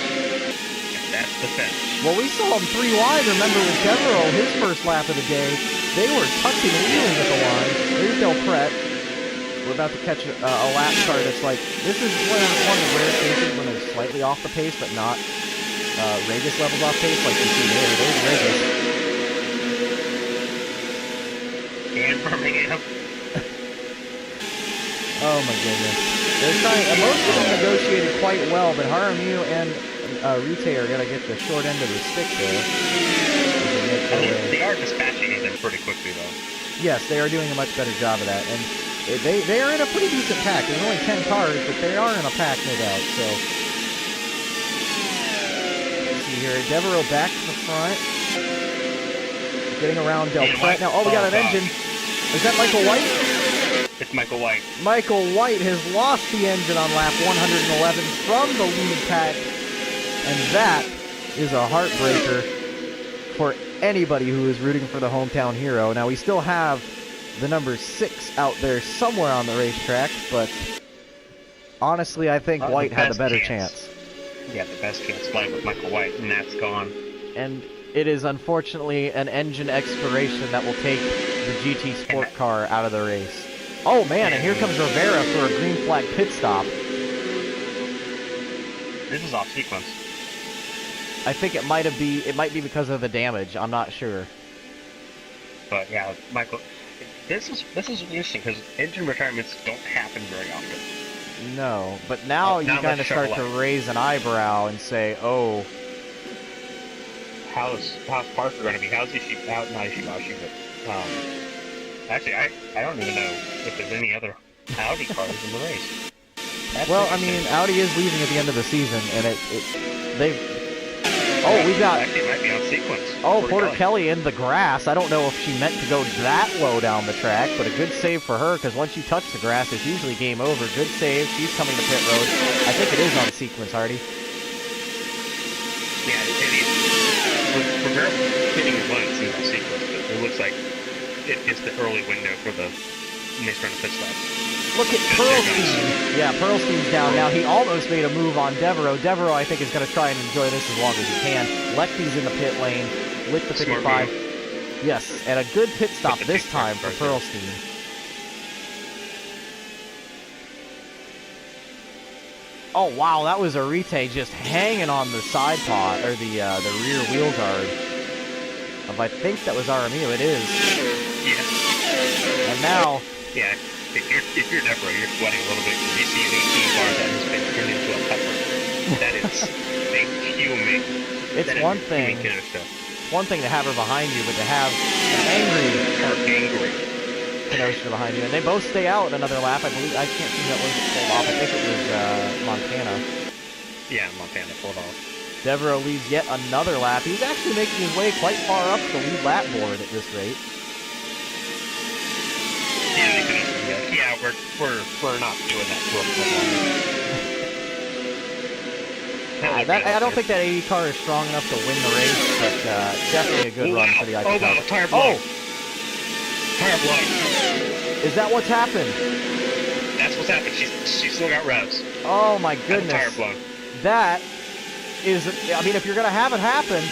That's the finish. Well, we saw him 3 wide, remember, with Devereaux, his first lap of the day. They were touching and wheeling at the line. There's Del Pret. We're about to catch a lap car that's like, this is one of the rare cases when they're slightly off the pace, but not Regis levels off pace like you see there. There's Regis. And Birmingham. Oh my goodness. They're trying, most of them negotiated quite well, but Jaramillo and Rite are going to get the short end of the stick there. They are dispatching them pretty quickly, though. Yes, they are doing a much better job of that. And they are in a pretty decent pack. There's only 10 cars, but they are in a pack, no doubt. So, let's see here. Devereaux back to the front. Getting around Del Pret now. Oh, we got an engine. Is that Michael White? It's Michael White. Michael White has lost the engine on lap 111 from the lead pack. And that is a heartbreaker for anybody who is rooting for the hometown hero. Now, we still have the number 6 out there somewhere on the racetrack, but honestly, I think White had the better chance. Yeah, the best chance flying with Michael White, and that's gone. And it is unfortunately an engine expiration that will take the GT Sport car out of the race. Oh man, and here comes Rivera for a green flag pit stop. This is off sequence. I think it might be because of the damage. I'm not sure. But yeah, Michael, this is interesting because engine retirements don't happen very often. No, but now you kind of start to raise an eyebrow and say, "Oh, how's Parker going to be? How's Ishii out? Not Ishibashi, but actually, I don't even know if there's any other Audi cars in the race." Well, I mean, Audi is leaving at the end of the season, and they've. Oh, we got. Actually, it might be on sequence. Oh, Porter Kelly in the grass. I don't know if she meant to go that low down the track, but a good save for her, because once you touch the grass, it's usually game over. Good save. She's coming to pit road. I think it is on sequence, Hardy. Yeah, it is. For her hitting the one, it seems on sequence, but it looks like it's the early window for the next round of pit stops. Look at Pearlstein. Yeah, Pearlstein's down now. He almost made a move on Devereaux. Devereaux, I think, is going to try and enjoy this as long as he can. Lecky's in the pit lane with the 55. Yes, and a good pit stop this time for Pearlstein. Oh, wow, that was Arite just hanging on the side pod, or the rear wheel guard. I think that was Jaramillo. It is. Yeah. And now... Yeah. If you're Devereaux, you're sweating a little bit because you see an 18 bar that has been turned into a pepper. That is fuming. It's one thing. One thing to have her behind you, but to have an angry Kenosha behind you, and they both stay out another lap. I believe I can't see that one pulled off. I think it was Montana. Yeah, Montana pulled off. Devereaux leads yet another lap. He's actually making his way quite far up the lead lap board at this rate. Yeah, we're not doing that to I don't think that 80 car is strong enough to win the race, but definitely a good run for the IC car. Tire blow. tire blowing. Is that what's happened? That's what's happened. She's still got revs. Oh my Got goodness. the tire blown. That is, I mean, if you're going to have it happen,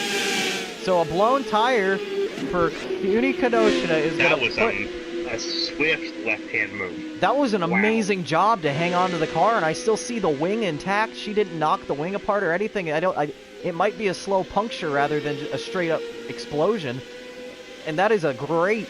so a blown tire for Uni Kenosha is going to That was a swift left-hand move. That was an amazing job to hang onto the car, and I still see the wing intact. She didn't knock the wing apart or anything. It might be a slow puncture rather than a straight-up explosion. And that is a great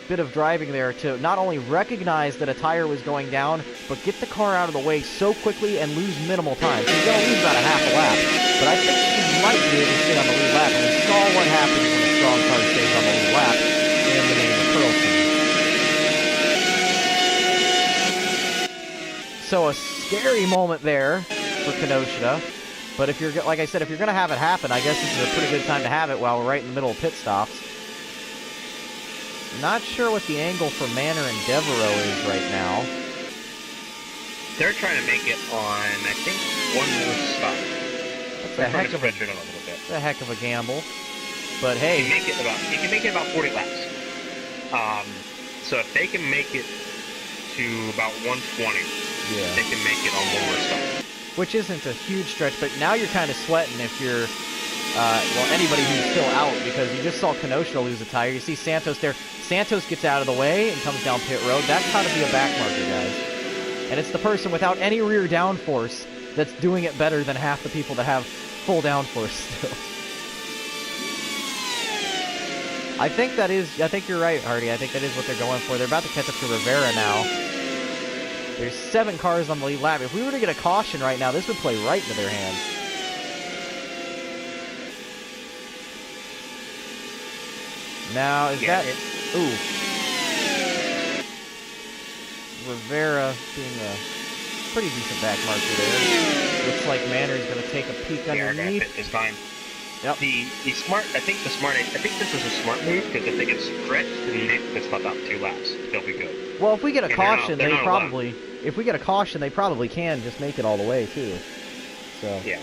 bit of driving there to not only recognize that a tire was going down, but get the car out of the way so quickly and lose minimal time. She's going to lose about a half a lap, but I think she might be able to stay on the lead lap. And we saw what happens when a strong car stays on the lead lap in the name of Pearlstein. So a scary moment there for Kenosha. But if you're, like I said, if you're going to have it happen, I guess this is a pretty good time to have it while we're right in the middle of pit stops. Not sure what the angle for Manor and Devereaux is right now. They're trying to make it on, I think, one more stop. That's a heck of a, that's a heck of a gamble. But hey, you can make it about 40 laps. So if they can make it to about 120, they can make it on one more stop. Which isn't a huge stretch, but now you're kind of sweating if you're, well, anybody who's still out, because you just saw Kenosha lose a tire. You see Santos there. Santos gets out of the way and comes down pit road. That's got to be a backmarker, guys. And it's the person without any rear downforce that's doing it better than half the people that have full downforce still. I think you're right, Hardy. I think that is what they're going for. They're about to catch up to Rivera now. There's 7 cars on the lead lap. If we were to get a caution right now, this would play right into their hands. Now, is that... Ooh. Rivera being a pretty decent back marker there. Looks like Manor's going to take a peek underneath. Fit this time. Yep. The smart, I think this is a smart move, because if they get stretched and nick this stuff out 2 laps, they'll be good. Well, if we get a caution, they're they not probably... If we get a caution, they probably can just make it all the way, too. So... Yeah.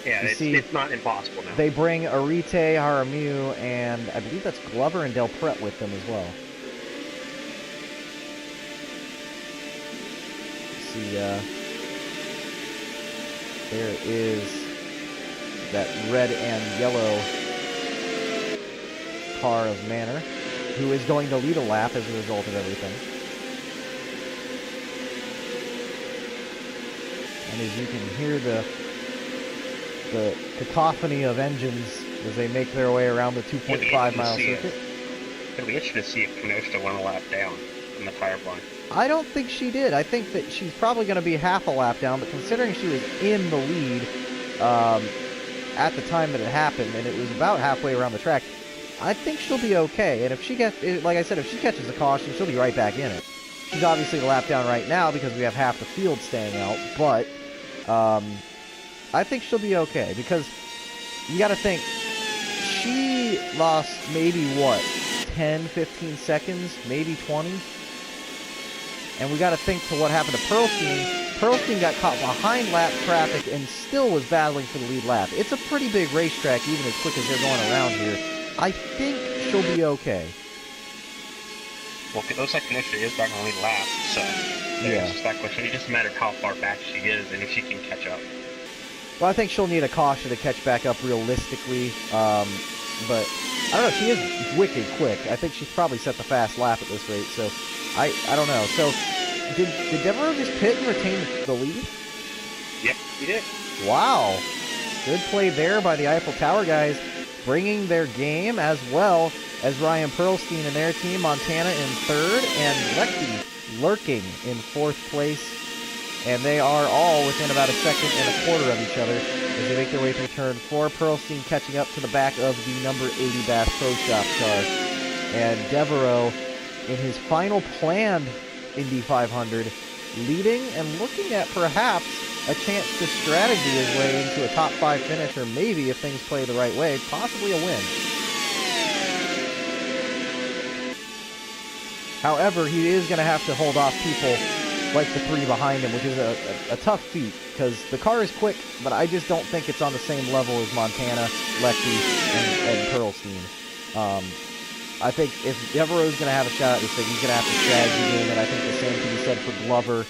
Yeah, it's not impossible now. They bring Arite, Haramu, and I believe that's Glover and Del Pret with them as well. See, there is that red and yellow car of Manor, who is going to lead a lap as a result of everything. And as you can hear the cacophony of engines as they make their way around the 2.5-mile circuit. It'll be interesting to see if Kenosha went a lap down in the tire blind. I don't think she did. I think that she's probably going to be half a lap down, but considering she was in the lead at the time that it happened, and it was about halfway around the track, I think she'll be okay. And if she gets, like I said, if she catches a caution, she'll be right back in it. She's obviously a lap down right now because we have half the field staying out, but I think she'll be okay, because you got to think, she lost maybe, 10, 15 seconds, maybe 20? And we got to think to what happened to Pearlstein. Pearlstein got caught behind lap traffic and still was battling for the lead lap. It's a pretty big racetrack, even as quick as they're going around here. I think she'll be okay. Well, it looks like Kenosha is back on the lead lap, so there's just that question. It just matters how far back she is and if she can catch up. Well, I think she'll need a caution to catch back up realistically, but I don't know, she is wicked quick. I think she's probably set the fast lap at this rate, so I don't know. So, did Devereaux just pit and retain the lead? Yep, he did. Wow. Good play there by the Eiffel Tower guys, bringing their game, as well as Ryan Pearlstein and their team, Montana in 3rd, and Leckie lurking in 4th place. And they are all within about a second and a quarter of each other as they make their way through turn 4. Pearlstein catching up to the back of the number 80 Bass Pro Shop car. And Devereaux, in his final planned Indy 500, leading and looking at perhaps a chance to strategy his way into a top 5 finish, or maybe, if things play the right way, possibly a win. However, he is going to have to hold off people like the 3 behind him, which is a tough feat, because the car is quick, but I just don't think it's on the same level as Montana, Leckie, and Pearlstein. I think if Devereaux's going to have a shot at this thing, he's going to have to strategy game it. I think the same can be said for Glover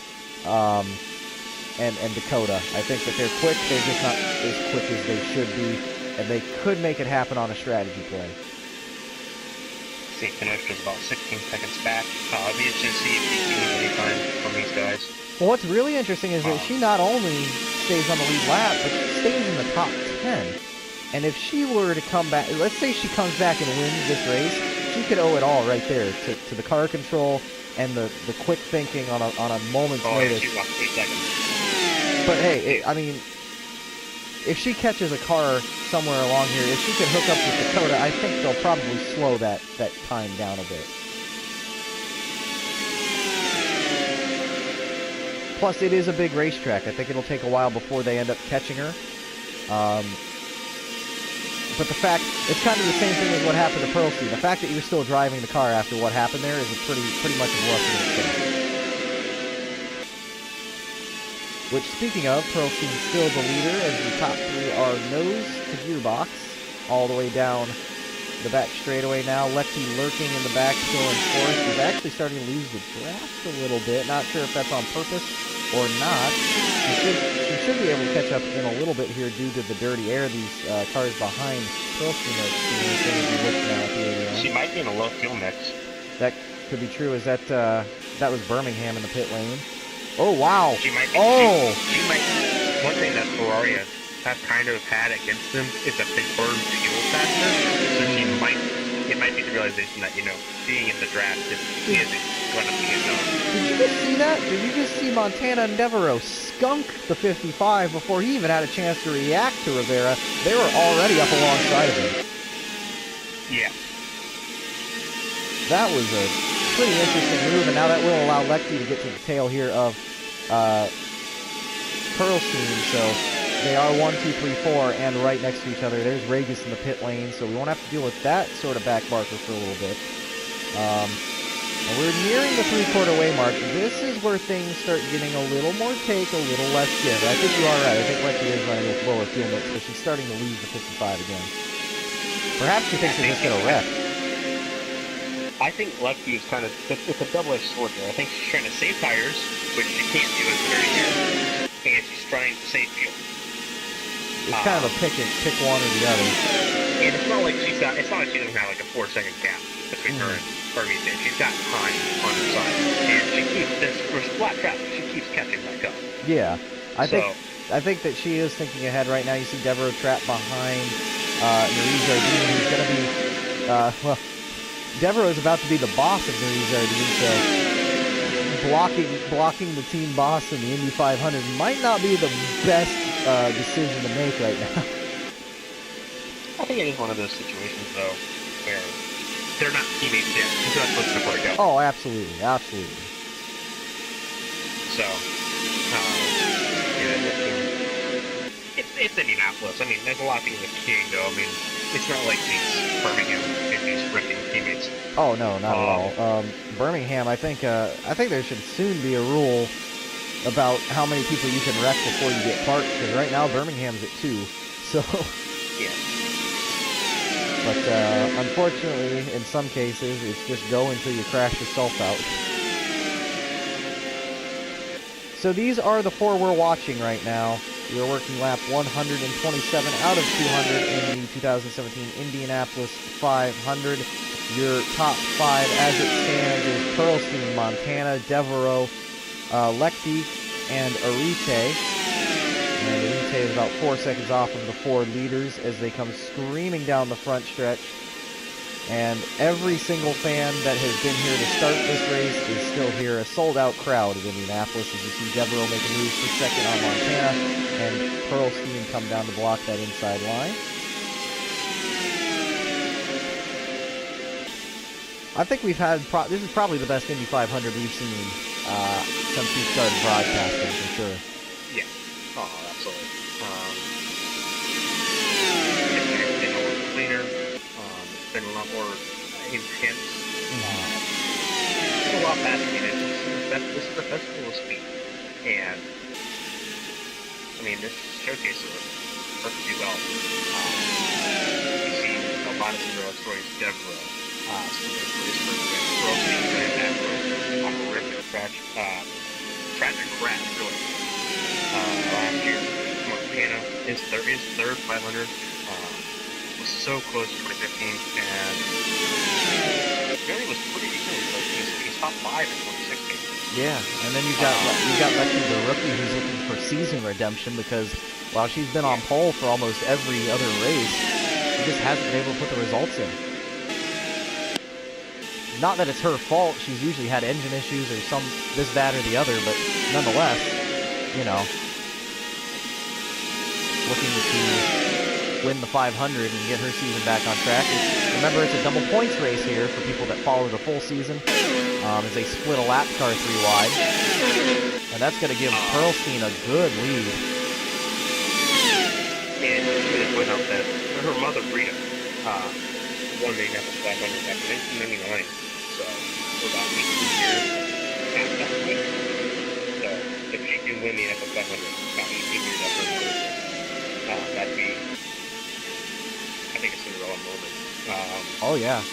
and Dakota. I think that they're quick. They're just not as quick as they should be, and they could make it happen on a strategy play. Safe finish was about 16 seconds back. It'll be interesting to see if he gains any time from these guys. Well, what's really interesting is that she not only stays on the lead lap, but she stays in the top 10. And if she were to come back, let's say she comes back and wins this race, she could owe it all right there to the car control and the quick thinking on a moment's notice. Yeah, she lost 8 seconds. But hey, I mean, if she catches a car somewhere along here, if she can hook up with Dakota, I think they'll probably slow that time down a bit. Plus, it is a big racetrack. I think it'll take a while before they end up catching her. But the fact, it's kind of the same thing as what happened to Pearlstein. The fact that you're still driving the car after what happened there is a pretty much a blessing in itself. Which, speaking of, Pearlstein's still the leader as the top three are nose to gearbox, all the way down the back straightaway now. Lexi lurking in the back, still in fourth. He's actually starting to lose the draft a little bit. Not sure if that's on purpose or not. She should be able to catch up in a little bit here due to the dirty air these cars behind Pearlstein are experiencing as we look now at the 81. She might be in a low fuel mix. That could be true. Is that was Birmingham in the pit lane? Oh wow! She might. She might. One thing that Ferrari have kind of had against them is that they burn fuel faster. So it might be the realization that being in the draft isn't going to be enough. Did you just see that? Did you just see Montana and Devereaux skunk the 55 before he even had a chance to react to Rivera? They were already up alongside of him. Yeah. That was a pretty interesting move, and now that will allow Lexi to get to the tail here of Pearlstein. So they are 1, 2, 3, 4, and right next to each other. There's Regis in the pit lane, so we won't have to deal with that sort of back marker for a little bit. And we're nearing the three-quarter way mark. This is where things start getting a little more take, a little less give. I think you are right. I think Lexi is running with lower fuel mix, but she's starting to lose the 55 again. Perhaps she thinks they're just going to wreck. I think Lexi is kind of, it's a double-edged sword there. I think she's trying to save tires, which she can't do as very good, and she's trying to save fuel. It's kind of a pick one or the other. And it's not like she doesn't have like a 4-second gap between her and Birmingham. She's got time on her side, and she keeps this for flat traffic. She keeps catching back up. Yeah, I think that she is thinking ahead right now. You see Devereaux trapped behind Marie Jardine, who's going to be Devereaux is about to be the boss of Marie Jardine, so blocking the team boss in the Indy 500 might not be the best decision to make right now. I think it is one of those situations, though, where they're not teammates yet. So that's what's going to work out. Oh, absolutely. So, it's Indianapolis. I mean, there's a lot of things that can go. I mean, it's not like these Birmingham and these wrecking teammates. Oh no, not at all. Birmingham, I think there should soon be a rule about how many people you can wreck before you get parked. Because right now Birmingham's at 2. So. Yeah. But unfortunately, in some cases, it's just go until you crash yourself out. So these are the 4 we're watching right now. We are working lap 127 out of 200 in the 2017 Indianapolis 500. Your top 5 as it stands is Pearlstein, Montana, Devereaux, Lechty, and Arite. And Arite is about 4 seconds off of the 4 leaders as they come screaming down the front stretch. And every single fan that has been here to start this race is still here. A sold-out crowd at Indianapolis as you see Devereaux make a move for second on Montana and Pearlstein come down to block that inside line. I think we've had, this is probably the best Indy 500 we've seen since we started broadcasting, for sure. Yeah. Oh, absolutely. It's been a lot cleaner. It's been a lot more intense. It's a lot faster. I mean, this is the festival of speed. And, I mean, this showcases it perfectly well. You see a lot of Cinderella stories, Devereaux. Tragic crash, really. Last year, Montana, his third 500, was so close to 2015, and really was pretty decent. Like he's top 5 in 2016. Yeah, and then you got Lexi, the rookie, who's looking for season redemption because while she's been on pole for almost every other race, she just hasn't been able to put the results in. Not that it's her fault. She's usually had engine issues or this, that, or the other, but nonetheless, you know, looking to win the 500 and get her season back on track. Remember, it's a double points race here for people that follow the full season, as they split a lap car 3 wide, and that's going to give Pearlstein a good lead. And I'm going to point out that her mother, Rita, won the Indianapolis 500 back in 1999. So, for about 18 years after that win. So, if she can win the Indianapolis 500 about 18 years after her mother's win, that'd be, I think, a Cinderella moment. Oh, yeah.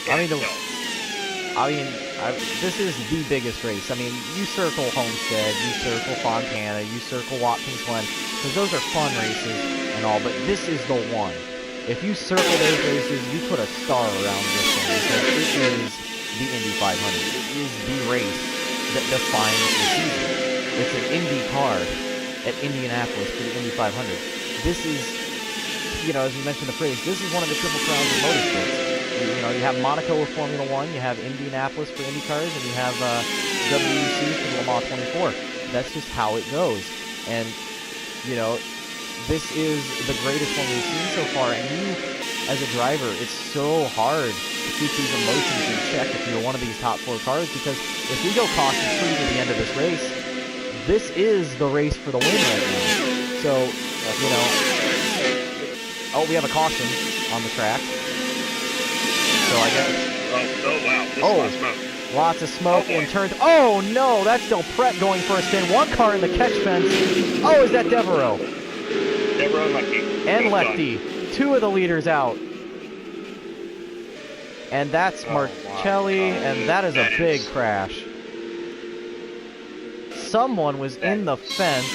This is the biggest race. I mean, you circle Homestead, you circle Fontana, you circle Watkins Glen, because those are fun races and all, but this is the one. If you circle those races, you put a star around this one, because it is the Indy 500. It is the race that defines the season. It's an Indy car at Indianapolis for the Indy 500. This is, you know, as we mentioned the phrase, this is one of the triple crowns of motorsports. You know, you have Monaco with Formula One, you have Indianapolis for Indy cars, and you have WEC for Le Mans 24. That's just how it goes. And, you know, this is the greatest one we've seen so far, and you, as a driver, it's so hard to keep these emotions in check if you're one of these top 4 cars, because if we go caution-free to the end of this race, this is the race for the win right now. So, you know, oh, we have a caution on the track. So I guess... Oh, wow. This is a lot of smoke. Lots of smoke in turns. Oh, no, that's Del Pret going for a spin. One car in the catch fence. Oh, is that Devereaux? Devereaux and Leckie. And Leckie. 2 of the leaders out. And that's Marcelli, and that is a big crash. Someone was in the fence,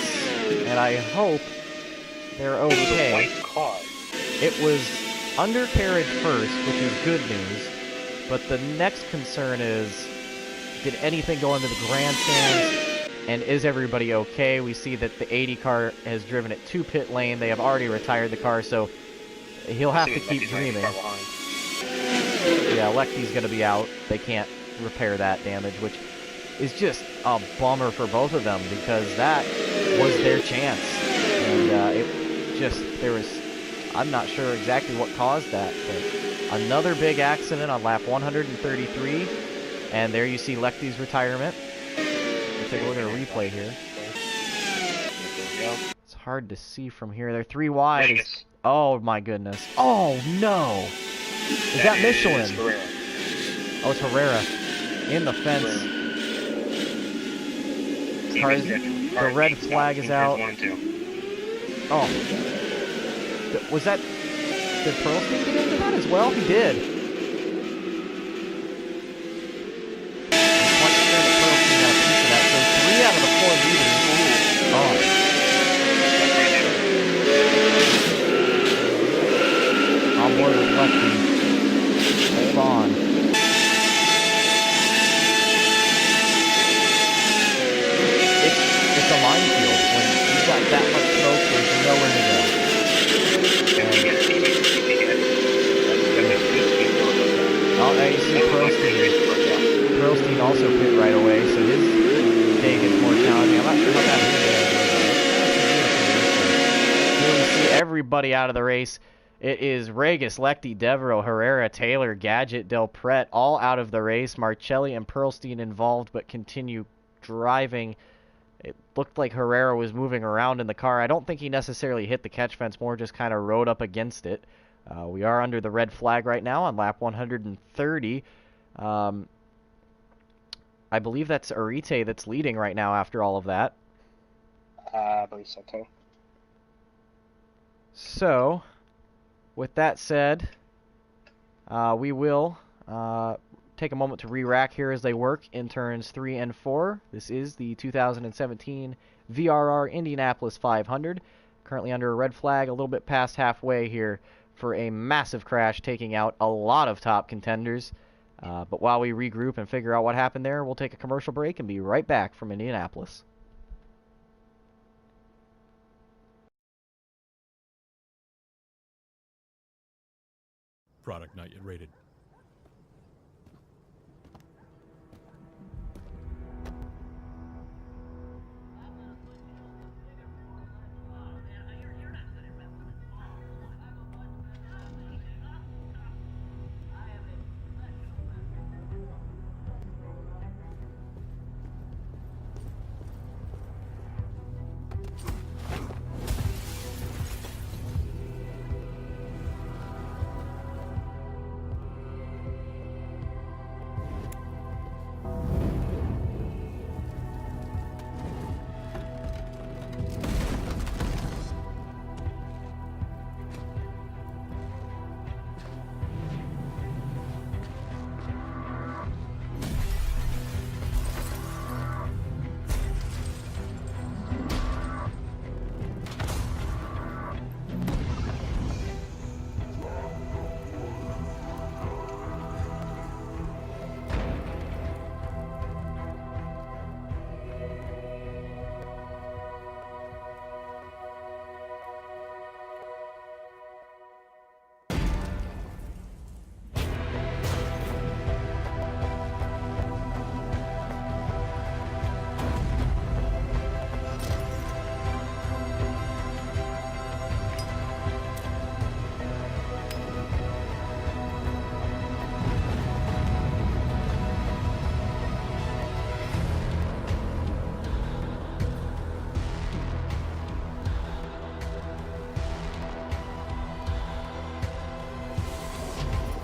and I hope they're okay. It was undercarriage first, which is good news, but the next concern is, did anything go into the grandstands, and is everybody okay? We see that the 80 car has driven it to pit lane. They have already retired the car, so he'll have to keep dreaming. Yeah, Leckie's going to be out. They can't repair that damage, which is just a bummer for both of them, because that was their chance. And it just, there was, I'm not sure exactly what caused that, but another big accident on lap 133, and there you see Leckie's retirement. Let's take a look at a replay here. It's hard to see from here. They're 3 wide. Oh my goodness. Oh no! Is that Michelin? Oh, it's Herrera. In the fence. The red flag is out. Oh. Was that... Did Pearlstein get into that as well? He did. I'm quite sure that Pearlstein got a piece of that. So 3 out of the 4 leaders. Oh. On board with Leckie. Hold on. It's a minefield. When you've got that much smoke, there's nowhere to go. Oh, now you see Pearlstein. Pearlstein also pit right away, so his day gets more challenging. I'm not sure how that is. Here we see everybody out of the race. It is Regis, Leckie, Devereaux, Herrera, Taylor, Gadget, Del Pret, all out of the race. Marcelli and Pearlstein involved, but continue driving. It looked like Herrera was moving around in the car. I don't think he necessarily hit the catch fence, more just kind of rode up against it. We are under the red flag right now on lap 130. I believe that's Arite that's leading right now after all of that. I believe so, too. So, with that said, we will take a moment to re-rack here as they work in turns 3 and 4. This is the 2017 VRR Indianapolis 500. Currently under a red flag, a little bit past halfway here for a massive crash, taking out a lot of top contenders. But while we regroup and figure out what happened there, we'll take a commercial break and be right back from Indianapolis. Product not yet rated.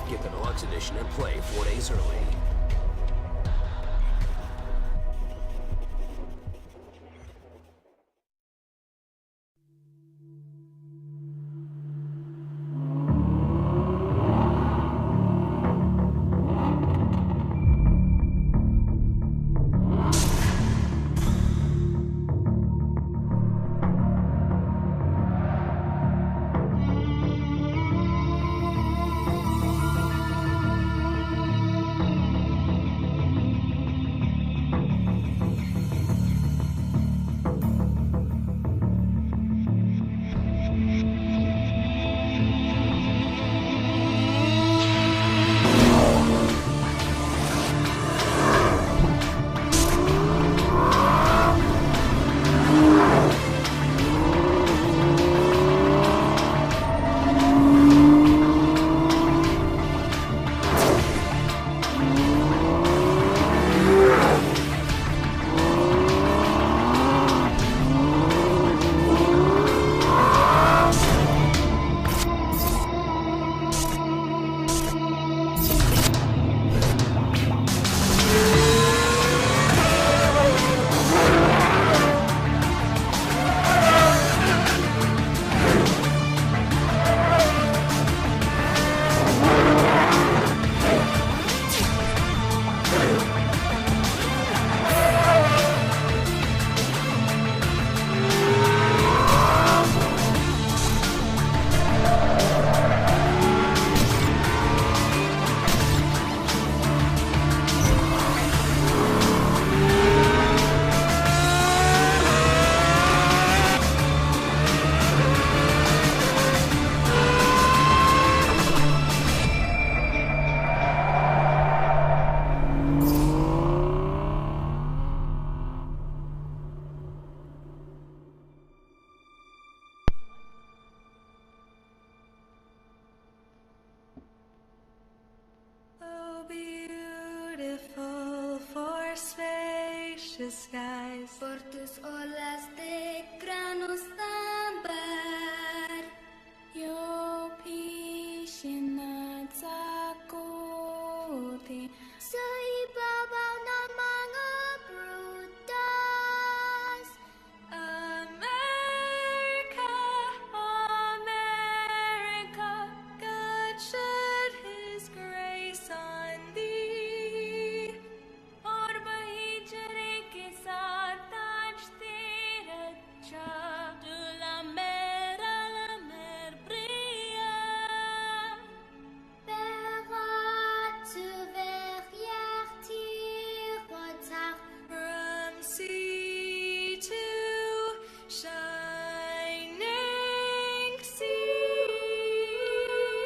Get the deluxe edition and play 4 days early. Skies. Por tus olas de granos ámbar, yo pisinasakote sa ibabaw ng mga prutas. America, America, God shed His grace on thee.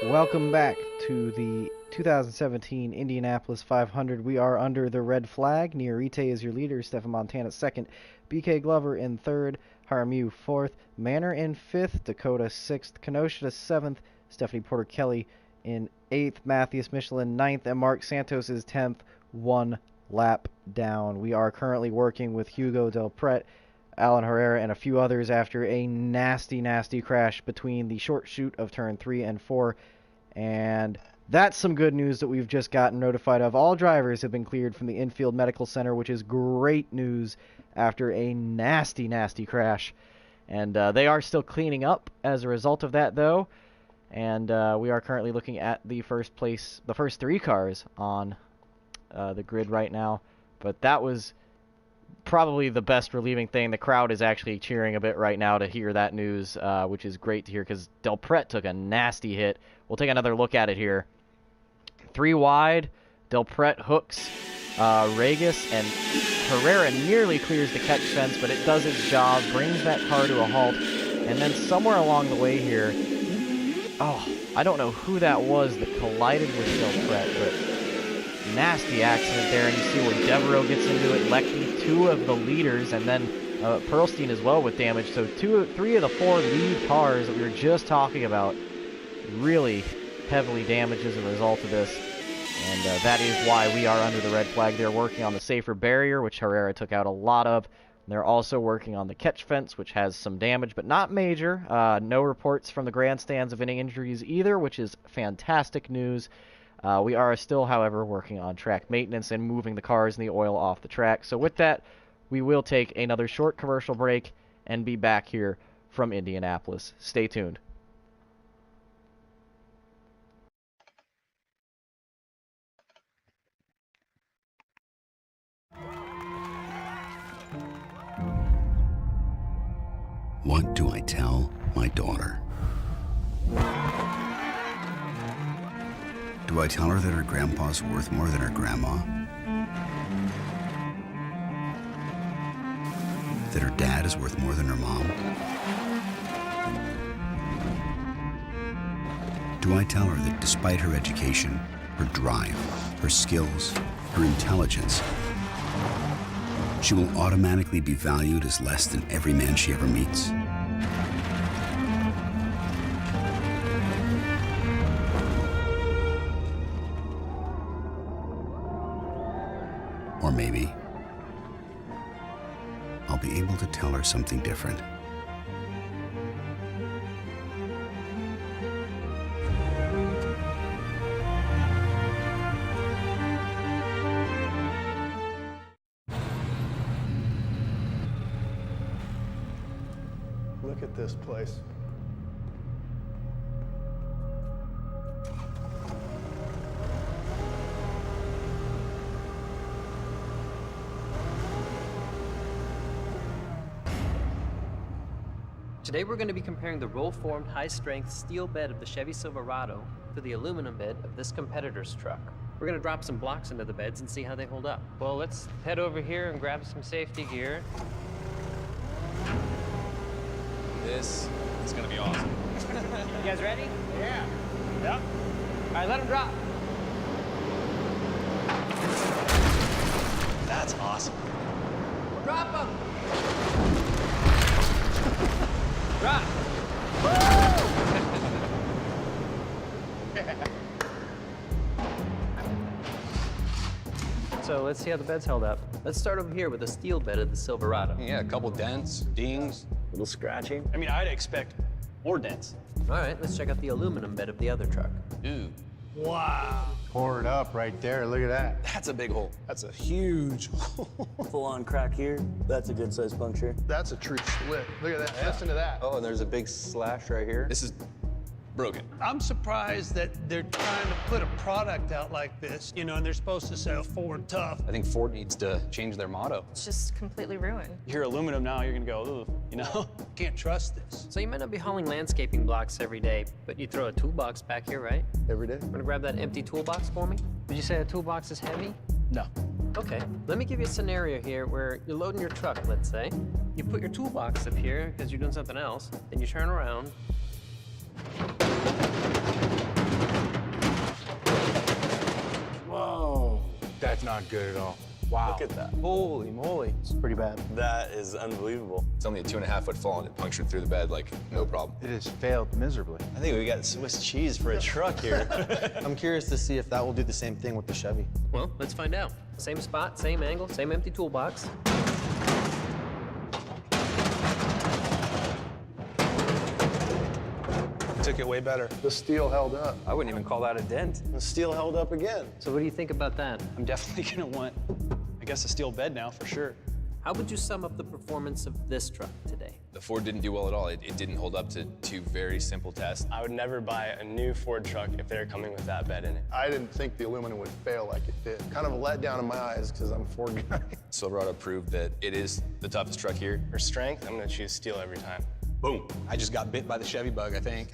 Welcome back to the 2017 Indianapolis 500. We are under the red flag. Niorite is your leader. Stefan Montana second. BK Glover in third. Haramu fourth. Manor in fifth. Dakota sixth. Kenosha seventh. Stephanie Porter Kelly in eighth. Matthias Michelin ninth. And Mark Santos is 10th. 1 lap down. We are currently working with Hugo Del Pret, Alan Herrera, and a few others after a nasty crash between the short chute of turn 3 and 4. And that's some good news that we've just gotten notified of. All drivers have been cleared from the infield medical center, which is great news after a nasty crash. And they are still cleaning up as a result of that, though. And we are currently looking at the first 3 cars on the grid right now. But that was probably the best relieving thing. The crowd is actually cheering a bit right now to hear that news, which is great to hear because Del Pret took a nasty hit. We'll take another look at it here. 3 wide, Del Pret hooks Regis, and Herrera nearly clears the catch fence, but it does its job, brings that car to a halt, and then somewhere along the way here, I don't know who that was that collided with Del Pret, but nasty accident there, and you see where Devereaux gets into it, Leckie, 2 of the leaders, and then Perlstein as well with damage. So 3 of the 4 lead cars that we were just talking about really heavily damaged as a result of this. And that is why we are under the red flag. They're working on the safer barrier, which Herrera took out a lot of. They're also working on the catch fence, which has some damage, but not major. No reports from the grandstands of any injuries either, which is fantastic news. We are still, however, working on track maintenance and moving the cars and the oil off the track. So with that, we will take another short commercial break and be back here from Indianapolis. Stay tuned. What do I tell my daughter? Do I tell her that her grandpa's worth more than her grandma? That her dad is worth more than her mom? Do I tell her that despite her education, her drive, her skills, her intelligence, she will automatically be valued as less than every man she ever meets? Or maybe I'll be able to tell her something different. Look at this place. Today we're going to be comparing the roll-formed, high-strength steel bed of the Chevy Silverado to the aluminum bed of this competitor's truck. We're going to drop some blocks into the beds and see how they hold up. Well, let's head over here and grab some safety gear. This is going to be awesome. You guys ready? Yeah. Yep. All right, let them drop. That's awesome. Drop them. Drop. So let's see how the bed's held up. Let's start over here with the steel bed of the Silverado. Yeah, a couple dents, dings. A little scratching. I mean, I'd expect more dents. All right, let's check out the aluminum bed of the other truck. Ooh. Wow. Pour it up right there. Look at that. That's a big hole. That's a huge hole. Full-on crack here. That's a good-sized puncture. That's a true split. Look at that. Yeah. Listen to that. Oh, and there's a big slash right here. This is broken. I'm surprised that they're trying to put a product out like this, you know, and they're supposed to sell Ford tough. I think Ford needs to change their motto. It's just completely ruined. You hear aluminum now, you're gonna go, ooh, you know? Can't trust this. So you might not be hauling landscaping blocks every day, but you throw a toolbox back here, right? Every day. Want to grab that empty toolbox for me? Did you say a toolbox is heavy? No. Okay, let me give you a scenario here where you're loading your truck, let's say. You put your toolbox up here because you're doing something else, then you turn around. That's not good at all. Wow. Look at that. Holy moly. It's pretty bad. That is unbelievable. It's only a 2.5-foot fall and it punctured through the bed like no problem. It has failed miserably. I think we got Swiss cheese for a truck here. I'm curious to see if that will do the same thing with the Chevy. Well, let's find out. Same spot, same angle, same empty toolbox. Took it way better. The steel held up. I wouldn't even call that a dent. The steel held up again. So what do you think about that? I'm definitely gonna want, I guess, a steel bed now for sure. How would you sum up the performance of this truck today? The Ford didn't do well at all. It didn't hold up to two very simple tests. I would never buy a new Ford truck if they're coming with that bed in it. I didn't think the aluminum would fail like it did. Kind of a letdown in my eyes because I'm a Ford guy. Silverado proved that it is the toughest truck here. For strength, I'm gonna choose steel every time. Boom. I just got bit by the Chevy bug, I think.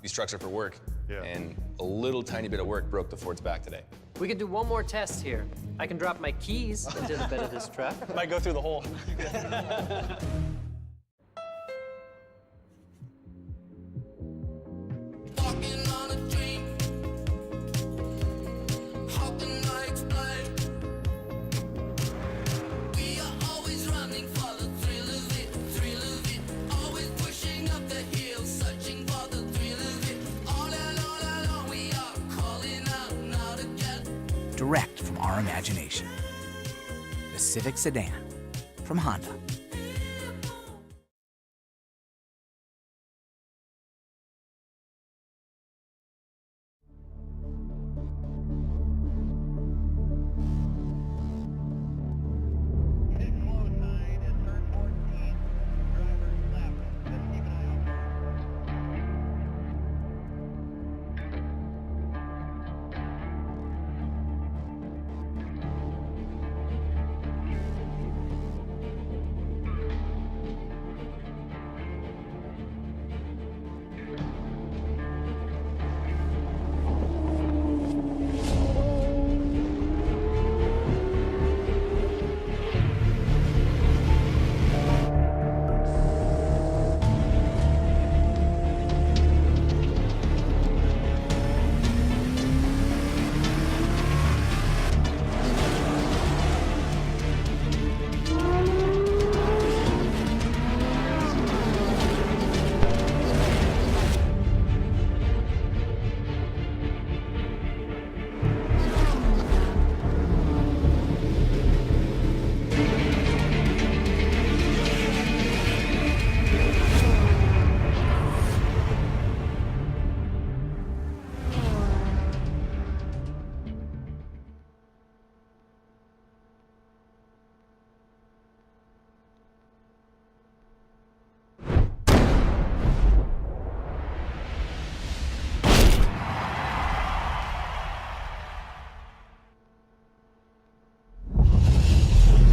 These trucks are for work. Yeah. And a little tiny bit of work broke the Ford's back today. We can do one more test here. I can drop my keys into the bed of this truck. Might go through the hole. Direct from our imagination. The Civic Sedan from Honda.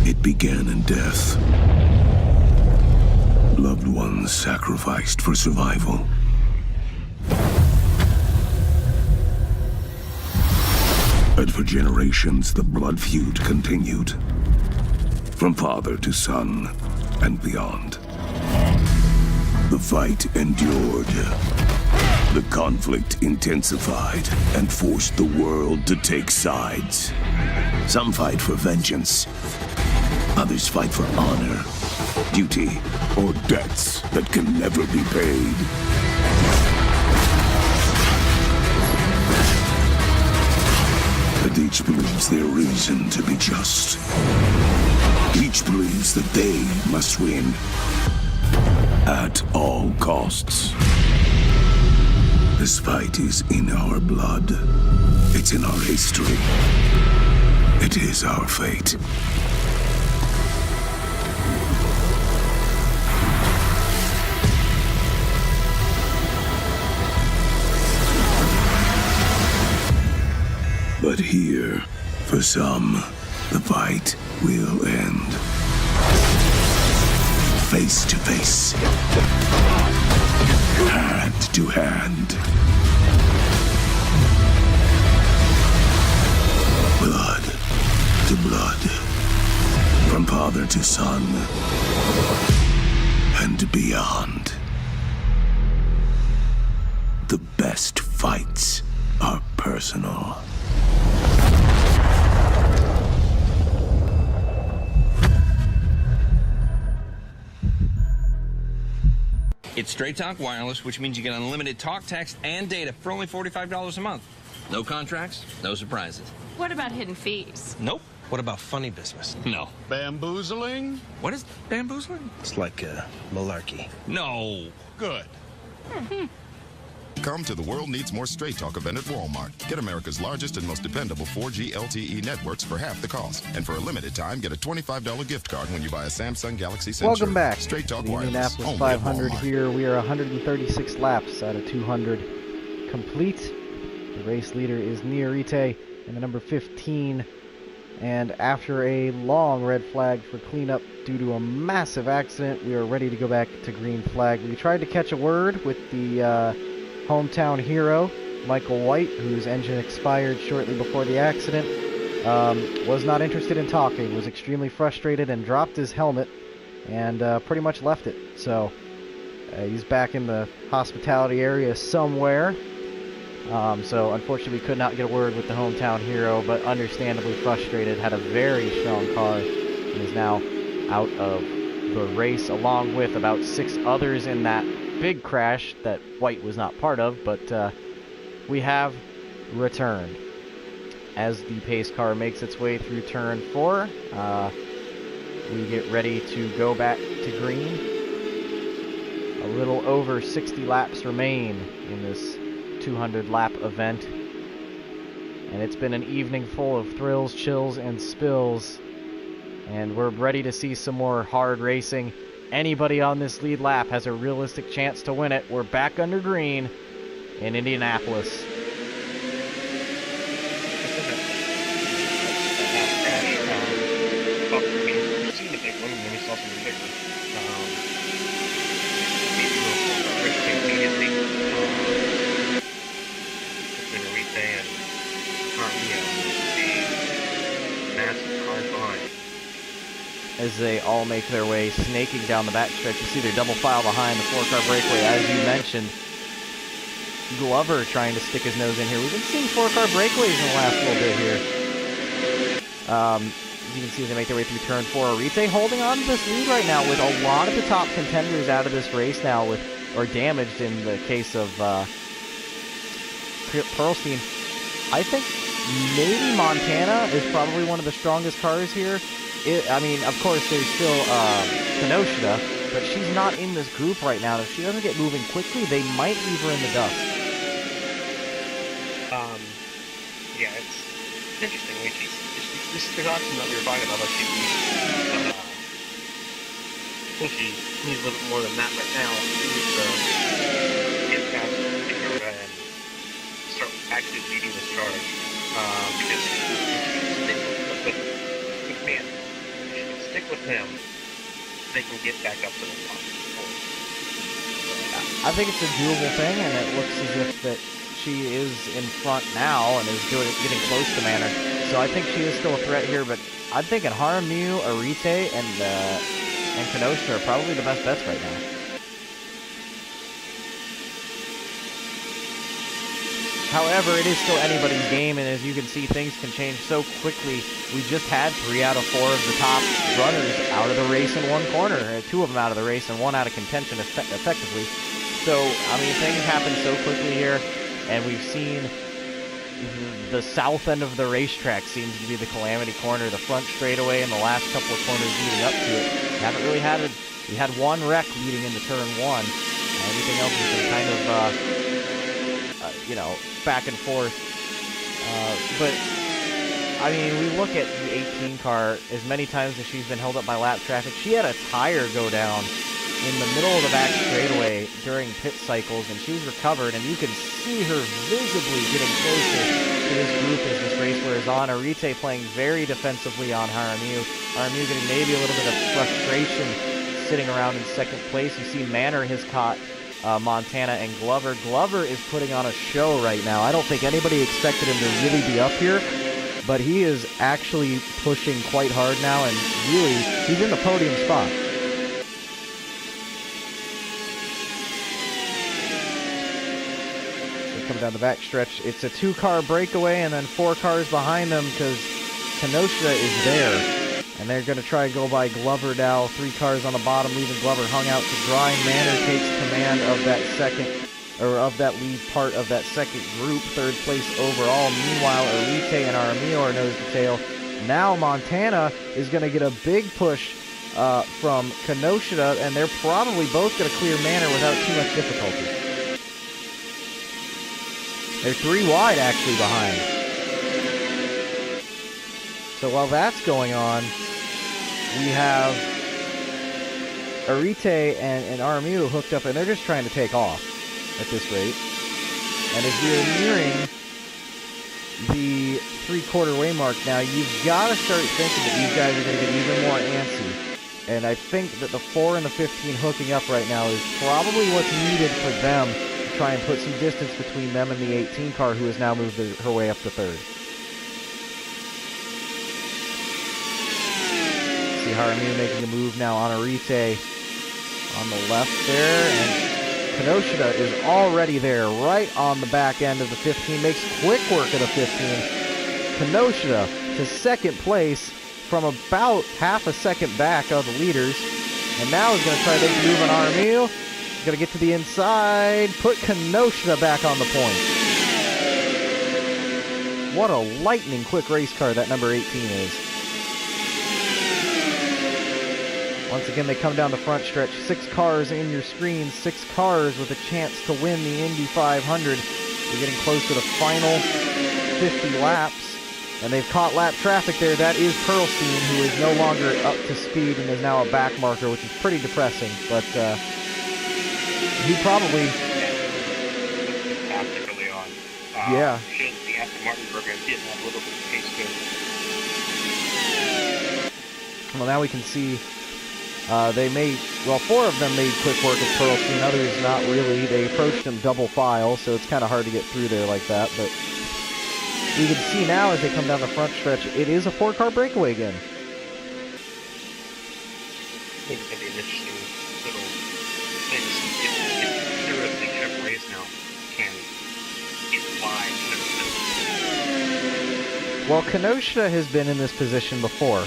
It began in death. Loved ones sacrificed for survival. And for generations, the blood feud continued. From father to son and beyond. The fight endured. The conflict intensified and forced the world to take sides. Some fight for vengeance. Others fight for honor, duty, or debts that can never be paid. But each believes their reason to be just. Each believes that they must win at all costs. This fight is in our blood. It's in our history. It is our fate. But here, for some, the fight will end. Face to face. Hand to hand. Blood to blood. From father to son. And beyond. The best fights are personal. It's Straight Talk Wireless, which means you get unlimited talk, text, and data for only $45 a month. No contracts, no surprises. What about hidden fees? Nope. What about funny business? No. Bamboozling? What is bamboozling? It's like malarkey. No. Good. Come to the World Needs More Straight Talk event at Walmart. Get America's largest and most dependable 4G LTE networks for half the cost. And for a limited time, get a $25 gift card when you buy a Samsung Galaxy Sensor. Welcome back. Straight Talk The Wireless. Indianapolis Only 500 at Walmart. here. We are 136 laps out of 200 complete. The race leader is Niarite in the number 15. And after a long red flag for cleanup due to a massive accident, we are ready to go back to green flag. We tried to catch a word with the hometown hero, Michael White, whose engine expired shortly before the accident. Was not interested in talking, was extremely frustrated, and dropped his helmet and pretty much left it. So he's back in the hospitality area somewhere. So unfortunately we could not get a word with the hometown hero, but understandably frustrated, had a very strong car, and is now out of the race, along with about 6 others in that big crash that White was not part of. But we have returned. As the pace car makes its way through turn 4, we get ready to go back to green. A little over 60 laps remain in this 200 lap event, and it's been an evening full of thrills, chills, and spills, and we're ready to see some more hard racing. Anybody on this lead lap has a realistic chance to win it. We're back under green in Indianapolis. As they all make their way snaking down the backstretch, you see their double file behind the 4-car breakaway. As you mentioned, Glover trying to stick his nose in here. We've been seeing 4-car breakaways in the last little bit here. As you can see, as they make their way through turn 4. Arite holding on to this lead right now, with a lot of the top contenders out of this race now, or damaged in the case of Perlstein. I think maybe Montana is probably one of the strongest cars here. I mean, of course, there's still Kenosha, but she's not in this group right now. If she doesn't get moving quickly, they might leave her in the dust. Yeah, it's interesting. This is the option that we were talking about. I think she needs a little bit more than that right now. She needs to get past Dakota and start actually leading this charge. Because stick with him, they can get back up to the top. I think it's a doable thing, and it looks as if that she is in front now and is getting close to Manor. So I think she is still a threat here, but I'm thinking Haramu, Arite, and Kenosha are probably the best bets right now. However, it is still anybody's game, and as you can see, things can change so quickly. We just had 3 out of 4 of the top runners out of the race in one corner. 2 of them out of the race and 1 out of contention effectively. So, I mean, things happen so quickly here, and we've seen the south end of the racetrack seems to be the calamity corner. The front straightaway and the last couple of corners leading up to it. Haven't really had it. We had 1 wreck leading into turn 1. Everything else has been kind of back and forth. But, I mean, we look at the 18 car, as many times as she's been held up by lap traffic. She had a tire go down in the middle of the back straightaway during pit cycles, and she's recovered, and you can see her visibly getting closer to this group as this race wears on. Arite playing very defensively on Haramu. Haramu getting maybe a little bit of frustration sitting around in second place. You see Manor has caught Montana and Glover. Glover is putting on a show right now. I don't think anybody expected him to really be up here, but he is actually pushing quite hard now, and really, he's in the podium spot. So coming down the back stretch, it's a 2-car breakaway and then 4 cars behind them because Kenosha is there. And they're going to try and go by Glover now. 3 cars on the bottom, leaving Glover hung out to dry. Manor takes command of that that lead part of that second group, 3rd place overall. Meanwhile, Arite and Aramillo are nose to tail. Now Montana is going to get a big push from Kenosha, and they're probably both going to clear Manor without too much difficulty. They're 3 wide actually behind. So while that's going on, we have Arite and Aramillo hooked up, and they're just trying to take off at this rate. And as we are nearing the 3/4 way mark now, you've got to start thinking that these guys are going to get even more antsy. And I think that the 4 and the 15 hooking up right now is probably what's needed for them to try and put some distance between them and the 18 car, who has now moved her way up to 3rd. See Aramillo making a move now on Arite on the left there, and Kenosha is already there, right on the back end of the 15, makes quick work of the 15. Kenosha to 2nd place from about half a second back of the leaders, and now he's going to try to make a move on Aramillo. He's going to get to the inside, put Kenosha back on the point. What a lightning quick race car that number 18 is. Once again, they come down the front stretch. 6 cars in your screen. 6 cars with a chance to win the Indy 500. We're getting close to the final 50 laps. And they've caught lap traffic there. That is Pearlstein, who is no longer up to speed and is now a back marker, which is pretty depressing. But he probably... early on. Yeah. Shows the Aston Martin program did have a little bit of pace to it. Well, now we can see... 4 of them made quick work of Pearlstein, others not really. They approached him double file, so it's kind of hard to get through there like that. But you can see now as they come down the front stretch, it is a 4-car breakaway again. I think it's going to be an interesting little thing. If seriously Chevrolet's now can get by. Well, Kenosha has been in this position before.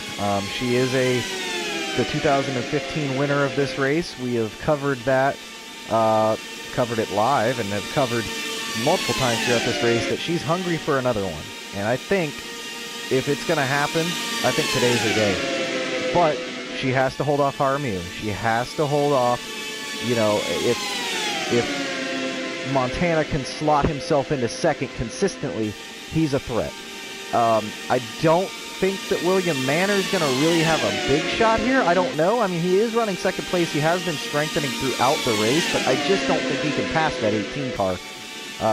She is the 2015 winner of this race. We have covered that, covered it live, and have covered multiple times throughout this race that she's hungry for another one. And I think if it's going to happen, I think today's her day. But she has to hold off Aramillo. She has to hold off, if Montana can slot himself into 2nd consistently, he's a threat. I don't think that William Manor is going to really have a big shot here. I don't know. I mean, he is running 2nd place. He has been strengthening throughout the race, but I just don't think he can pass that 18 car.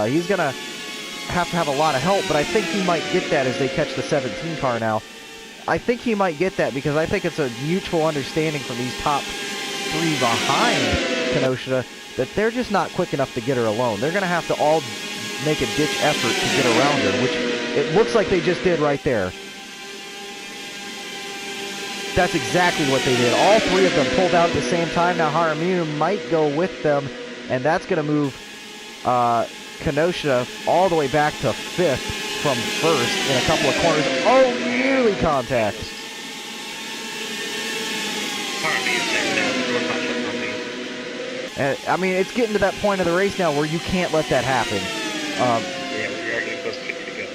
He's going to have a lot of help, but I think he might get that as they catch the 17 car now. I think he might get that because I think it's a mutual understanding from these top 3 behind Kenosha that they're just not quick enough to get her alone. They're going to have to all make a ditch effort to get around her, which it looks like they just did right there. That's exactly what they did. All 3 of them pulled out at the same time. Now Aramillo might go with them, and that's going to move Kenosha all the way back to 5th from 1st in a couple of corners. Oh, nearly contact. And, I mean, it's getting to that point of the race now where you can't let that happen. Yeah, we're already close to 50 to go.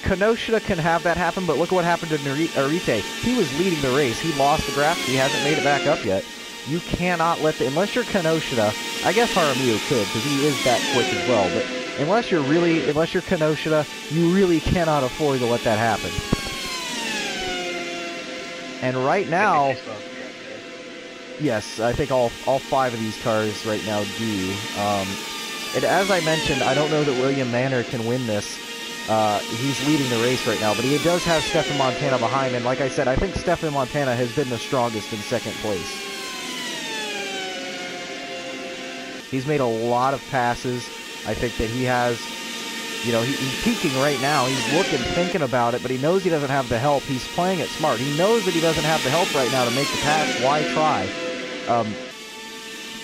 Kenosha can have that happen, but look at what happened to Arite. He was leading the race. He lost the graph. He hasn't made it back up yet. You cannot let unless you're Kenosha, I guess Aramillo could because he is that quick as well, but unless you're Kenosha, you really cannot afford to let that happen. And right now, yes, I think all 5 of these cars right now do. And as I mentioned, I don't know that William Manor can win this. He's leading the race right now, but he does have Stefan Montana behind, and like I said, I think Stefan Montana has been the strongest in 2nd place. He's made a lot of passes. I think that he has, he's peaking right now. He's thinking about it, but he knows he doesn't have the help. He's playing it smart. He knows that he doesn't have the help right now to make the pass. Why try?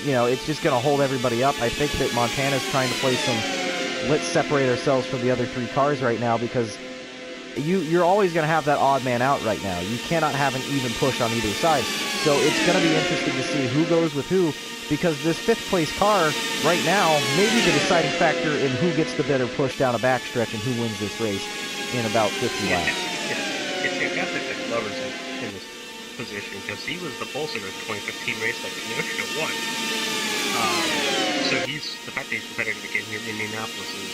It's just going to hold everybody up. I think that Montana's trying to play some let's separate ourselves from the other 3 cars right now because you're always going to have that odd man out right now. You cannot have an even push on either side. So it's going to be interesting to see who goes with who, because this 5th place car right now may be the deciding factor in who gets the better push down a backstretch and who wins this race in about 50 laps. It's fantastic that Glover's in this position, because he was the pulser of the 2015 race that Kenosha won. So the fact that he's competitive again here in Indianapolis is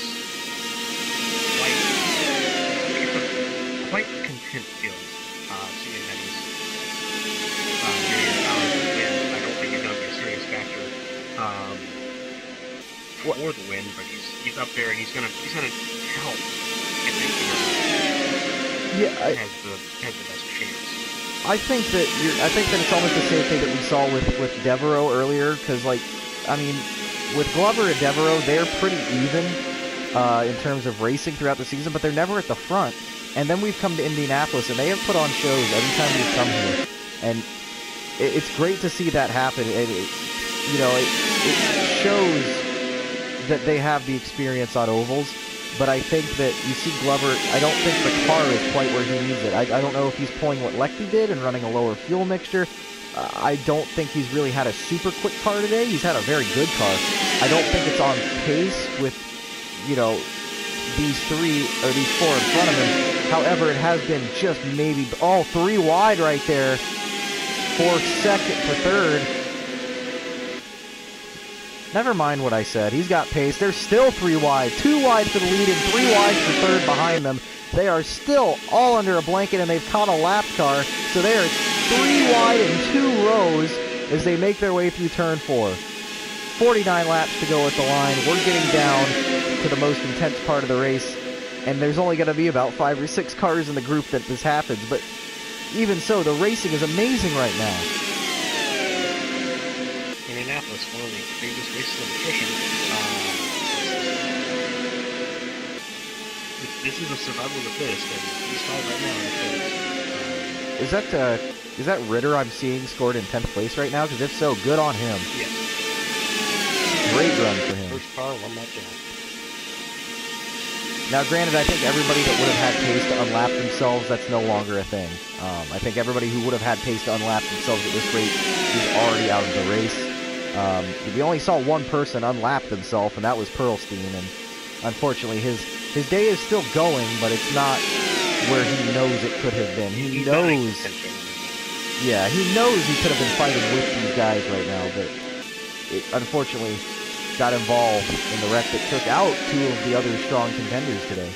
quite content feeling, seeing that he's I don't think he's going to be a serious factor for the win, but he's up there and he's gonna help get things going. Has the best chance. I think that it's almost the same thing that we saw with Devereaux earlier, because with Glover and Devereaux, they're pretty even in terms of racing throughout the season, but they're never at the front. And then we've come to Indianapolis, and they have put on shows every time we've come here, and it's great to see that happen. It shows that they have the experience on ovals. But I think that you see Glover, I don't think the car is quite where he needs it. I don't know if he's pulling what Leckie did and running a lower fuel mixture. I don't think he's really had a super quick car today. He's had a very good car. I don't think it's on pace with, these 4 in front of him. However, it has been just maybe, 3 wide right there for third. Never mind what I said. He's got pace. They're still 3 wide. 2 wide for the lead and 3 wide for third behind them. They are still all under a blanket, and they've caught a lap car. So they are 3 wide in 2 rows as they make their way through turn 4. 49 laps to go at the line. We're getting down to the most intense part of the race, and there's only going to be about 5 or 6 cars in the group that this happens. But even so, the racing is amazing right now. Indianapolis, one of the biggest races of attrition. This is a survival of the fittest, and he's 5 right now in the fittest. Is that Ritter I'm seeing scored in 10th place right now? Because if so, good on him. Yes. Great run for him. First car won that job. Now, granted, I think everybody that would have had pace to unlap themselves, that's no longer a thing. I think everybody who would have had pace to unlap themselves at this rate is already out of the race. We only saw one person unlap themselves, and that was Pearlstein, and unfortunately his day is still going, but it's not where he knows it could have been. He knows he could have been fighting with these guys right now, but it unfortunately got involved in the wreck that took out 2 of the other strong contenders today.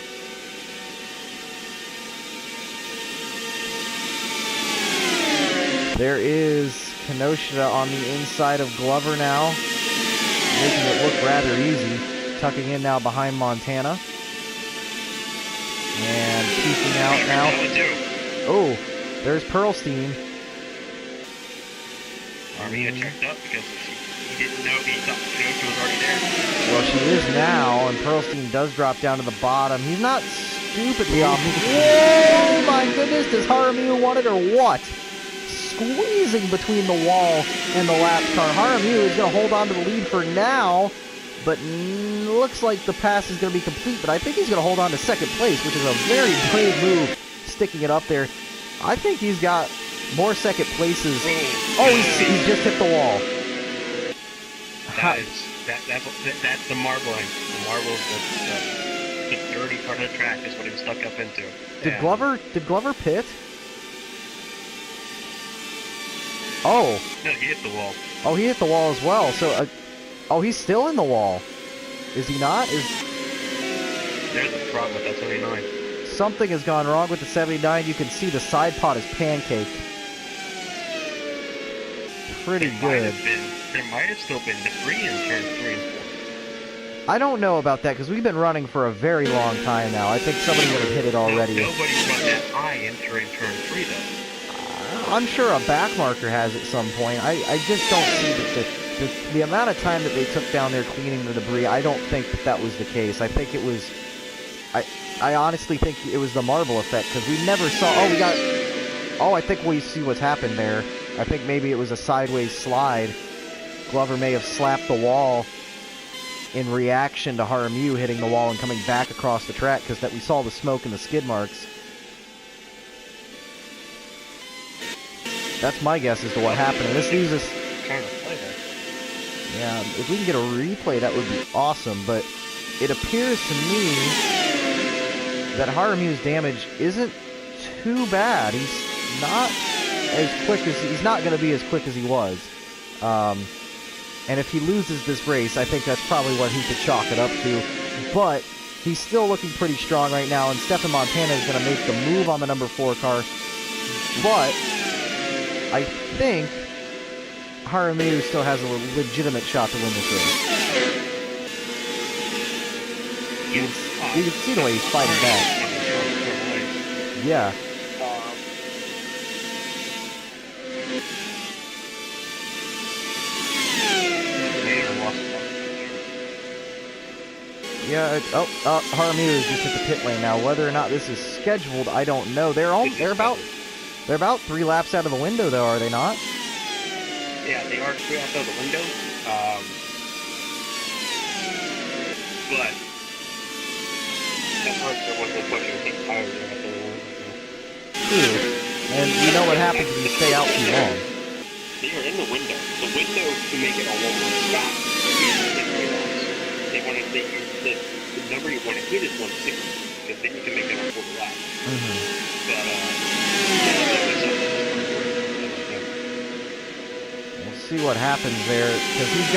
There is Kenosha on the inside of Glover now, making it look rather easy, tucking in now behind Montana. And peeking out now. Oh, there's Pearlstein. Armia checked up because he didn't know he thought Kenosha was already there. Well, she is now, and Pearlstein does drop down to the bottom. He's not stupidly off. Oh my goodness, does Jaramillo want it or what? Squeezing between the wall and the lap car. Jaramillo is going to hold on to the lead for now, but looks like the pass is going to be complete, but I think he's going to hold on to second place, which is a very brave move, sticking it up there. I think he's got more second places. Oh, he's just hit the wall. That's the marbling. The marble's the dirty part of the track is what he was stuck up into. Did Glover pit? Oh. No, he hit the wall. Oh, he hit the wall as well. So, he's still in the wall. Is he not? There's a problem with that 79. Something has gone wrong with the 79. You can see the side pod is pancaked. Pretty good. There might have still been debris in turn 3 and 4. I don't know about that because we've been running for a very long time now. I think somebody would have hit it already. Nobody run that high entering turn 3 though. I'm sure a back marker has at some point. I just don't see that the amount of time that they took down there cleaning the debris. I don't think that was the case. I think it was. I honestly think it was the marble effect because we never saw. I think we see what's happened there. I think maybe it was a sideways slide. Glover may have slapped the wall in reaction to Jaramillo hitting the wall and coming back across the track because we saw the smoke and the skid marks. That's my guess as to what happened. And this leaves us. Trying to play there. Yeah, if we can get a replay, that would be awesome. But it appears to me that Haramu's damage isn't too bad. He's not as quick as he's not going to be as quick as he was. And if he loses this race, I think that's probably what he could chalk it up to. But he's still looking pretty strong right now, and Stefan Montana is going to make the move on the number 4 car. But I think Haramu still has a legitimate shot to win this race. You can see the way he's fighting back. Yeah. Yeah, Haramu is just at the pit lane now. Whether or not this is scheduled, I don't know. They're about 3 laps out of the window, though, are they not? Yeah, they are 3 laps out of the window. But that's hard to wonder what you think tires are at the window. True. And you know what happens if you stay out too long. They are in the window. The window to make it a 1-1 stop is 3 laps. They want to think the number you want to hit is 160 because then you can make it a 4 lap. We'll see what happens there because he's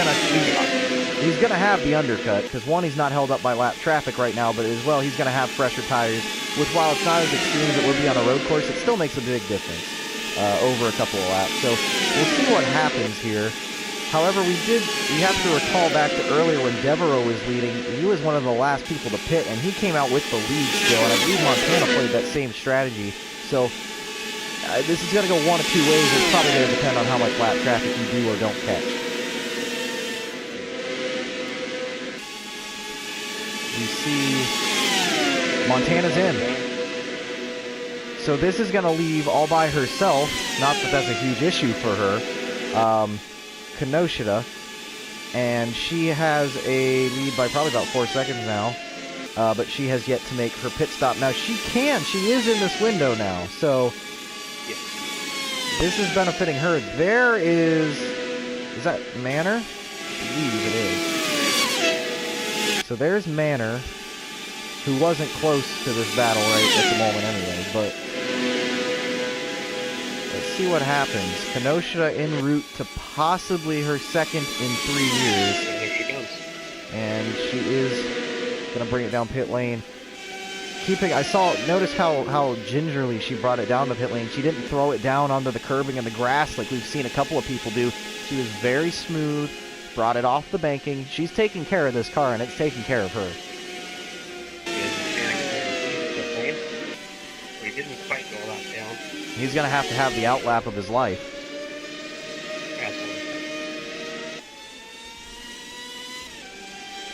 gonna have the undercut because one, he's not held up by lap traffic right now, but as well he's gonna have fresher tires. Which, while it's not as extreme as it would be on a road course, it still makes a big difference over a couple of laps. So we'll see what happens here. However, we have to recall back to earlier when Devereaux was leading. He was one of the last people to pit, and he came out with the lead still. And I believe Montana played that same strategy. So this is going to go one of 2 ways. It's probably going to depend on how much lap traffic you do or don't catch. You see Montana's in. So this is going to leave all by herself. Not that that's a huge issue for her. Kenosha, and she has a lead by probably about 4 seconds now, but she has yet to make her pit stop. Now she is in this window now, so this is benefiting her. There is that Manor? I believe it is. So there's Manor, who wasn't close to this battle right at the moment anyway, but let's see what happens. Kenosha en route to possibly her second in 3 years. Here she goes. And she is going to bring it down pit lane. Notice how gingerly she brought it down the pit lane. She didn't throw it down onto the curbing and the grass like we've seen a couple of people do. She was very smooth, brought it off the banking. She's taking care of this car, and it's taking care of her. We didn't quite go a lot down. He's going to have the outlap of his life.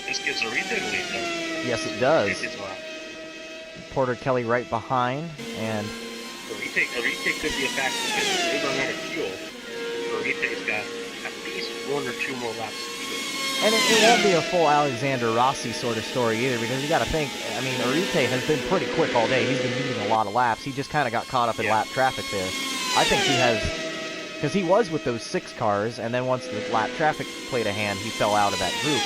This gives a reason lead, though. Yes, it does. This is why. Porter Kelly right behind, and A retake could be a factor because if they run out of fuel, a retake's got at least 1 or 2 more laps to do. And it won't be a full Alexander Rossi sort of story either, because you got to think, I mean, Arite has been pretty quick all day. He's been leading a lot of laps. He just kind of got caught up in lap traffic there. I think he has, because he was with those 6 cars, and then once the lap traffic played a hand, he fell out of that group.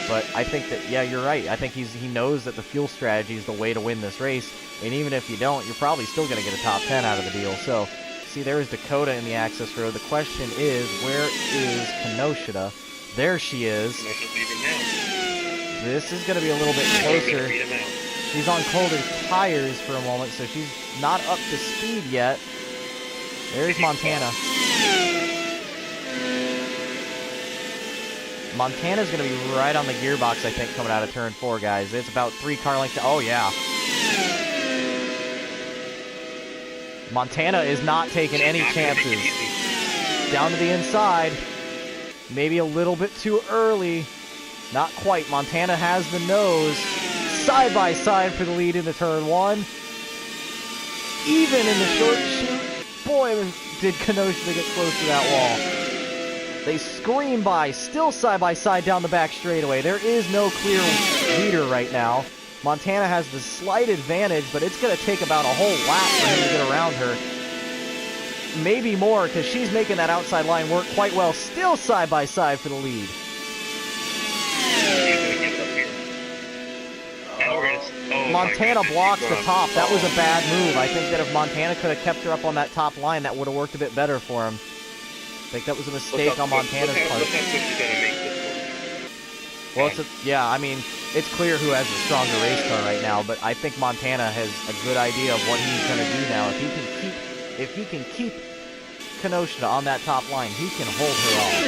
But I think that, yeah, you're right. I think he knows that the fuel strategy is the way to win this race, and even if you don't, you're probably still going to get a top 10 out of the deal. So, see, there is Dakota in the access road. The question is, where is Kenosha? There she is. This is going to be a little bit closer. She's on colder tires for a moment, so she's not up to speed yet. There's Montana. Montana's going to be right on the gearbox, I think, coming out of turn 4, guys. It's about 3 car lengths. Oh, yeah. Montana is not taking any chances. Down to the inside. Maybe a little bit too early. Not quite. Montana has the nose. Side by side for the lead into turn 1. Even in the short shoot. Boy, did Kenosha get close to that wall. They scream by, still side by side down the back straightaway. There is no clear leader right now. Montana has the slight advantage, but it's going to take about a whole lap for him to get around her. maybe more, because she's making that outside line work quite well. Still side by side for the lead. Montana blocks the top. That was a bad move. I think that if Montana could have kept her up on that top line, that would have worked a bit better for him. I think that was a mistake on Montana's part. Well, yeah, I mean, it's clear who has the stronger race car right now, but I think Montana has a good idea of what he's going to do now. If he can keep Kenosha on that top line, he can hold her off.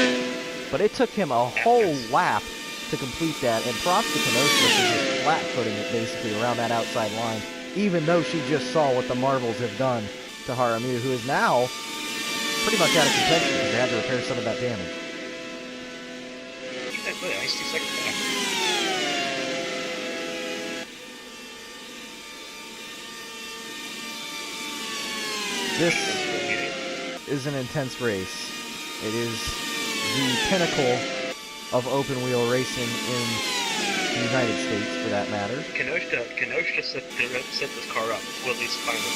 But it took him a whole lap to complete that, and props to Kenosha for just flat-footing it basically around that outside line, even though she just saw what the Marvels have done to Haramiu, who is now pretty much out of contention because they had to repair some of that damage. Nice 2 seconds back. This is an intense race. It is the pinnacle of open wheel racing in the United States, for that matter. Kenosha set this car up to at least final.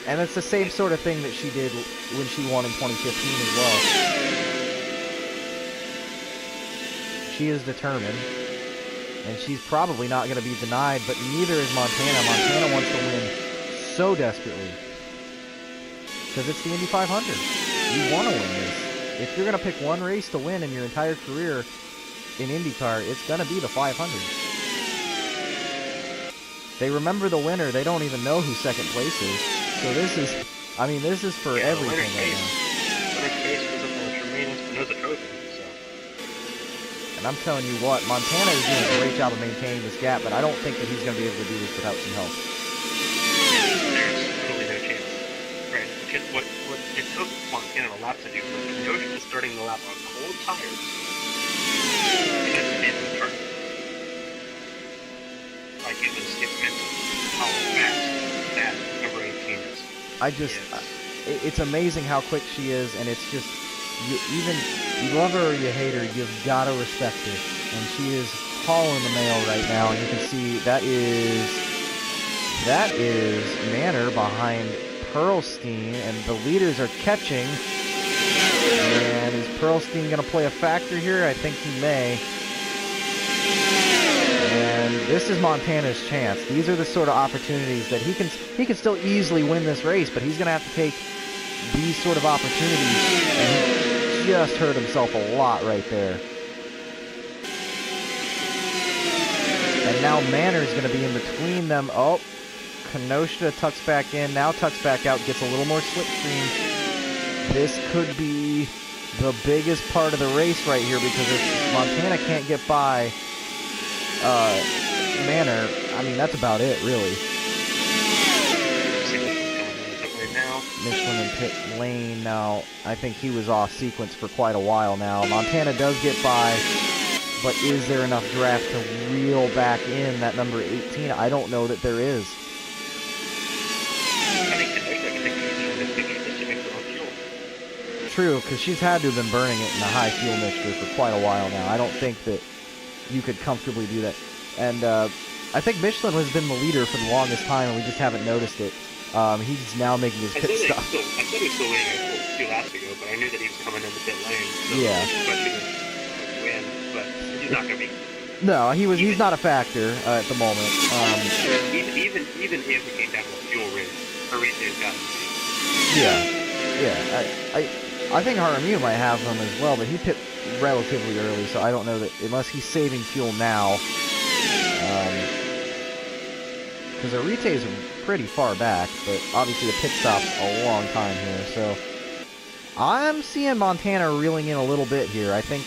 And it's the same sort of thing that she did when she won in 2015 as well. She is determined, and she's probably not going to be denied, but neither is Montana. Montana wants to win so desperately, because it's the Indy 500. You want to win this. If you're going to pick one race to win in your entire career in IndyCar, it's going to be the 500. They remember the winner. They don't even know who second place is. So this is, I mean, this is for everything right now. Winner's case was up the Germain-Espinoza trophy, so. And I'm telling you what, Montana is doing a great job of maintaining this gap, but I don't think that he's going to be able to do this without some help. There's totally no chance. Right, because what it took Montana a lap to do, but Kenosha is starting the lap on cold tires. Because it didn't turn. Like, it's mental. How fast that number 18 is. It's amazing how quick she is, and it's just, you love her or you hate her, you've got to respect her. And she is hauling the mail right now, and you can see that is Manor behind Pearlstein, and the leaders are catching. And is Pearlstein going to play a factor here? I think he may. And this is Montana's chance. These are the sort of opportunities that he can still easily win this race, but he's going to have to take these sort of opportunities, and he just hurt himself a lot right there. And now Manor's going to be in between them. Oh, Kenosha tucks back in, now tucks back out, gets a little more slipstream. This could be the biggest part of the race right here, because if Montana can't get by Manor, I mean, that's about it, really. Michelin in pit lane now. I think he was off sequence for quite a while now. Montana does get by, but is there enough draft to reel back in that number 18? I don't know that there is. True, because she's had to have been burning it in a high fuel mixture for quite a while now. I don't think that you could comfortably do that. And I think Michelin has been the leader for the longest time, and we just haven't noticed it. He's now making his pit stop. I said he was still waiting a few laps ago, but I knew that he was coming in the pit lane. So yeah. The question is when, but he's not going to be. No, he's not a factor at the moment. Even if it came down to a fuel race, Harise's got to be. Yeah. I think Haramiu might have him as well, but he pit relatively early, so I don't know that, unless he's saving fuel now. Because Arite is pretty far back, but obviously the pit stop's a long time here, so I'm seeing Montana reeling in a little bit here. I think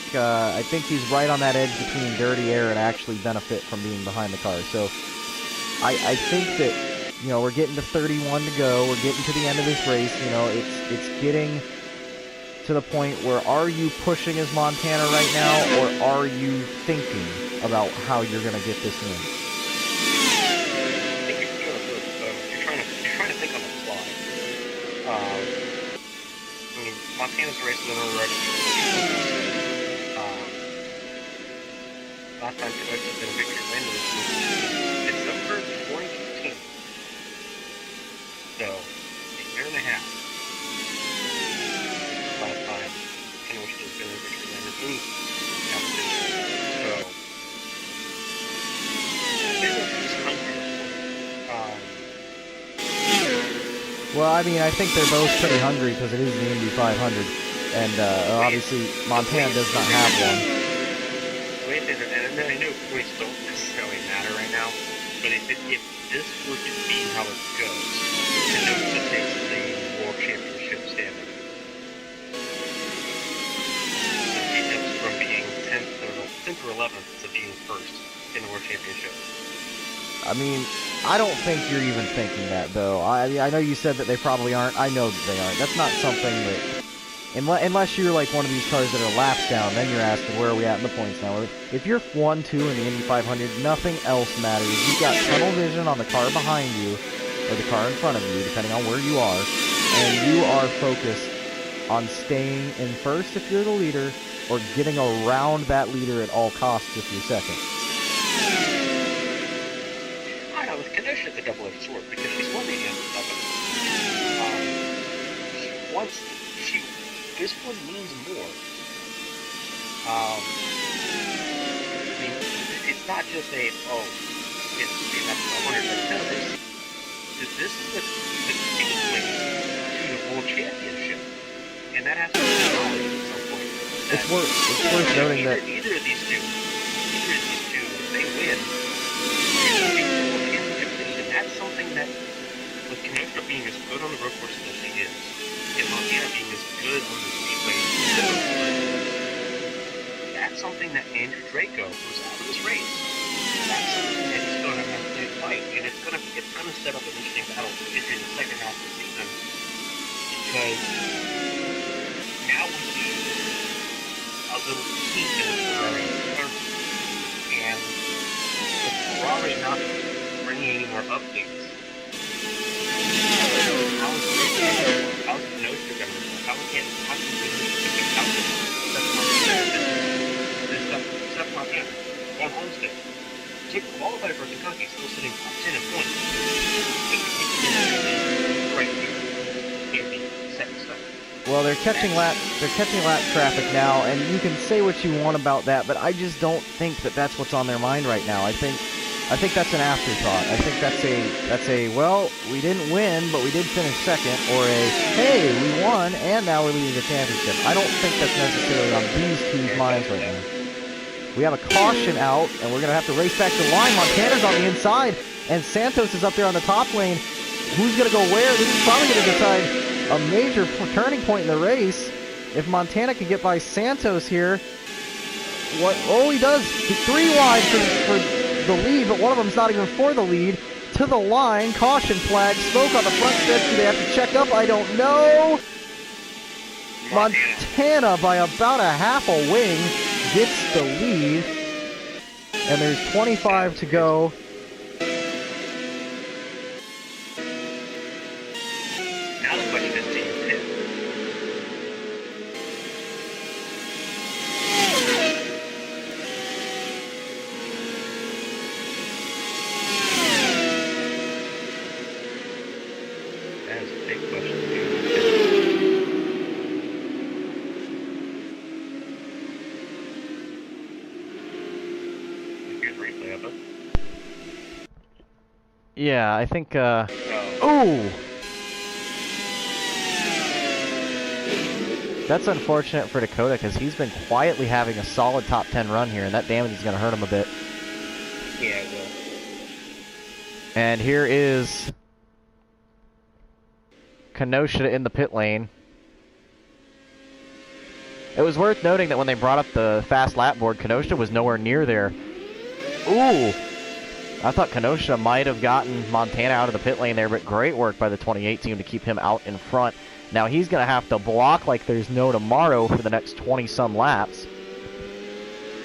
he's right on that edge between dirty air and actually benefit from being behind the car. So I think that, you know, we're getting to 31 to go. We're getting to the end of this race. You know, it's getting to the point where, are you pushing as Montana right now, or are you thinking about how you're going to get this win? Montana's racing in a record. Last time Kenosha did a victory lane was December 2015. So, a year and a half. Well, I mean, I think they're both pretty hungry because it is the Indy 500, and obviously Montana does not have one. And I know points don't necessarily matter right now, but if this were to be how it goes, Kenosha takes the World Championship standing. So he jumps from being 10th or 11th to being first in the World Championship. I mean, I don't think you're even thinking that, though. I know you said that they probably aren't. I know that they aren't. That's not something that... Unless you're like one of these cars that are laps down, then you're asking where are we at in the points now. If you're 1-2 in the Indy 500, nothing else matters. You've got tunnel vision on the car behind you, or the car in front of you, depending on where you are, and you are focused on staying in first if you're the leader, or getting around that leader at all costs if you're second. I know, with Kenosha, it's a double-edged sword, because she's won the Indianapolis 500. This one means more. I mean, it's not just a, it's 100%. This is the gateway to the World Championship, and that has to be acknowledged at some point. It's worth noting that Either of these two, if they win, they will be the World Championship finish, and that's something that, with Kenosha being as good on the road course as she is, and Montana being as good on the speedway, that's something that Andrew Draco, who's out of this race, that's something that he's going to have to fight, and it's going to set up an interesting battle in the second half of the season, because now we see a little heat in the Ferrari and with Ferrari not bringing any more updates. How's Kenosha going to work? How can Steph Montana on Homestead to qualify for Kentucky, still sitting top 10 in points. Right here in the second stuff. Well, they're catching lap traffic now, and you can say what you want about that, but I just don't think that that's what's on their mind right now. I think that's an afterthought. I think that's a well, we didn't win, but we did finish second, or a hey, we won and now we're leading the championship. I don't think that's necessarily on these two's minds right now. We have a caution out, and we're gonna have to race back to the line. Montana's on the inside, and Santos is up there on the top lane. Who's gonna go where? This is probably gonna decide a major turning point in the race. If Montana can get by Santos here, what? Oh, he does. 3 wide for the lead, but one of them's not even for the lead. To the line, caution flag, smoke on the front stretch. Do they have to check up? I don't know. Montana, by about a half a wing, gets the lead, and there's 25 to go. Now the question is, do you pit? That is a big question. Good replay of it. Yeah, I think, Ooh! That's unfortunate for Dakota, because he's been quietly having a solid top 10 run here, and that damage is going to hurt him a bit. Yeah, it will. And here is Kenosha in the pit lane. It was worth noting that when they brought up the fast lap board, Kenosha was nowhere near there. Ooh! I thought Kenosha might have gotten Montana out of the pit lane there, but great work by the 28 team to keep him out in front. Now he's going to have to block like there's no tomorrow for the next 20-some laps.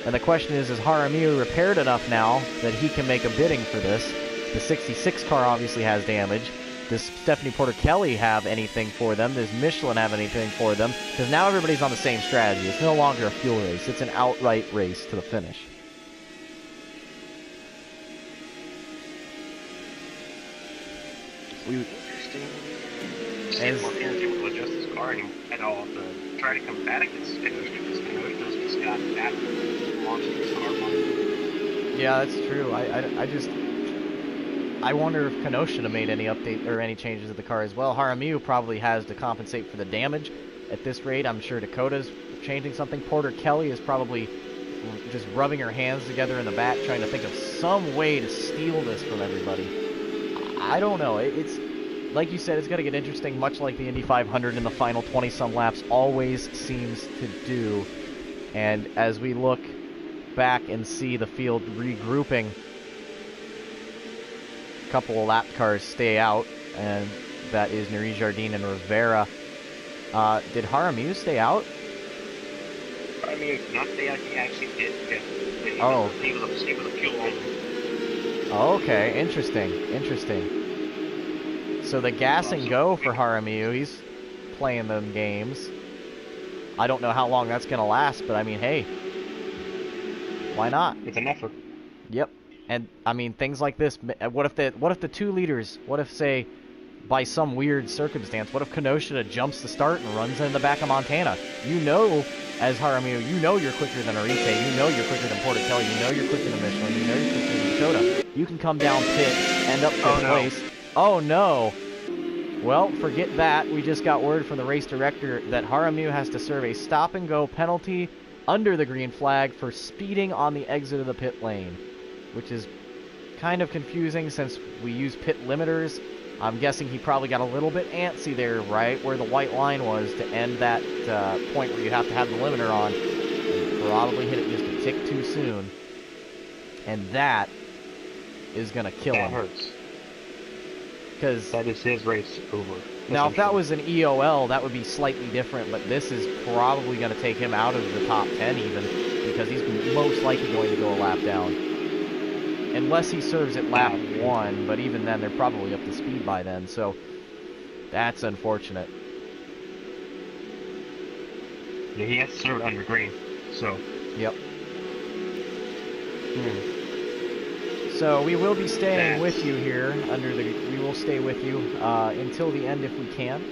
And the question is Jaramillo repaired enough now that he can make a bidding for this? The 66 car obviously has damage. Does Stephanie Porter-Kelly have anything for them? Does Michelin have anything for them? Because now everybody's on the same strategy. It's no longer a fuel race. It's an outright race to the finish. And Montana's able to adjust his car and all to try to combat against Kenosha, because Kenosha's just got that monstrous car. Yeah, that's true. I just... I wonder if Kenosha made any update or any changes to the car as well. Jaramillo probably has to compensate for the damage. At this rate, I'm sure Dakota's changing something. Porter Kelly is probably just rubbing her hands together in the back, trying to think of some way to steal this from everybody. I don't know. It's like you said, it's going to get interesting, much like the Indy 500 in the final 20-some laps always seems to do. And as we look back and see the field regrouping, a couple of lap cars stay out, and that is Nuri Jardine and Rivera. Did Jaramillo stay out? I mean, not stay out, he actually did. He was a fuel only. Okay, interesting. So the gas and go for Jaramillo, he's playing them games. I don't know how long that's going to last, but I mean, hey, why not? It's an effort. Yep. And I mean, things like this, what if the two leaders, what if, say, by some weird circumstance, what if Kenosha jumps the start and runs in the back of Montana? You know, as Jaramillo, you know you're quicker than Arite, you know you're quicker than Porter Kelly, you know you're quicker than Michelin, you know you're quicker than Dakota. You can come down pit, end up fifth place. Oh no. Well, forget that. We just got word from the race director that Jaramillo has to serve a stop-and-go penalty under the green flag for speeding on the exit of the pit lane, which is kind of confusing since we use pit limiters. I'm guessing he probably got a little bit antsy there, right where the white line was to end that point where you have to have the limiter on. And probably hit it just a tick too soon. And that is going to kill him. That hurts. Because that is his race over. Now, if that was an EOL, that would be slightly different, but this is probably going to take him out of the top 10 even, because he's most likely going to go a lap down. Unless he serves at lap 1, but even then, they're probably up to speed by then, so that's unfortunate. Yeah, he has to serve under green, so. Yep. So we will be staying with you here we will stay with you until the end if we can,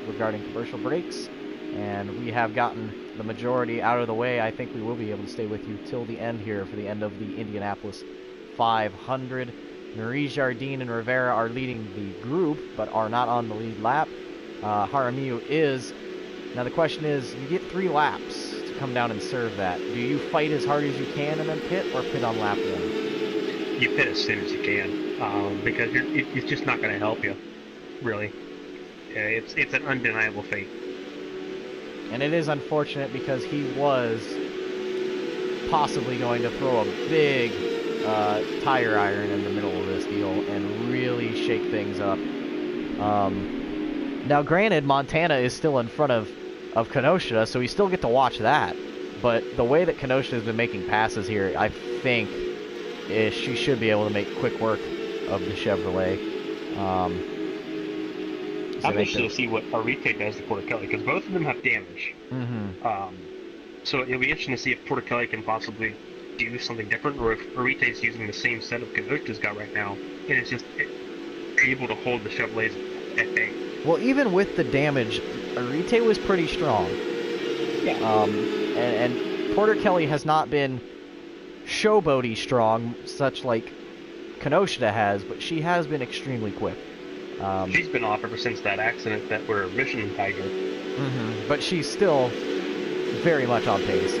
regarding commercial breaks. And we have gotten the majority out of the way. I think we will be able to stay with you till the end here for the end of the Indianapolis 500. Nuri Jardine and Rivera are leading the group, but are not on the lead lap. Jaramillo is. Now the question is, you get 3 laps to come down and serve that. Do you fight as hard as you can and then pit, or pit on lap 1? You pit as soon as you can, because it's just not going to help you, really. It's an undeniable fate. And it is unfortunate because he was possibly going to throw a big tire iron in the middle of this deal and really shake things up. Now, granted, Montana is still in front of Kenosha, so we still get to watch that. But the way that Kenosha has been making passes here, I think she should be able to make quick work of the Chevrolet. I'm interested to see what Arite does to Porter Kelly, because both of them have damage. So it'll be interesting to see if Porter Kelly can possibly do something different, or if Arite's using the same setup Kenosha's got right now, and it's just able to hold the Chevrolets at bay. Well, even with the damage, Arite was pretty strong. Yeah. And Porter Kelly has not been showboaty strong, such like Kenosha has, but she has been extremely quick. She's been off ever since that accident that were Michelin Tiger. But she's still very much on pace.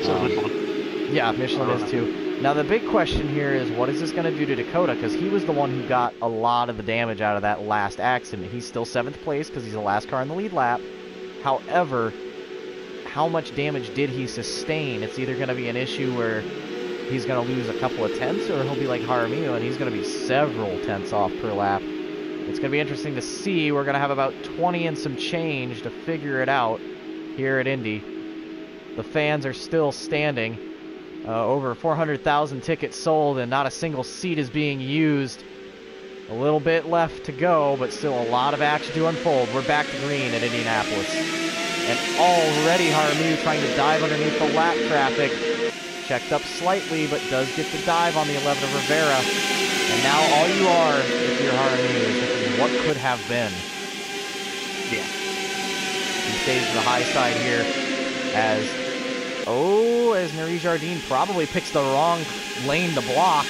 So Michelin. Yeah, Michelin is too. Now the big question here is, what is this going to do to Dakota? Because he was the one who got a lot of the damage out of that last accident. He's still 7th place because he's the last car in the lead lap. However, how much damage did he sustain? It's either going to be an issue where he's going to lose a couple of tenths, or he'll be like Jaramillo and he's going to be several tenths off per lap. It's going to be interesting to see. We're going to have about 20 and some change to figure it out here at Indy. The fans are still standing. Over 400,000 tickets sold and not a single seat is being used. A little bit left to go, but still a lot of action to unfold. We're back to green at Indianapolis. And already Jaramillo trying to dive underneath the lap traffic. Checked up slightly, but does get the dive on the 11 of Rivera. And now all you are, if you're Jaramillo, is thinking, what could have been? Yeah. He stays to the high side here as Nuri Jardine probably picks the wrong lane to block.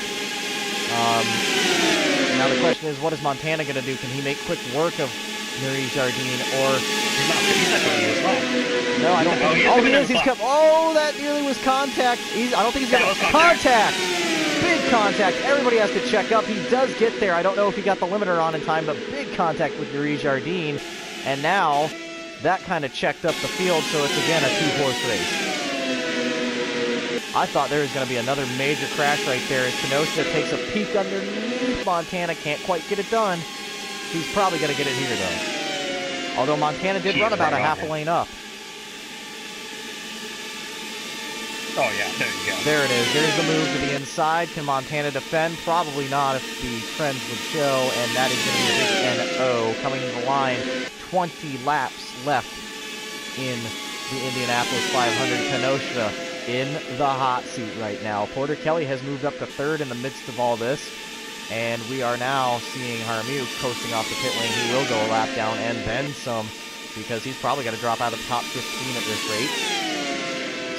Now the question is, what is Montana going to do? Can he make quick work of Nuri Jardine, or... He's not going to use left. No, I don't think... Oh, he is. He's come... Oh, that nearly was contact. I don't think he's going to... Contact! Big contact. Everybody has to check up. He does get there. I don't know if he got the limiter on in time, but big contact with Nuri Jardine. And now, that kind of checked up the field, so it's again a two-horse race. I thought there was going to be another major crash right there as Kenosha takes a peek underneath Montana. Can't quite get it done. He's probably going to get it here, though. Although Montana did run about a half a lane up. Oh, yeah, there you go. There it is. There's the move to the inside. Can Montana defend? Probably not if the trends would show, and that is going to be a big NO coming to the line. 20 laps left in the Indianapolis 500. Kenosha in the hot seat right now. Porter Kelly has moved up to third in the midst of all this, and we are now seeing Jaramillo coasting off the pit lane. He will go a lap down and then some, because he's probably going to drop out of the top 15 at this rate.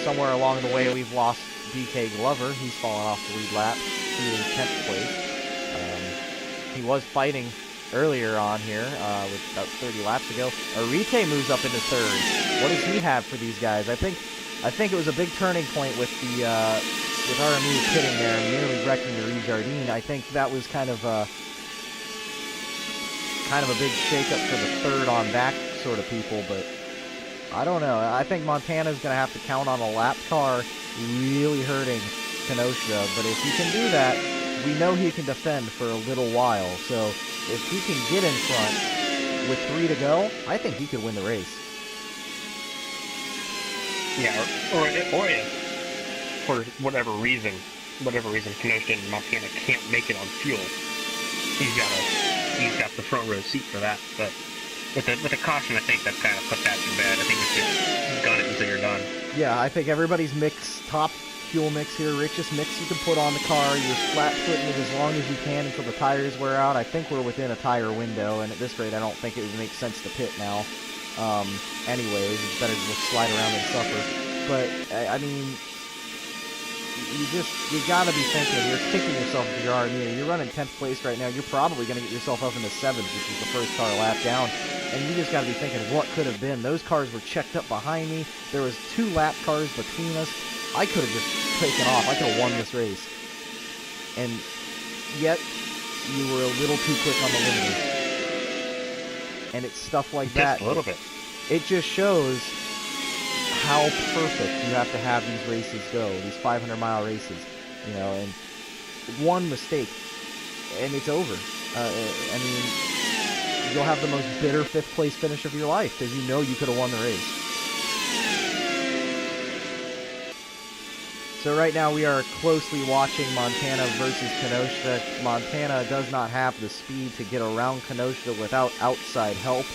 Somewhere along the way, we've lost DK Glover. He's fallen off the lead lap to 10th place. He was fighting earlier on here with about 30 laps ago. Arite moves up into third. What does he have for these guys? I think it was a big turning point with the with RMU pitting there and nearly wrecking the Jardine. I think that was kind of a big shakeup for the third on back sort of people, but I don't know. I think Montana's going to have to count on a lap car really hurting Kenosha, but if he can do that, we know he can defend for a little while. So if he can get in front with 3 to go, I think he could win the race. Yeah, or if for whatever reason Kenosha and Montana can't make it on fuel, he's got the front row seat for that. But with a caution, I think that's kind of put that to bed. I think it's just gun it until you're done. Yeah, I think everybody's top fuel mix here, richest mix you can put on the car. You're flat footing it as long as you can until the tires wear out. I think we're within a tire window, and at this rate, I don't think it would make sense to pit now. Anyways, it's better to just slide around and suffer. But I mean, you gotta be thinking, you're kicking yourself if you're RMU. You're running 10th place right now. You're probably gonna get yourself up into 7th, which is the first car lap down. And you just gotta be thinking, what could have been? Those cars were checked up behind me. There was 2 lap cars between us. I could have just taken off. I could have won this race. And yet, you were a little too quick on the limiter. And it's stuff like that. Just a little bit. It just shows how perfect you have to have these races go, these 500-mile races, you know, and one mistake, and it's over. I mean, you'll have the most bitter 5th place finish of your life, because you know you could have won the race. So right now we are closely watching Montana versus Kenosha. Montana does not have the speed to get around Kenosha without outside help.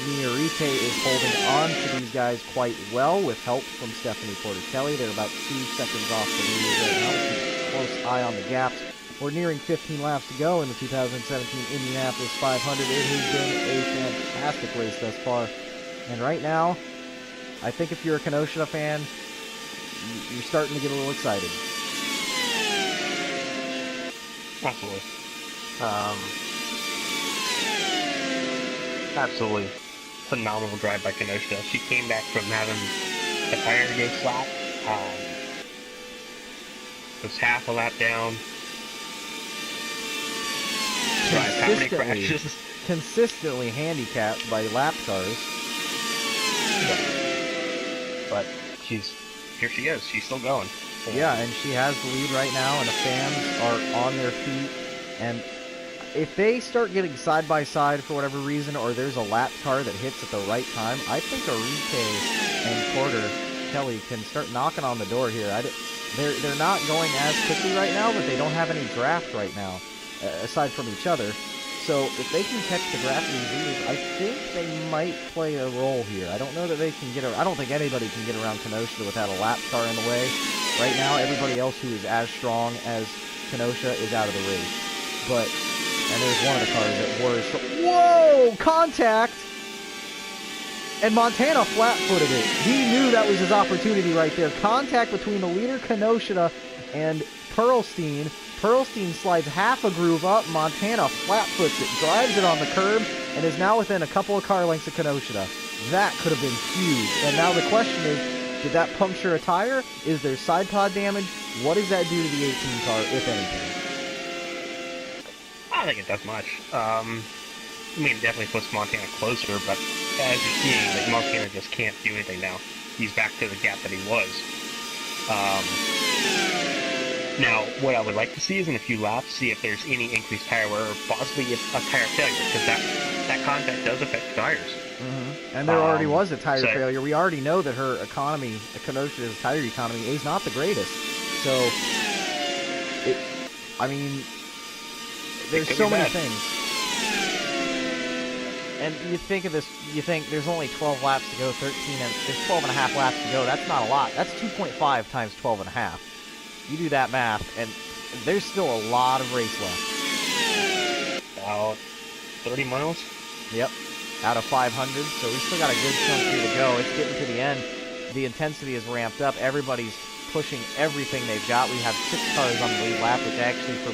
Niorite is holding on to these guys quite well with help from Stephanie Porter-Kelly. They're about 2 seconds off the lead right now. Keep a close eye on the gaps. We're nearing 15 laps to go in the 2017 Indianapolis 500. It has been a fantastic race thus far. And right now, I think if you're a Kenosha fan, you're starting to get a little excited. Absolutely. Absolutely phenomenal drive by Kenosha. She came back from having the tire go flat. Was half a lap down. Consistently handicapped by lap cars. Yeah. But here she is. She's still going. Yeah, and she has the lead right now, and the fans are on their feet. And if they start getting side by side for whatever reason, or there's a lap car that hits at the right time, I think Arite and Porter Kelly can start knocking on the door here. They're not going as quickly right now, but they don't have any draft right now, aside from each other. So if they can catch the draft of these leaders, I think they might play a role here. I don't know that they can I don't think anybody can get around Kenosha without a lap car in the way. Right now, everybody else who is as strong as Kenosha is out of the race. And there's one of the cars that was... Whoa! Contact! And Montana flat-footed it. He knew that was his opportunity right there. Contact between the leader, Kenosha, and Pearlstein. Pearlstein slides half a groove up. Montana flat foots it, drives it on the curb, and is now within a couple of car lengths of Kenoshita. That could have been huge. And now the question is, did that puncture a tire? Is there side pod damage? What does that do to the 18 car, if anything? I don't think it does much. I mean, it definitely puts Montana closer, but as you're seeing, like, Montana just can't do anything now. He's back to the gap that he was. Now, what I would like to see is in a few laps, see if there's any increased tire wear or possibly a tire failure, because that contact does affect the tires. Mm-hmm. And there already was a tire failure. We already know that her economy, Kenosha's tire economy, is not the greatest. So, I mean, there's so many things. And you think of this, you think there's only 12 laps to go, 13, and there's 12 and a half laps to go. That's not a lot. That's 2.5 times 12 and a half. You do that math, and there's still a lot of race left. About 30 miles? Yep, out of 500, so we still got a good chunk here to go. It's getting to the end. The intensity is ramped up. Everybody's pushing everything they've got. We have 6 cars on the lead lap, which actually for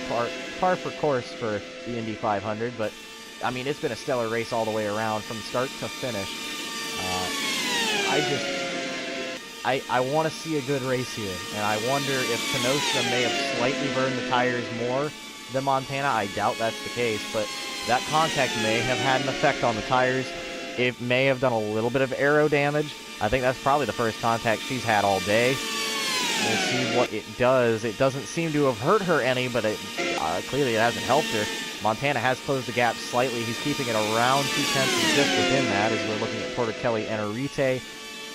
par for course for the Indy 500, but I mean, it's been a stellar race all the way around from start to finish. I want to see a good race here, and I wonder if Kenosha may have slightly burned the tires more than Montana. I doubt that's the case, but that contact may have had an effect on the tires. It may have done a little bit of aero damage. I think that's probably the first contact she's had all day. We'll see what it does. It doesn't seem to have hurt her any, but clearly it hasn't helped her. Montana has closed the gap slightly. He's keeping it around 2/10 and just within that as we're looking at Porter Kelly and Arite.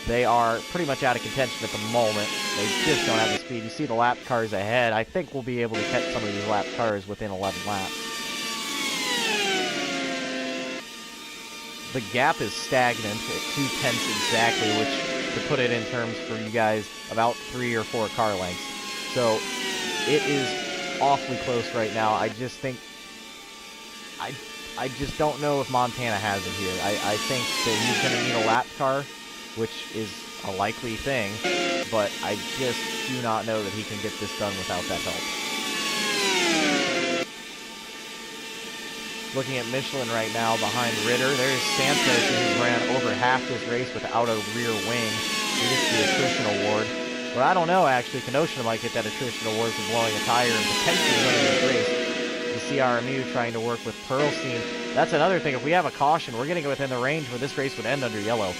They are pretty much out of contention at the moment. They just don't have the speed. You see the lap cars ahead. I think we'll be able to catch some of these lap cars within 11 laps. The gap is stagnant at 2/10 exactly, which, to put it in terms for you guys, about 3 or 4 car lengths. So it is awfully close right now. I just think, I just don't know if Montana has it here. I think that he's going to need a lap car, which is a likely thing, but I just do not know that he can get this done without that help. Looking at Michelin right now behind Ritter, there's Santos, who ran over half this race without a rear wing. He gets the attrition award. But I don't know, actually. Kenosha might get that attrition award for blowing a tire and potentially winning this race. You see RMU trying to work with Pearlstein. That's another thing. If we have a caution, we're getting within the range where this race would end under yellow.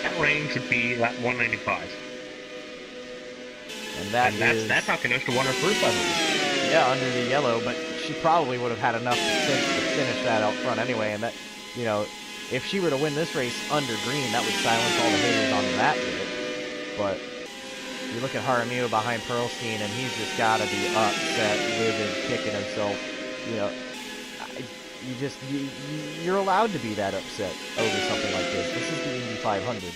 That range would be lap 195. And that's how Kenosha won her first lap. Yeah, under the yellow, but she probably would have had enough to finish that out front anyway. And that, you know, if she were to win this race under green, that would silence all the haters on that bit. But you look at Jaramillo behind Pearlstein, and he's just got to be upset, livid, kicking himself. You know, you're allowed to be that upset over something like this. This is the Indy 500.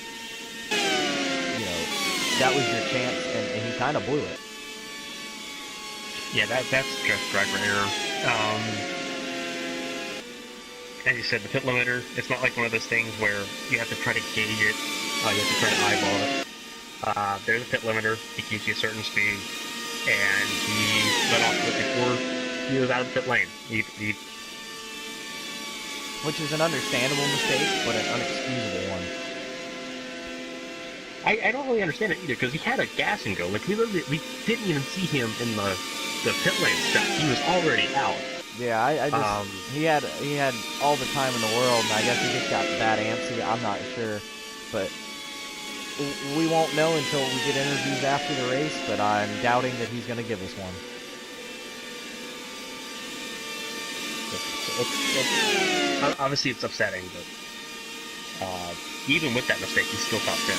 You know, that was your chance, and he kind of blew it. Yeah, that's just driver error. As you said, the pit limiter, it's not like one of those things where you have to try to gauge it, you have to try to eyeball it. There's a pit limiter, it gives you a certain speed, and he let off it before he was out of the pit lane. Which is an understandable mistake, but an unexcusable one. I don't really understand it either, because he had a gas and go. Like, we didn't even see him in the pit lane stuff. He was already out. Yeah, I just he had all the time in the world, and I guess he just got that antsy. I'm not sure, but we won't know until we get interviews after the race. But I'm doubting that he's going to give us one. Obviously, it's upsetting, but even with that mistake, he's still top 10.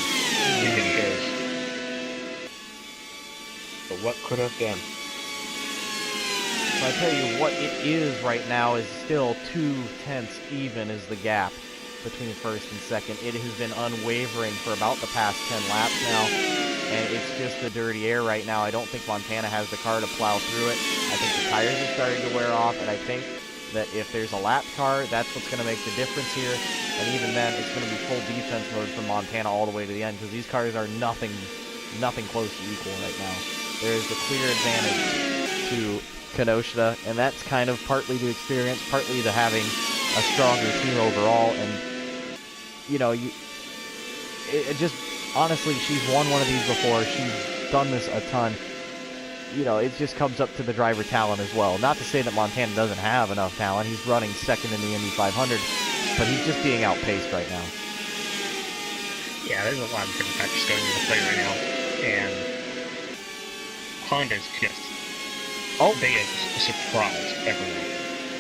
But what could have been? So I tell you what it is right now is still 2/10 even is the gap between first and second. It has been unwavering for about the past 10 laps now, and it's just the dirty air right now. I don't think Montana has the car to plow through it. I think the tires are starting to wear off, and I think that if there's a lap car, that's what's going to make the difference here. And even then, it's going to be full defense mode from Montana all the way to the end, because these cars are nothing nothing close to equal right now. There is the clear advantage to Kenosha, and that's kind of partly to experience, partly to having a stronger team overall. And it just honestly, she's won one of these before. She's done this a ton. It just comes up to the driver talent as well. Not to say that Montana doesn't have enough talent. He's running second in the Indy 500, but he's just being outpaced right now. Yeah, there's a lot of different factors going into play right now, and Honda's they are just a surprise everywhere.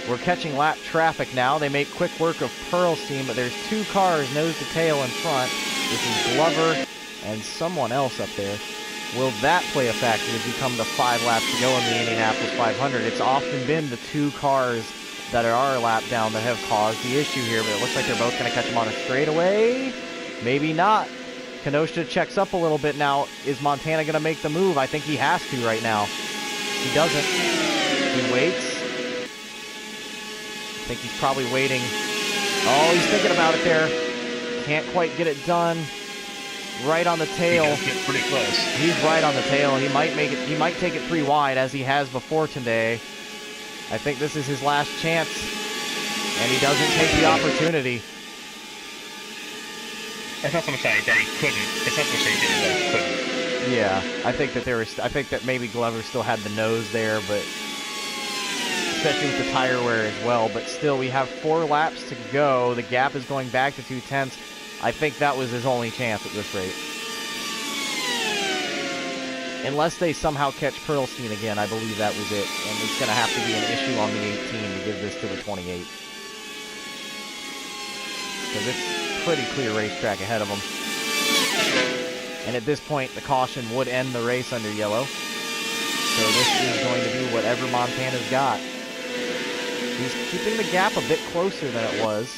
We're catching lap traffic now. They make quick work of Pearlstein, but there's two cars nose to tail in front. This is Glover and someone else up there. Will that play a factor as we come to 5 laps to go in the Indianapolis 500? It's often been the two cars that are a lap down that have caused the issue here, but it looks like they're both going to catch him on a straightaway. Maybe not. Kenosha checks up a little bit now. Is Montana going to make the move? I think he has to right now. He doesn't. He waits. I think he's probably waiting. Oh, he's thinking about it there. Can't quite get it done. Right on the tail. He does get pretty close. He's right on the tail. He might make it. He might take it 3 wide as he has before today. I think this is his last chance, and he doesn't take the opportunity. It's not so much that he couldn't. It's not so much that he couldn't. Yeah, I think that I think that maybe Glover still had the nose there, but especially with the tire wear as well. But still, we have 4 laps to go. The gap is going back to 2/10. I think that was his only chance at this rate. Unless they somehow catch Pearlstein again, I believe that was it. And it's going to have to be an issue on the 18 to give this to the 28. Because it's pretty clear racetrack ahead of them. And at this point, the caution would end the race under yellow. So this is going to be whatever Montana's got. He's keeping the gap a bit closer than it was.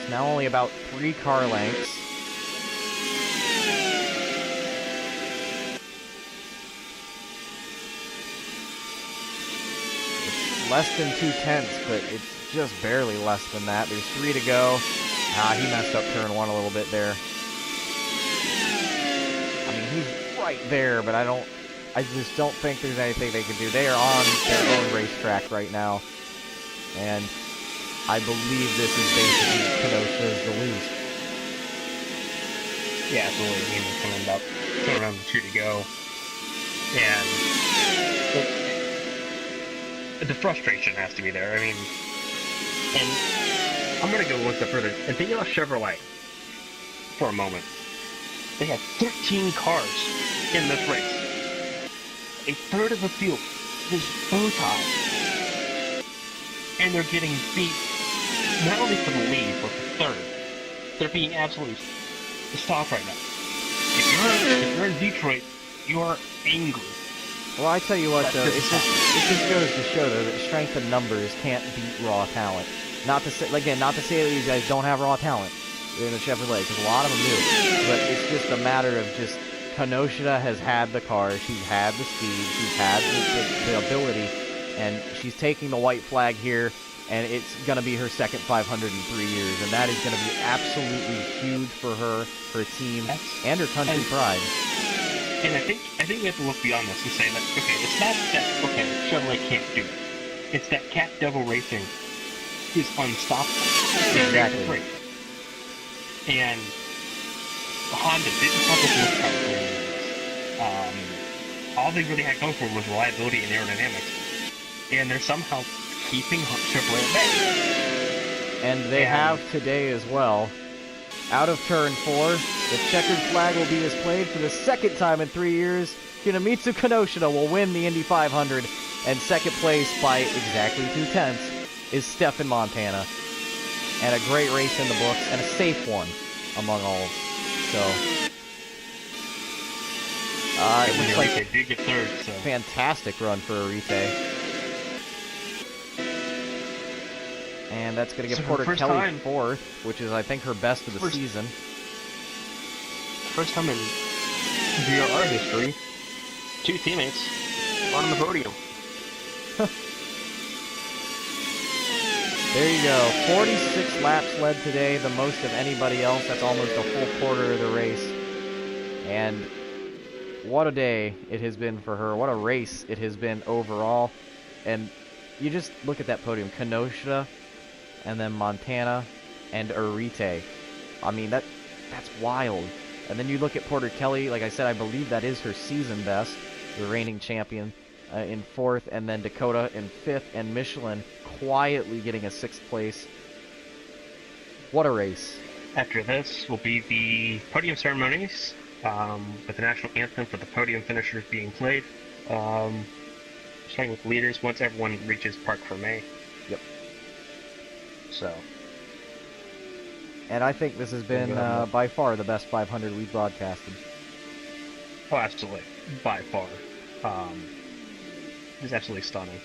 It's now only about 3 car lengths. It's less than 2/10, but it's just barely less than that. There's 3 to go. He messed up turn 1 a little bit there. I mean, he's right there, but I just don't think there's anything they can do. They are on their own racetrack right now, and I believe this is basically Kenosha's the lose. Yeah, absolutely. I mean, we're coming about around 2 to go, and the frustration has to be there. I mean, and I'm going to go one step further and think about Chevrolet for a moment. They have 13 cars in this race. A third of the field is bow tie. And they're getting beat not only for the lead, but for third. They're being absolutely stopped right now. If you're in Detroit, you are angry. Well, I tell you what, though, it just goes to show, though, that strength in numbers can't beat raw talent. Not to say that these guys don't have raw talent in the Chevrolet, because a lot of them do. But it's just a matter of just Kenosha has had the car, she's had the speed, she's had the ability, and she's taking the white flag here, and it's going to be her second 500 in 3 years, and that is going to be absolutely huge for her team, and her country pride. And I think we have to look beyond this and say that, okay, it's not that, okay, Chevrolet can't do it. It's that Cat Devil Racing is unstoppable. Exactly. And Honda didn't have this look car for years. All they really had going for them was reliability and aerodynamics. And they're somehow keeping Chevrolet at bay. And they have today as well. Out of turn 4, the checkered flag will be displayed for the second time in 3 years. Kinomitsu Kenosha will win the Indy 500, and second place by exactly 2/10 is Stefan Montana. And a great race in the books, and a safe one among all. So, it looks like they did get third. So. Fantastic run for Arite. And that's going to give Porter Kelly 4th, which is, I think, her best of the season. First time in VRR history, 2 teammates on the podium. There you go. 46 laps led today, the most of anybody else. That's almost a full quarter of the race. And what a day it has been for her. What a race it has been overall. And you just look at that podium. Kenosha, and then Montana, and Urite. I mean, that's wild. And then you look at Porter Kelly. Like I said, I believe that is her season best. The reigning champion in 4th, and then Dakota in 5th, and Michelin quietly getting a 6th place. What a race. After this will be the podium ceremonies, with the national anthem for the podium finishers being played. Starting with leaders once everyone reaches Parc Fermé. Yep. So. And I think this has been by far the best 500 we've broadcasted. Oh, absolutely. By far. It's absolutely stunning.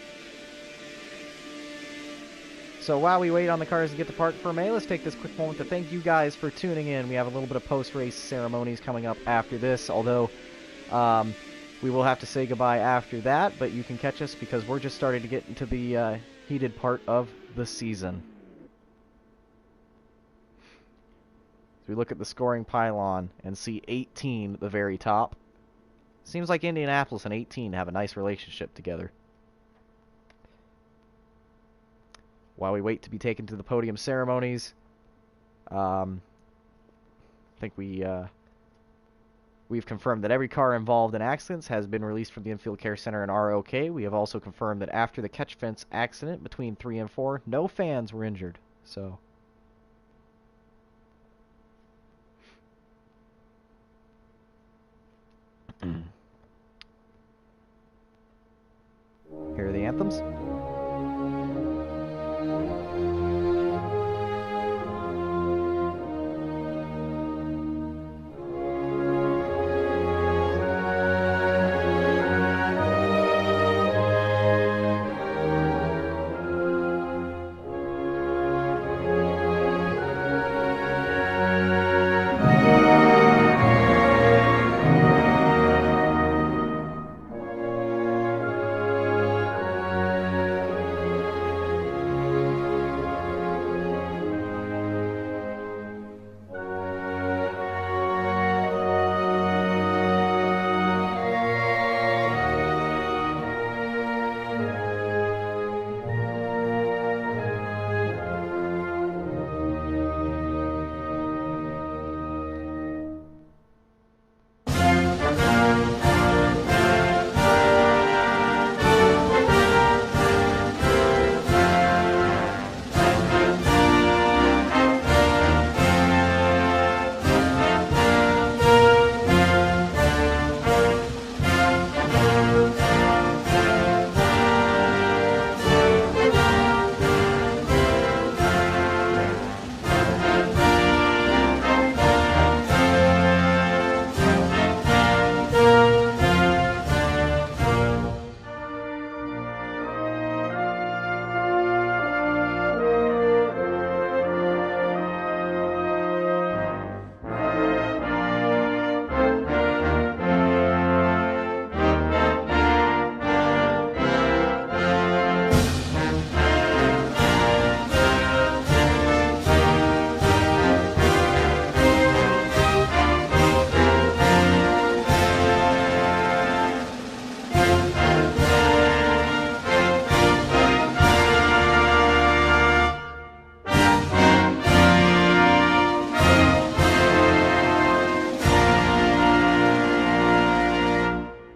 So while we wait on the cars to get to Parc Fermé, let's take this quick moment to thank you guys for tuning in. We have a little bit of post-race ceremonies coming up after this, although we will have to say goodbye after that, but you can catch us because we're just starting to get into the heated part of the season. So we look at the scoring pylon and see 18 at the very top. Seems like Indianapolis and 18 have a nice relationship together. While we wait to be taken to the podium ceremonies, I think we've confirmed that every car involved in accidents has been released from the Infield Care Center and are okay. We have also confirmed that after the catch fence accident between 3 and 4, no fans were injured. So here are the anthems.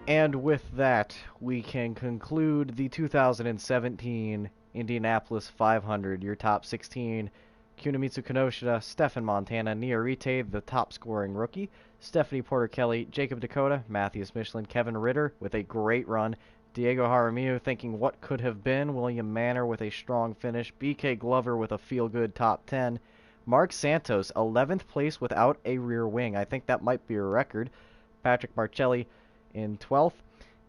And with that, we can conclude the 2017 Indianapolis 500. Your top 16, Kunimitsu Kenosha, Stefan Montana, Niarite, the top scoring rookie, Stephanie Porter Kelly, Jacob Dakota, Matthias Michelin, Kevin Ritter with a great run, Diego Jaramillo thinking what could have been, William Manor with a strong finish, BK Glover with a feel-good top 10, Mark Santos, 11th place without a rear wing. I think that might be a record. Patrick Marcelli in 12th,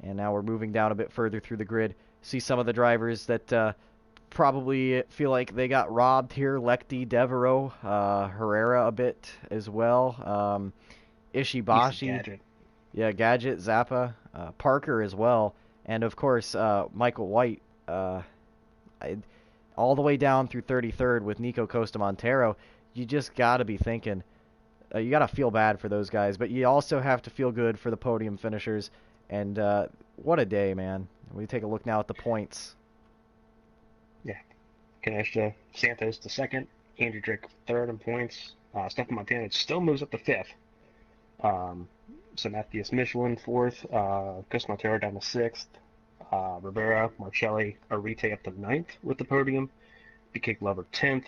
and now we're moving down a bit further through the grid. See some of the drivers that probably feel like they got robbed here. Lecty, Devereaux, Herrera a bit as well. Ishibashi. Gadget. Yeah, Gadget, Zappa, Parker as well. And, of course, Michael White. all the way down through 33rd with Nico Costa-Montero, you just got to be thinking, you got to feel bad for those guys, but you also have to feel good for the podium finishers. And what a day, man. We take a look now at the points. Yeah. Ganesh Santos to second, Andrew Drake third in points. Stefan Montana still moves up to fifth. So Matthias Michelin fourth, Costa-Montero down to sixth. Rivera, Marcelli, Arite up to ninth with the podium. BK Glover 10th.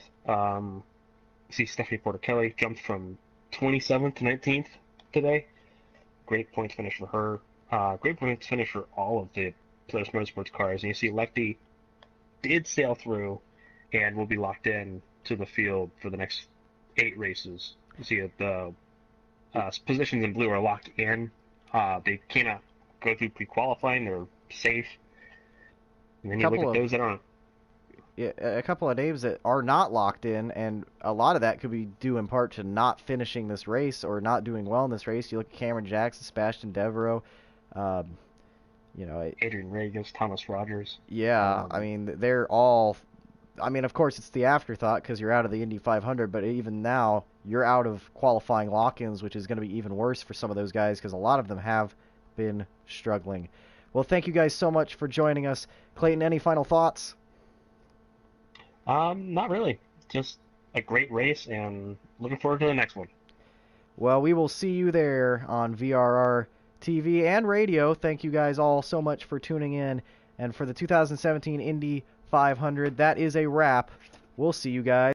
See Stephanie Porter-Kelly jumped from 27th to 19th today. Great points finish for her. Great points finish for all of the Polaris Motorsports cars. And you see Lechty did sail through and will be locked in to the field for the next 8 races. You see that the positions in blue are locked in. They cannot go through pre-qualifying. They're safe. And then you look at those that aren't. Yeah, a couple of names that are not locked in, and a lot of that could be due in part to not finishing this race or not doing well in this race. You look at Cameron Jackson, Sebastian Devereaux, Adrian Regis, Thomas Rogers. Yeah, I mean, they're all. I mean, of course, it's the afterthought because you're out of the Indy 500, but even now, you're out of qualifying lock-ins, which is going to be even worse for some of those guys because a lot of them have been struggling. Well, thank you guys so much for joining us. Clayton, any final thoughts? Not really. Just a great race, and looking forward to the next one. Well, we will see you there on VRR TV and radio. Thank you guys all so much for tuning in. And for the 2017 Indy 500, that is a wrap. We'll see you guys.